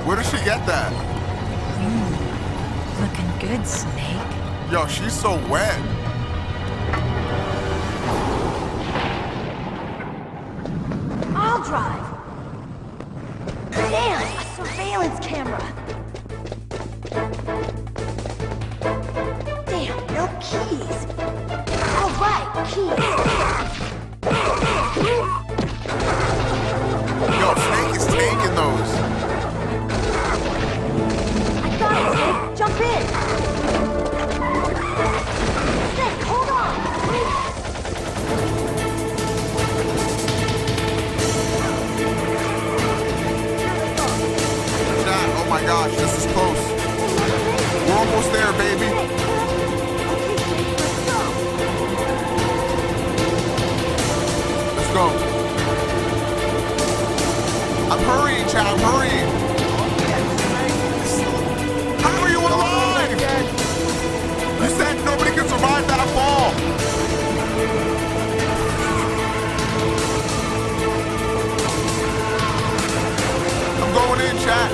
S1: Where did she get that?
S9: Looking good, Snake.
S1: Yo, she's so wet.
S9: I'll drive. Damn, a surveillance camera. Damn, no keys. All right, keys.
S1: Yo, Snake is taking those.
S9: I got it, Snake. Jump in. Snake, hold on.
S1: go. I'm hurrying, Chad. I'm hurrying. How are you alive? You said nobody can survive that fall. I'm going in, chat.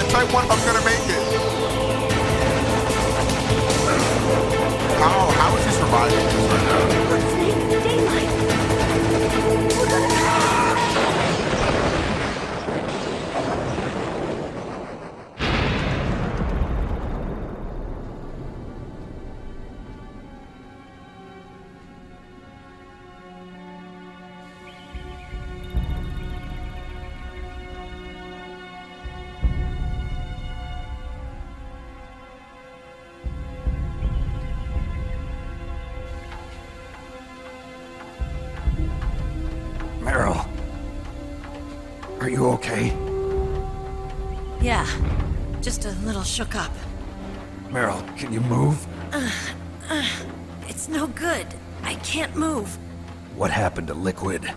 S1: Type 1 if I'm gonna make it. How is he surviving this right now?
S9: Daylight.
S5: Meryl. Are you okay?
S9: Yeah, just a little shook up.
S5: Meryl, can you move?
S9: It's no good. I can't move.
S5: What happened to Liquid?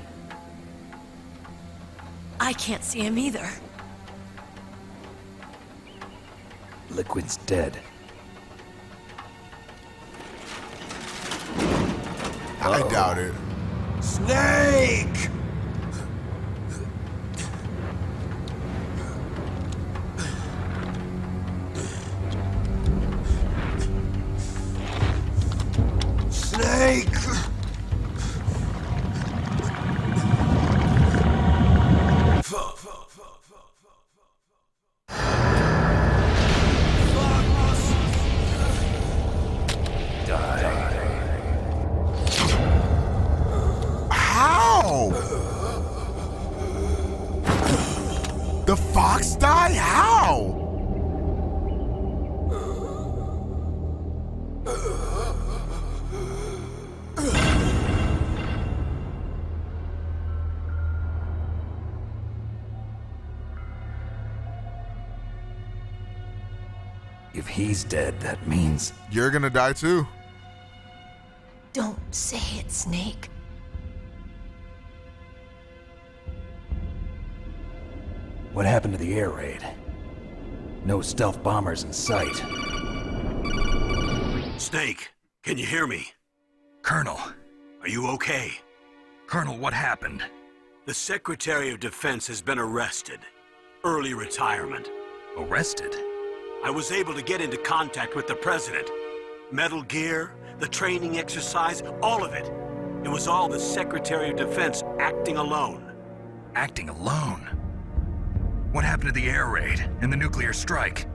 S9: I can't see him either.
S5: Liquid's dead.
S1: I doubt it.
S2: Snake! Snake!
S1: How? The fox died? How?
S5: If he's dead, that means...
S1: You're gonna die too.
S9: Don't say it, Snake.
S5: What happened to the air raid? No stealth bombers in sight.
S15: Snake, can you hear me?
S5: Colonel.
S15: Are you okay?
S5: Colonel, what happened?
S15: The Secretary of Defense has been arrested. Early retirement.
S5: Arrested?
S15: I was able to get into contact with the President. Metal Gear, the training exercise, all of it. It was all the Secretary of Defense acting alone.
S5: Acting alone? What happened to the air raid and the nuclear strike?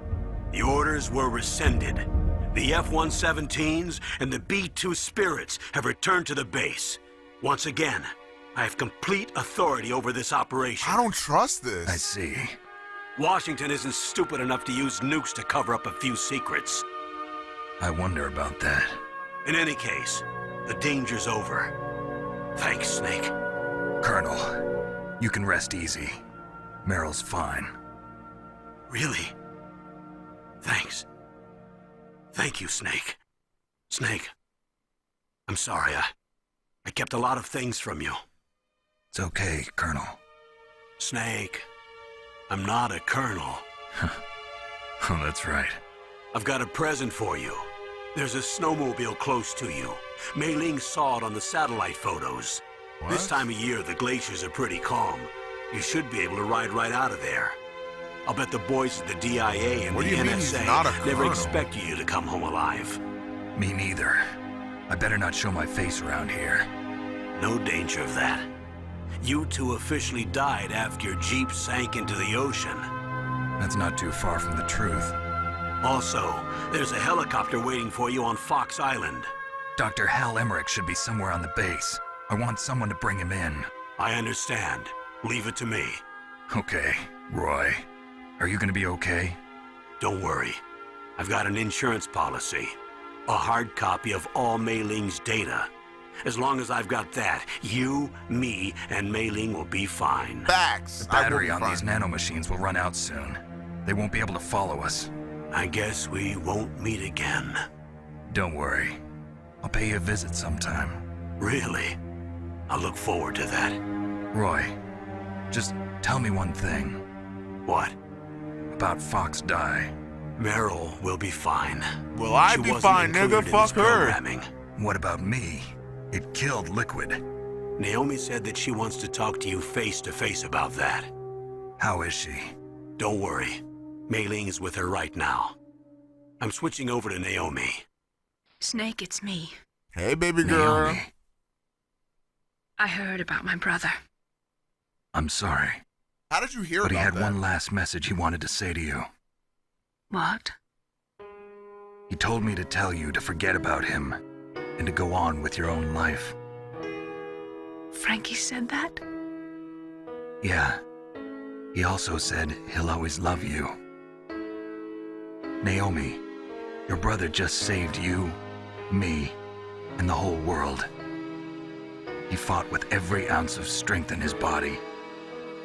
S15: The orders were rescinded. The F-117s and the B-2 Spirits have returned to the base. Once again, I have complete authority over this operation.
S1: I don't trust this.
S5: I see.
S15: Washington isn't stupid enough to use nukes to cover up a few secrets.
S5: I wonder about that.
S15: In any case, the danger's over. Thanks, Snake.
S5: Colonel, you can rest easy. Meryl's fine.
S15: Really? Thanks. Thank you, Snake. Snake, I'm sorry. I kept a lot of things from you.
S5: It's okay, Colonel.
S15: Snake, I'm not a colonel.
S5: Oh, that's right.
S15: I've got a present for you. There's a snowmobile close to you. Mei Ling saw it on the satellite photos.
S1: What?
S15: This time of year, the glaciers are pretty calm. You should be able to ride right out of there. I'll bet the boys at the DIA and
S1: What
S15: the
S1: do you mean he's
S15: NSA
S1: not a
S15: never
S1: colonel?
S15: expected you to come home alive.
S5: Me neither. I better not show my face around here.
S15: No danger of that. You two officially died after your Jeep sank into the ocean.
S5: That's not too far from the truth.
S15: Also, there's a helicopter waiting for you on Fox Island.
S5: Dr. Hal Emmerich should be somewhere on the base. I want someone to bring him in.
S15: I understand. Leave it to me.
S5: Okay, Roy. Are you gonna be okay?
S15: Don't worry. I've got an insurance policy. A hard copy of all Mei Ling's data. As long as I've got that, you, me, and Mei Ling will be fine.
S1: Facts.
S5: The battery on these nanomachines will run out soon. They won't be able to follow us.
S15: I guess we won't meet again.
S5: Don't worry. I'll pay you a visit sometime.
S15: Really? I look forward to that.
S5: Roy, just tell me one thing.
S15: What?
S5: About Fox Die.
S15: Meryl will be fine.
S1: Will I be fine, nigga? Fuck her.
S5: What about me? It killed Liquid.
S15: Naomi said that she wants to talk to you face to face about that.
S5: How is she?
S15: Don't worry. Mei Ling is with her right now. I'm switching over to Naomi.
S10: Snake, it's me.
S1: Hey, baby girl.
S5: Naomi.
S10: I heard about my brother.
S5: I'm sorry.
S1: How did you hear
S5: but
S1: about that?
S5: But he had one last message he wanted to say to you.
S10: What?
S5: He told me to tell you to forget about him and to go on with your own life.
S10: Frankie said that?
S5: Yeah. He also said he'll always love you. Naomi, your brother just saved you, me, and the whole world. He fought with every ounce of strength in his body.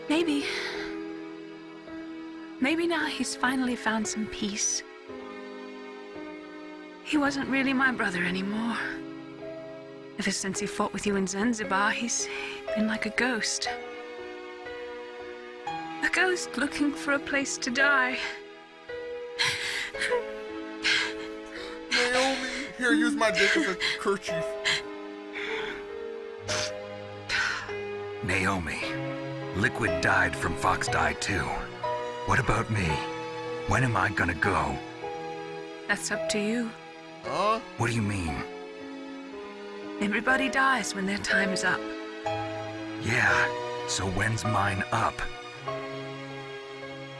S10: Maybe now he's finally found some peace. He wasn't really my brother anymore. Ever since he fought with you in Zanzibar, he's been like a ghost. A ghost looking for a place to die.
S1: Naomi, here, use my dick as a kerchief.
S5: Naomi, Liquid died from Fox Die too. What about me? When am I gonna go?
S10: That's up to you.
S5: What do you mean?
S10: Everybody dies when their time is up.
S5: Yeah, so when's mine up?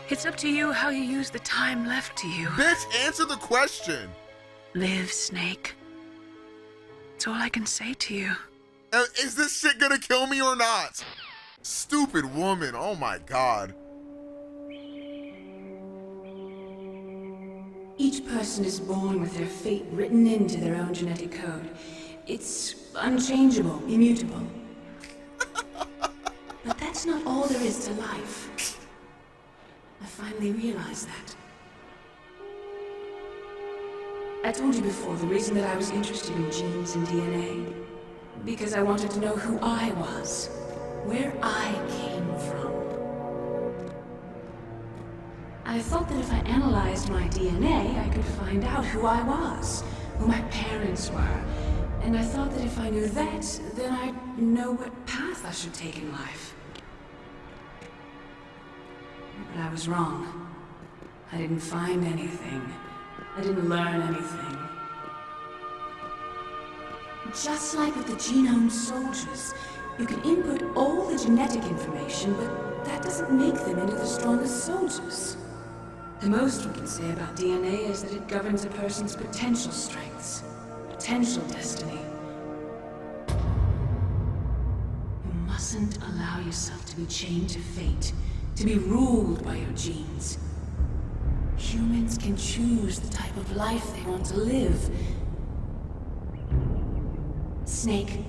S10: It's up to you how you use the time left to you.
S1: Bitch, answer the question.
S10: Live, Snake. That's all I can say to you.
S1: Is this shit gonna kill me or not? Stupid woman, oh my god.
S4: Each person is born with their fate written into their own genetic code. It's unchangeable, immutable. But that's not all there is to life. I finally realized that. I told you before the reason that I was interested in genes and DNA. Because I wanted to know who I was, where I came from. I thought that if I analyzed my DNA, I could find out who I was, who my parents were. And I thought that if I knew that, then I'd know what path I should take in life. But I was wrong. I didn't find anything. I didn't learn anything. Just like with the genome soldiers, you can input all the genetic information, but that doesn't make them into the strongest soldiers. The most we can say about DNA is that it governs a person's potential strengths, potential destiny. You mustn't allow yourself to be chained to fate, to be ruled by your genes. Humans can choose the type of life they want to live. Snake,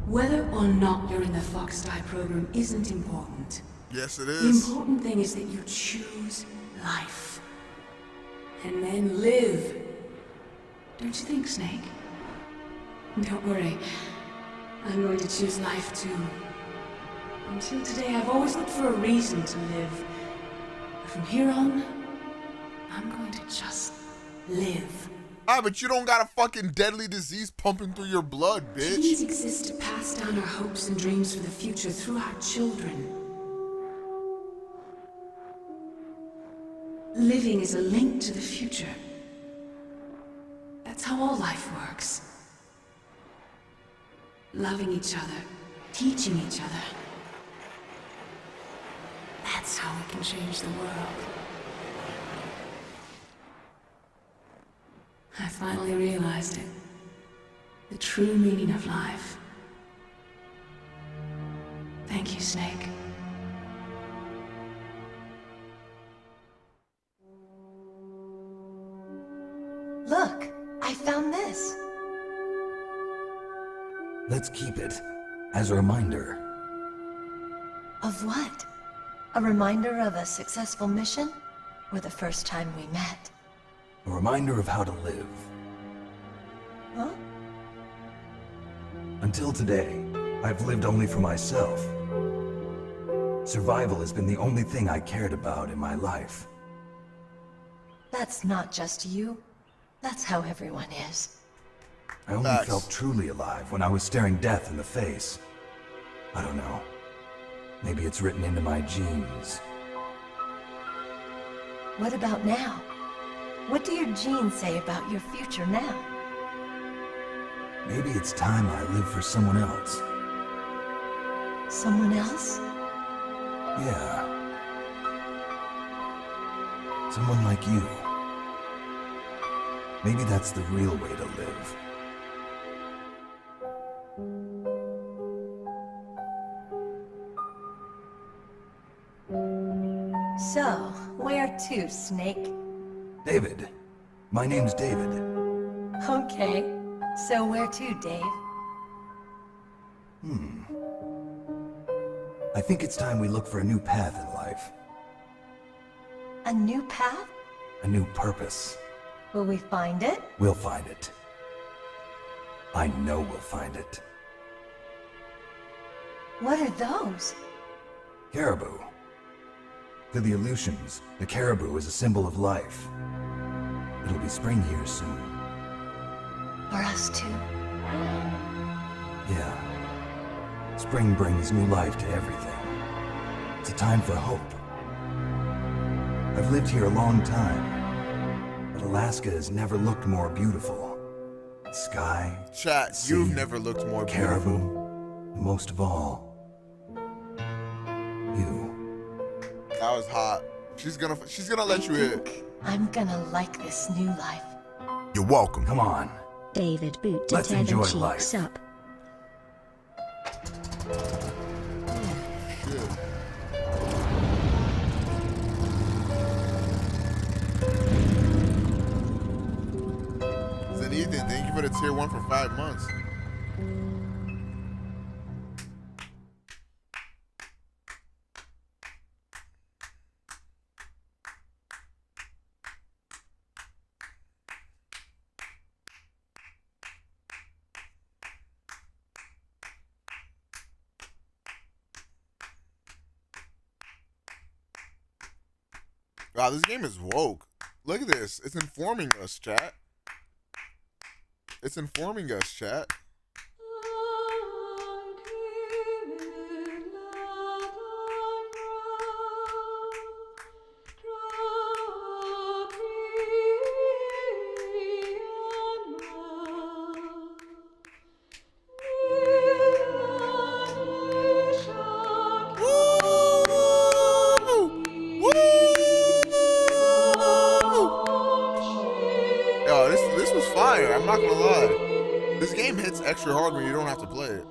S4: whether or not you're in the Fox Die program isn't important.
S1: Yes, it
S4: The
S1: is.
S4: important thing is that you choose life. And then live. Don't you think, Snake? Don't worry. I'm going to choose life too. Until today, I've always looked for a reason to live. But from here on, I'm going to just live.
S1: Ah, but you don't got a fucking deadly disease pumping through your blood, bitch.
S4: Genes exist to pass down our hopes and dreams for the future through our children. Living is a link to the future. That's how all life works. Loving each other, teaching each other. That's how we can change the world. I finally realized it. The true meaning of life. Thank you, Snake.
S18: Look, I found this.
S6: Let's keep it as a reminder.
S9: Of what? A reminder of a successful mission? Or the first time we met?
S6: A reminder of how to live.
S9: Huh?
S6: Until today, I've lived only for myself. Survival has been the only thing I cared about in my life.
S9: That's not just you. That's how everyone is.
S6: I only felt truly alive when I was staring death in the face. I don't know. Maybe it's written into my genes.
S9: What about now? What do your genes say about your future now?
S6: Maybe it's time I live for someone else.
S9: Someone else?
S6: Yeah. Someone like you. Maybe that's the real way to live.
S9: So, where to, Snake?
S6: David. My name's David.
S9: Okay. So where to, Dave?
S6: I think it's time we look for a new path in life.
S9: A new path?
S6: A new purpose.
S9: Will we find it?
S6: We'll find it. I know we'll find it.
S9: What are those?
S6: Caribou. To the Aleutians, the caribou is a symbol of life. It'll be spring here soon.
S9: For us too?
S6: Yeah. Spring brings new life to everything. It's a time for hope. I've lived here a long time, but Alaska has never looked more beautiful. The sky,
S1: Chat,
S6: sea,
S1: you've never looked more
S6: caribou,
S1: beautiful.
S6: and most of all, you.
S1: That was hot. She's gonna let you hit.
S9: I'm gonna like this new life.
S1: You're welcome.
S6: Come on.
S18: David Boot to
S6: Let's
S18: tear
S6: enjoy
S18: them
S6: life.
S18: cheeks up.
S1: Said Ethan, thank you for the tier 1 for 5 months. Wow, this game is woke. Look at this. It's informing us, chat. It's informing us, chat. Yo, this was fire. I'm not gonna lie. This game hits extra hard when you don't have to play it.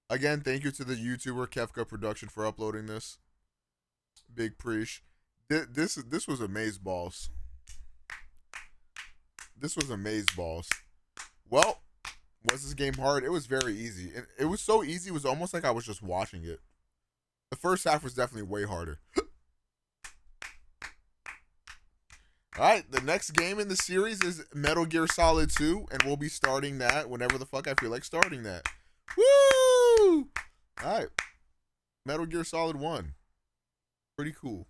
S1: Again, thank you to the YouTuber Kefka Production for uploading this. Big preach. This was amazeballs. This was amazeballs. Well, was this game hard? It was very easy. It was so easy, it was almost like I was just watching it. The first half was definitely way harder. Alright, the next game in the series is Metal Gear Solid 2, and we'll be starting that whenever the fuck I feel like starting that. Woo! Alright. Metal Gear Solid 1. Pretty cool.